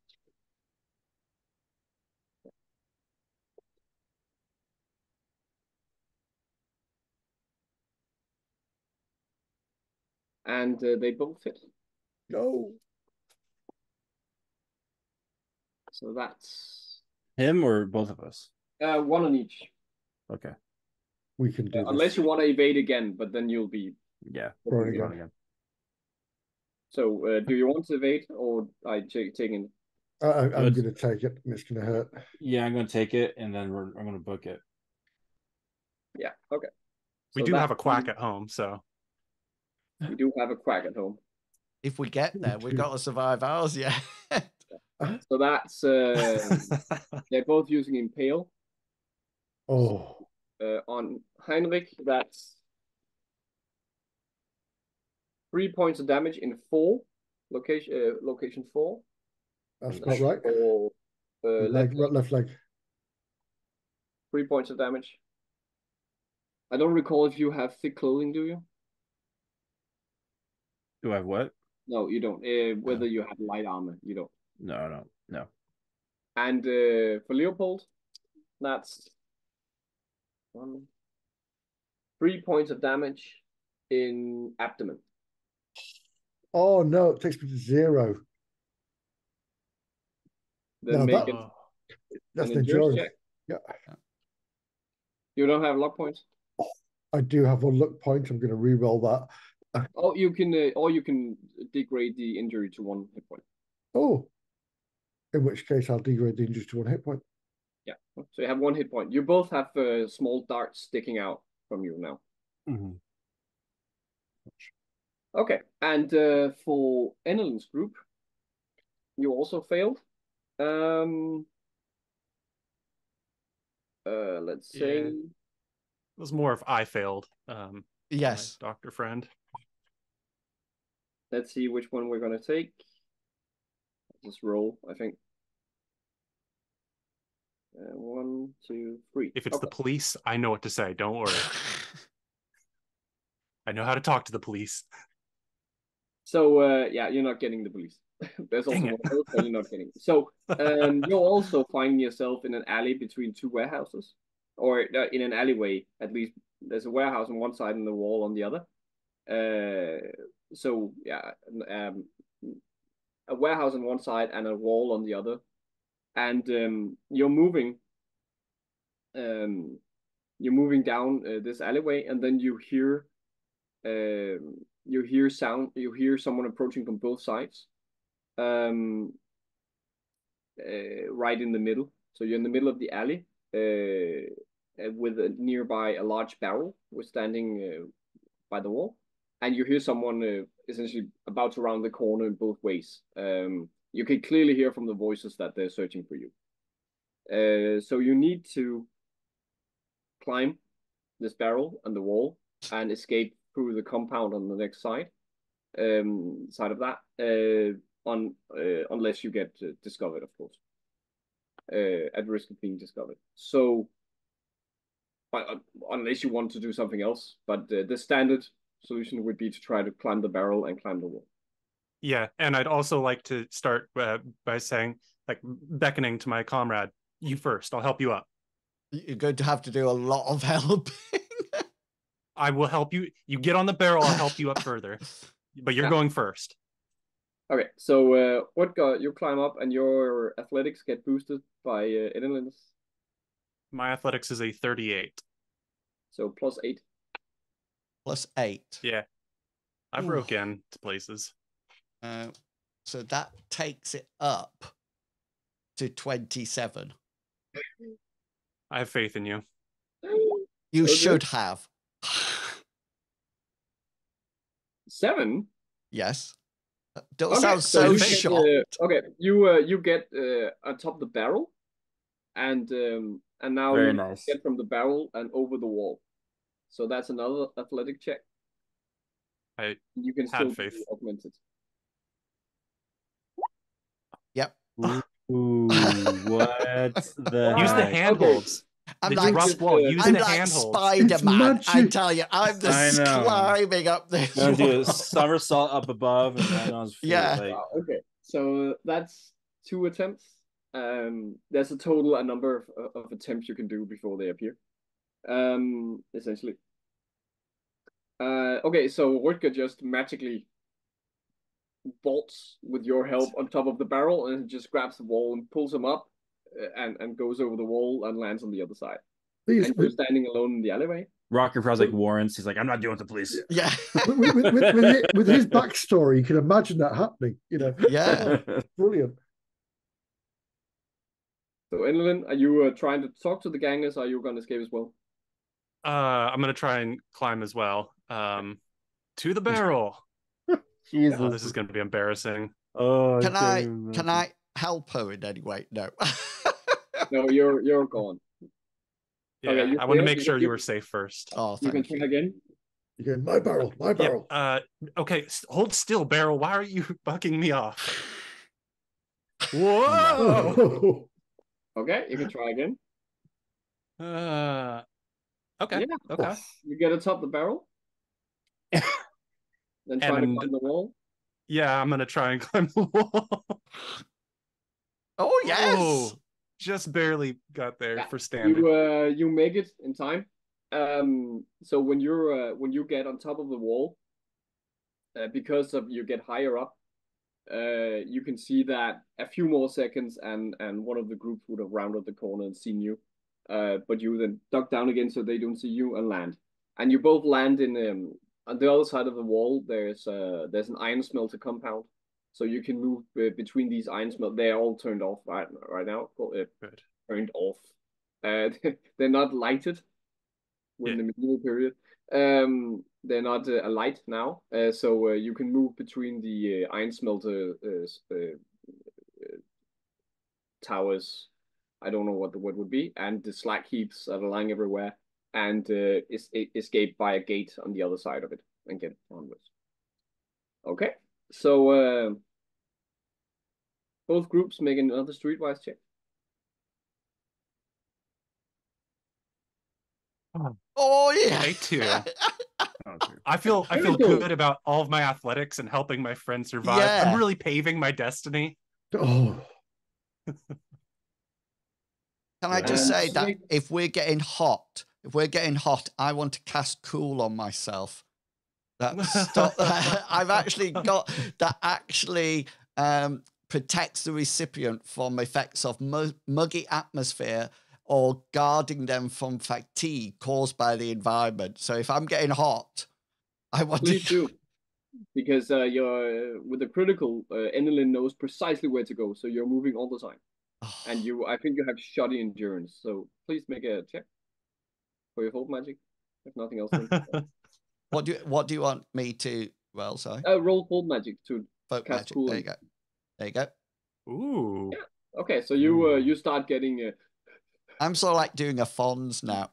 And they both hit. No. So that's him or both of us? 1 on each. Okay. We can do unless this. you want to evade again, but then you'll be Rolling again. So do you want to evade, or I taking? I'm going to take it. It's going to hurt. Yeah, I'm going to take it, and then I'm going to book it. Yeah. Okay. We do have a quack at home, so we do have a quack at home. If we get there, we've got to survive ours. Yeah. So that's they're both using impale. Oh. On Heinrich, that's 3 points of damage in 4 location 4. That's not right. Or left leg. 3 points of damage. I don't recall if you have thick clothing, do you? Do I have what? No, you don't. Whether you have light armor, you don't. No. And for Leopold, that's 3 points of damage in abdomen. Oh no, it takes me to 0. Then no, make that's an the endurance. check. Yeah. You don't have luck points? I do have 1 luck point. I'm going to re-roll that. Oh, you can degrade the injury to 1 hit point. Oh. In which case, I'll degrade the injury to 1 hit point. Yeah. So you have 1 hit point. You both have small darts sticking out from you now. Okay. And for Ennelin's group, you also failed. Let's say it was more of I failed. Yes, Dr. Friend. Let's see which one we're gonna take. Just roll, I think. 1, 2, 3. If it's the police, I know what to say. Don't worry. I know how to talk to the police. So yeah, you're not getting the police. There's also one else, but you're not getting. So you're also finding yourself in an alley between 2 warehouses, or in an alleyway. At least there's a warehouse on one side and the wall on the other. So yeah, a warehouse on one side and a wall on the other, and you're moving down this alleyway, and then you hear sound. You hear someone approaching from both sides, right in the middle. So you're in the middle of the alley, with nearby a large barrel was standing by the wall, and you hear someone essentially about to round the corner in both ways. You can clearly hear from the voices that they're searching for you. So you need to climb this barrel and the wall and escape through the compound on the next side of that, unless you get discovered, of course, at risk of being discovered. So unless you want to do something else, but the standard solution would be to try to climb the barrel and climb the wall. Yeah, and I'd also like to start by saying, like, beckoning to my comrade, you first, I'll help you up. You're going to have to do a lot of helping. I will help you. You get on the barrel, I'll help you up further. But you're going first. Okay, so Rutger, you climb up and your athletics get boosted by Edenlin's. My athletics is a 38. So +8. +8. Yeah. I broke in to places. So that takes it up to 27. I have faith in you. You should have. 7? Yes. Don't sound so shocked. Okay, you get on top of the barrel, and now Very you nice. get from the barrel and over the wall. So that's another athletic check. You can still faith. be augmented. Yep. Ooh, what the Use the heck? handholds. I'm It's like, rough wall. Use I'm the like handholds. Spider-Man. It's I magic. tell you, I'm I just know. climbing up this Gonna do a wall. somersault up above and land on his feet. Yeah. Like, Wow, okay, so that's 2 attempts. There's a total number of attempts you can do before they appear. Essentially. Okay, so Rutger just magically bolts with your help on top of the barrel and just grabs the wall and pulls him up, and goes over the wall and lands on the other side. These, And you're standing alone in the alleyway. Rocker Crow's like Warrens. He's like, I'm not dealing with the police. Yeah. with his backstory, you can imagine that happening. You know. Yeah. Brilliant. So, Enlilin, are you trying to talk to the gangers, or are you going to escape as well? I'm going to try and climb as well. To the barrel. Jesus. Oh, this is going to be embarrassing. Oh, Can I help her in any way? No. No, you're gone. Yeah, Okay, I want to make you- sure you were safe first. Oh, You can thank try you. again. Again, my barrel, my barrel. Yeah, okay, hold still, barrel. Why are you bucking me off? Whoa! Oh. Okay, you can try again. Okay, Yeah. okay. You get atop the barrel. Then try to And- climb the wall. Yeah, I'm gonna try and climb the wall. Oh, yes. Oh, just barely got there Yeah, for standing. You make it in time. So when you get on top of the wall, because of you get higher up, you can see that a few more seconds and one of the groups would have rounded the corner and seen you, but you then duck down again so they don't see you and land. And you both land in on the other side of the wall. There's an iron smelter compound, so you can move between these iron smelters. They're all turned off right now. Good. Turned off. They're not lighted in the medieval period. They're not alight now, so you can move between the iron smelter towers. I don't know what the word would be, and the slag heaps that are lying everywhere, and escape by a gate on the other side of it and get onwards. Okay, so both groups make another streetwise check. Oh, yeah. I too. Oh, dear. I feel Very good about all of my athletics and helping my friend survive. Yeah. I'm really paving my destiny. Oh. Can I just say that Snake- if we're getting hot, I want to cast cool on myself. I've actually got that actually protects the recipient from effects of muggy atmosphere or guarding them from fatigue caused by the environment. So if I'm getting hot, I want Please to. do, because you're with the critical, Enelin knows precisely where to go, so you're moving all the time, and I think you have shoddy endurance. So please make a check for your hold magic, if nothing else. What do you want me to? Well, sorry. Roll hold magic to Folk cast magic. cooling. There you go. Ooh. Yeah. Okay, so you start getting. I'm sort of like doing a Fonz now.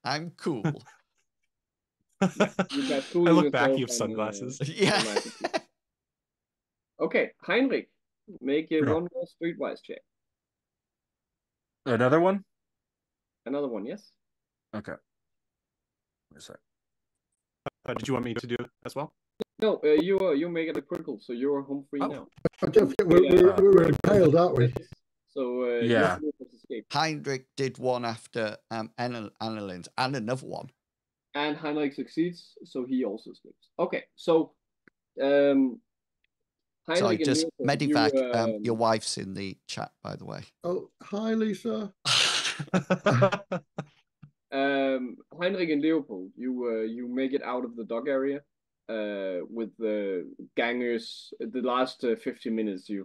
I'm cool. You cast I cooling look back, yourself you have sunglasses. Yeah. Okay, Heinrich, make one more streetwise check. Another one? Another one, yes? Okay. Wait a sec. Did you want me to do as well? No, you make it a critical, so you're home free now. I don't forget we're impaled, aren't we? So Yeah. Escape. Heinrich did one after Annelin's and another one. And Heinrich succeeds, so he also escapes. Okay, so Heinrich Sorry, just Leopold, Medivac, your wife's in the chat, by the way. Oh, hi, Lisa. Heinrich and Leopold, you make it out of the dock area with the gangers. The last 50 minutes, you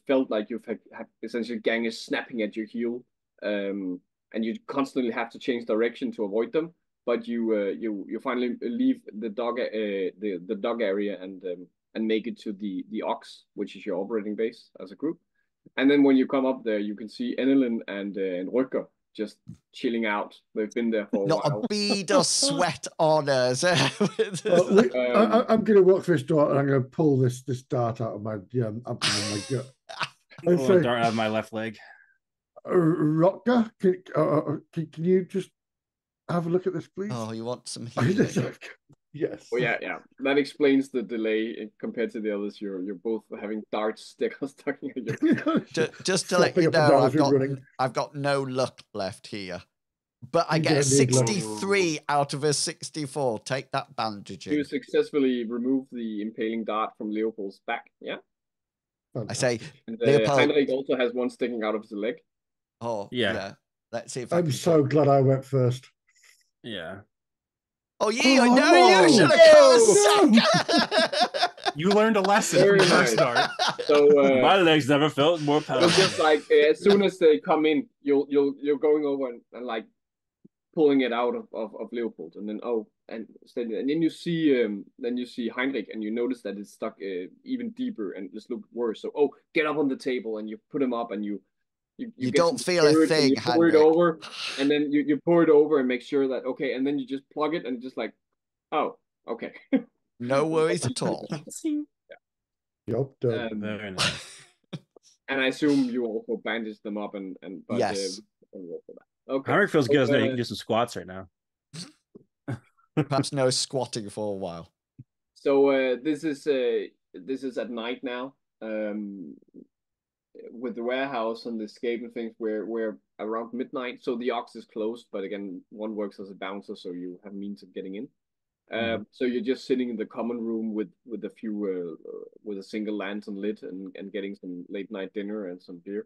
felt like you've had essentially gangers snapping at your heel, and you constantly have to change direction to avoid them. But you finally leave the dock area and make it to the Ox, which is your operating base as a group. And then when you come up there, you can see Enelin and Rutger just chilling out. They've been there for a while. Not a bead of sweat on us. I'm going to walk through this door and I'm going to pull this dart out of my abdomen, my gut. And Pull say, a dart out of my left leg. Rutger, can you just have a look at this, please? Oh, you want some healing? Yes. Oh yeah. That explains the delay compared to the others. You're both having darts stuck in your. Just to let you know, I've got no luck left here, but I get a 63 out of a 64. Take that bandaging. You successfully remove the impaling dart from Leopold's back. Yeah. Fantastic. I say, and Leopold Heinrich also has one sticking out of his leg. Oh yeah. Let's see if I'm so glad I went first. Yeah. Oh, yeah, I know you should have come. You learned a lesson from the first dart. So my legs never felt more powerful. Just like as soon as they come in, you're going over and like pulling it out of Leopold, and then and then you see Heinrich, and you notice that it's stuck even deeper and just look worse. So get up on the table, and you put him up, and you don't feel a thing. You pour it over, and then you pour it over and make sure that okay, and then you just plug it and just like, okay. No worries at all. Yep, very nice. And I assume you also bandage them up but, yes. Okay. Heinrich feels good, isn't it? You can do some squats right now. Perhaps no squatting for a while. So this is at night now. With the warehouse and the escape and things, we're around midnight. So the Ox is closed, but again, one works as a bouncer, so you have means of getting in. So you're just sitting in the common room with a few with a single lantern lit and getting some late night dinner and some beer,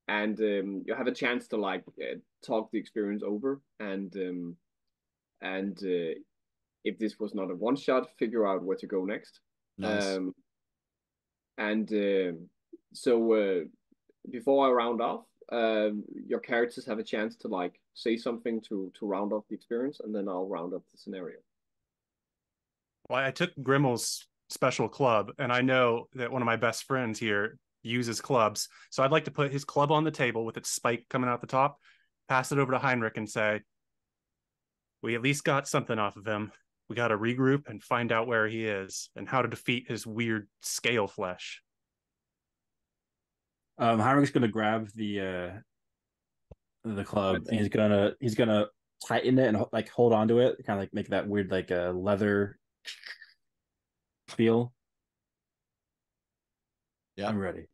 and you have a chance to like talk the experience over and if this was not a one shot, figure out where to go next. Nice. So before I round off, your characters have a chance to like say something to round off the experience, and then I'll round up the scenario. Well, I took Grimmel's special club, and I know that one of my best friends here uses clubs. So I'd like to put his club on the table with its spike coming out the top, pass it over to Heinrich and say, we at least got something off of him. We got to regroup and find out where he is and how to defeat his weird scale flesh. Heinrich's gonna grab the club, and he's gonna tighten it and like hold on to it, kind of like make that weird like leather feel. Yeah, I'm ready.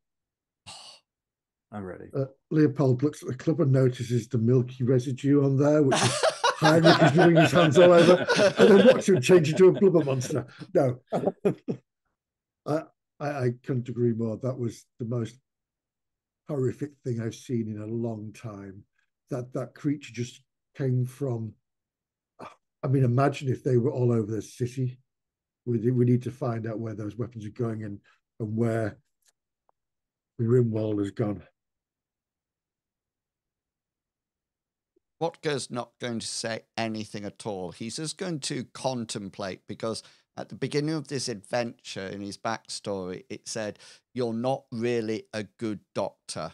Leopold looks at the club and notices the milky residue on there, which is Heinrich is rubbing his hands all over, and then watch him change into a blubber monster. No, I couldn't agree more. That was the most horrific thing I've seen in a long time. That creature just came from. I mean, imagine if they were all over the city. We need to find out where those weapons are going and where Grimwald has gone. Wotker's not going to say anything at all. He's just going to contemplate, because at the beginning of this adventure, in his backstory, it said, "You're not really a good doctor."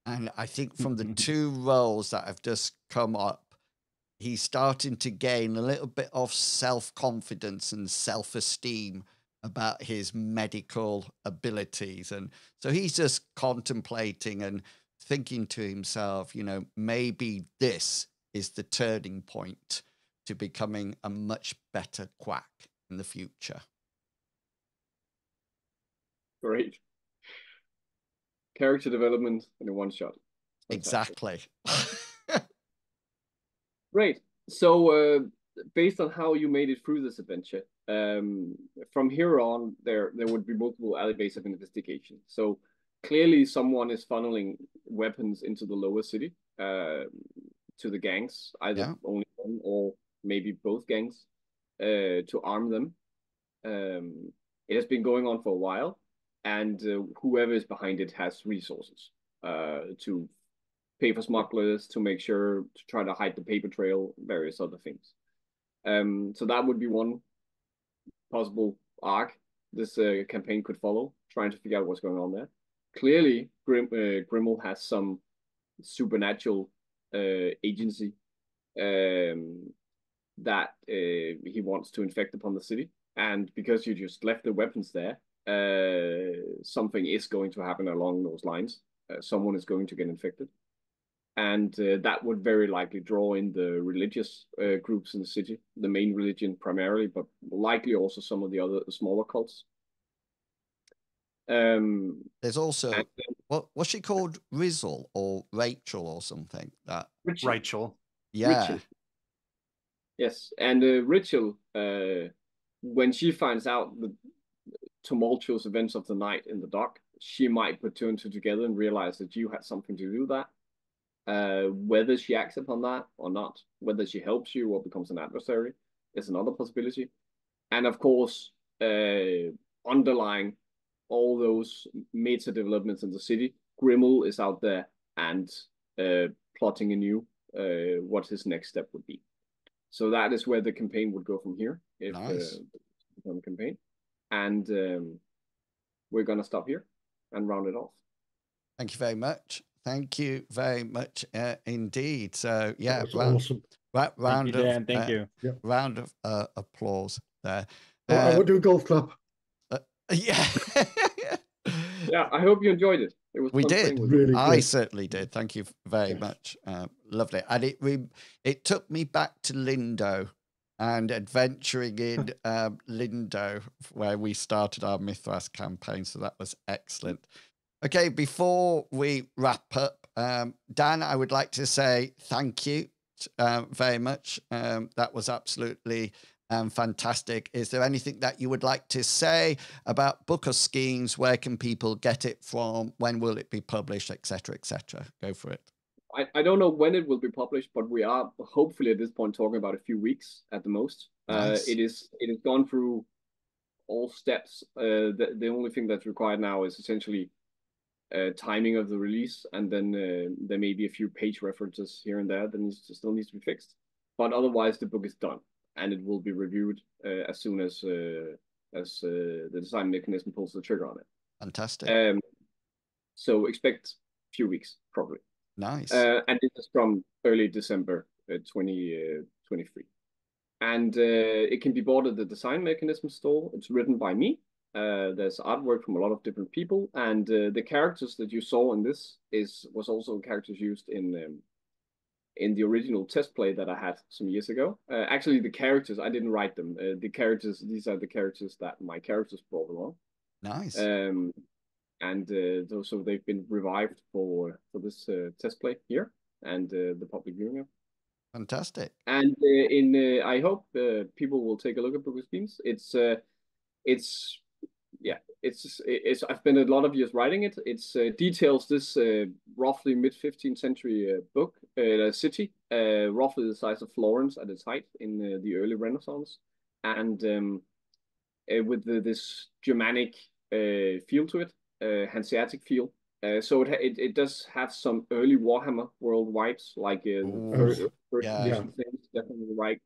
And I think from the two roles that have just come up, he's starting to gain a little bit of self-confidence and self-esteem about his medical abilities. And so he's just contemplating and thinking to himself, maybe this is the turning point to becoming a much better quack in the future. Great. Character development in a one shot. Exactly. Great. So based on how you made it through this adventure, from here on, there would be multiple alleyways of investigation. So clearly someone is funneling weapons into the lower city, to the gangs, either only one or maybe both gangs, to arm them. It has been going on for a while, and whoever is behind it has resources to pay for smugglers, to make sure, to try to hide the paper trail, various other things. So that would be one possible arc this campaign could follow, trying to figure out what's going on there. Clearly, Grimmel has some supernatural agency that he wants to infect upon the city. And because you just left the weapons there, something is going to happen along those lines. Someone is going to get infected. And that would very likely draw in the religious groups in the city, the main religion primarily, but likely also some of the other smaller cults. There's also, what's she called? Rizzle or Rachel or something? That Rachel. Yeah. Rachel. Yes, and Rachel, when she finds out the tumultuous events of the night in the dock, she might put two and two together and realize that you had something to do with that. Whether she acts upon that or not, whether she helps you or becomes an adversary, is another possibility. And of course, underlying all those meta developments in the city, Grimmel is out there and plotting anew what his next step would be. So that is where the campaign would go from here, if become a campaign. And we're going to stop here and round it off. Thank you very much. Thank you very much indeed. So yeah, awesome. Round Thank you, Dan. Thank you. Round of applause there. I would do a golf clap. Yeah. Yeah, I hope you enjoyed it. It was we did. Really I good. Certainly did. Thank you very much. Lovely. And it took me back to Lindo and adventuring in Lindo, where we started our Mithras campaign. So that was excellent. Okay, before we wrap up, Dan, I would like to say thank you very much. That was absolutely fantastic. Is there anything that you would like to say about Book of Schemes? Where can people get it from? When will it be published, etc., etc.? Go for it. I don't know when it will be published, but we are hopefully at this point talking about a few weeks at the most. Nice. It is gone through all steps. The only thing that's required now is essentially timing of the release, and then there may be a few page references here and there that still needs to be fixed. But otherwise, the book is done, and it will be reviewed as soon as the design mechanism pulls the trigger on it. Fantastic. So expect a few weeks, probably. Nice. And this is from early December 2023. And it can be bought at the Design Mechanism store. It's written by me. There's artwork from a lot of different people, and the characters that you saw in this was also characters used in the original test play that I had some years ago. Actually, the characters, I didn't write them. These are the characters that my characters brought along. Nice. And so they've been revived for this test play here and the public viewing. Fantastic. And I hope people will take a look at Book of Schemes. It's I've spent a lot of years writing it. It's details this roughly mid-15th century book, city, roughly the size of Florence at its height in the early Renaissance, and with this Germanic feel to it, Hanseatic feel. So it does have some early Warhammer world vibes, like first edition things, definitely right.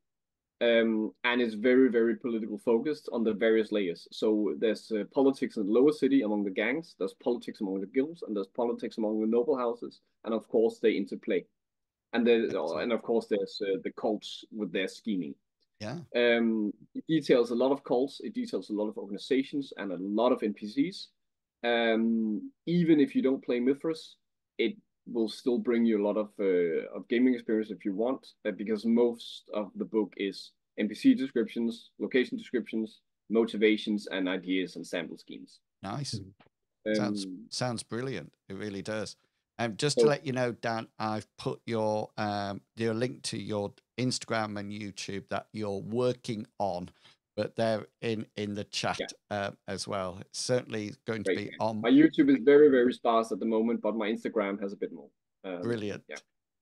And it's very, very political focused on the various layers. So there's politics in the lower city among the gangs, there's politics among the guilds, and there's politics among the noble houses, and of course they interplay. And of course there's the cults with their scheming. Yeah. It details a lot of cults, it details a lot of organizations and a lot of NPCs. Even if you don't play Mythras, it will still bring you a lot of gaming experience if you want, because most of the book is NPC descriptions, location descriptions, motivations, and ideas and sample schemes. Nice. Sounds brilliant. It really does. Just to let you know, Dan, I've put your link to your Instagram and YouTube that you're working on, but they're in the chat as well. It's certainly going to be on. My YouTube is very, very sparse at the moment, but my Instagram has a bit more. Brilliant. Yeah.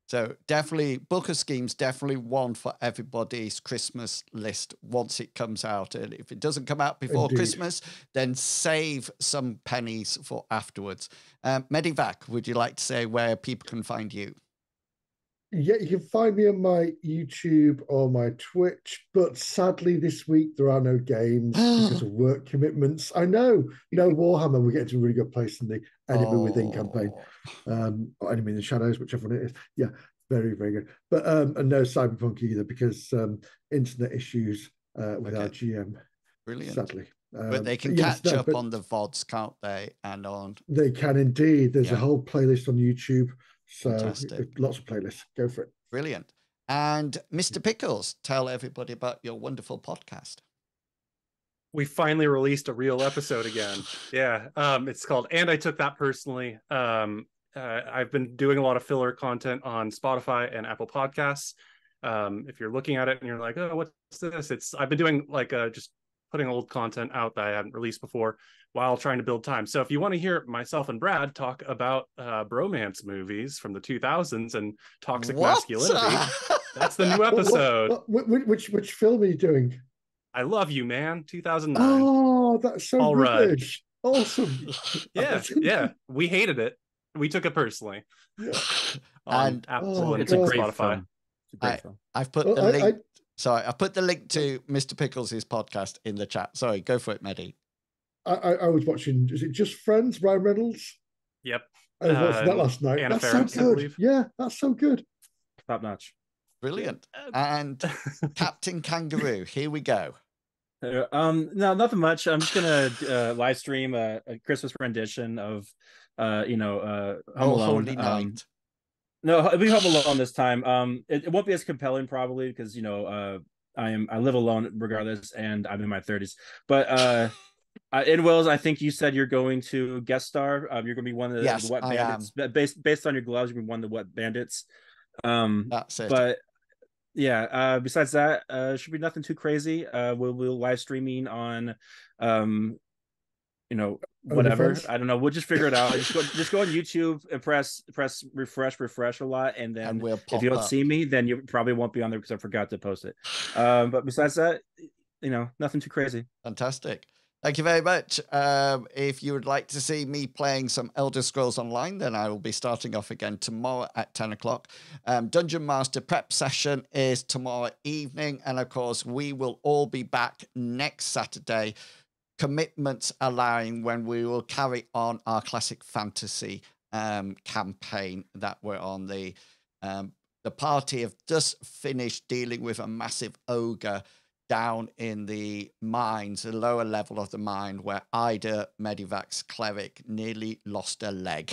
So definitely, Book of Schemes, definitely one for everybody's Christmas list once it comes out. And if it doesn't come out before Christmas, then save some pennies for afterwards. Medivac, would you like to say where people can find you? Yeah, you can find me on my YouTube or my Twitch, but sadly this week there are no games because of work commitments. I know, no Warhammer. We're getting to a really good place in the Enemy Within campaign, or Enemy in the Shadows, whichever one it is. Yeah, very, very good. But and no Cyberpunk either because internet issues with our GM. Brilliant. Sadly. But they can catch up on the VODs, can't they? And on they can indeed. There's a whole playlist on YouTube. So fantastic. Lots of playlists. Go for it. Brilliant. And Mr. Pickles, tell everybody about your wonderful podcast. We finally released a real episode again. Yeah. It's called And I Took That Personally. I've been doing a lot of filler content on Spotify and Apple Podcasts. If you're looking at it and you're like, oh, what's this? I've been doing like just putting old content out that I haven't released before while trying to build time. So if you want to hear myself and Brad talk about bromance movies from the 2000s and toxic masculinity, that's the new episode. Which film are you doing? I Love You, Man, 2009. Oh, that's so British. Awesome. Yeah. We hated it. We took it personally. Yeah. And it's a great Spotify. It's a great film. I've put the link. Sorry, I put the link to Mr. Pickles' podcast in the chat. Sorry, go for it, Mehdi. I was watching, is it Just Friends, Ryan Reynolds? Yep. I was watching that last night. Anna That's Faris, so good. Yeah, that's so good. Top notch. Brilliant. And Captain Kangaroo, here we go. No, nothing much. I'm just gonna live stream a Christmas rendition of Home Alone. Holy Night. No, it'll be Home Alone this time. It won't be as compelling probably because I live alone regardless, and I'm in my 30s. But in Wills, I think you said you're going to guest star. You're going to be one of the Wet Bandits. Based on your gloves, you're going to be one of the Wet Bandits. That's it. But yeah, besides that, should be nothing too crazy. We'll live streaming on whatever. I don't know. We'll just figure it out. Just go on YouTube and press refresh a lot, and then if you don't see me, then you probably won't be on there because I forgot to post it. But besides that, nothing too crazy. Fantastic. Thank you very much. If you would like to see me playing some Elder Scrolls Online, then I will be starting off again tomorrow at 10 o'clock. Dungeon Master prep session is tomorrow evening. And of course, we will all be back next Saturday, commitments allowing, when we will carry on our classic fantasy campaign that we're on. The party have just finished dealing with a massive ogre down in the mines, the lower level of the mine, where Ida, Medivac's cleric, nearly lost a leg.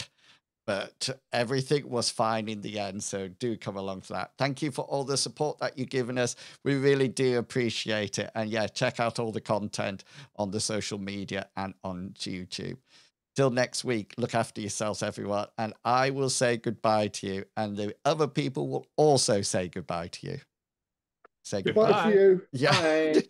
But everything was fine in the end, so do come along to that. Thank you for all the support that you've given us. We really do appreciate it. And yeah, check out all the content on the social media and on YouTube. till next week, look after yourselves, everyone. And I will say goodbye to you. And the other people will also say goodbye to you. Say Goodbye goodbye. to you. Yeah. Bye.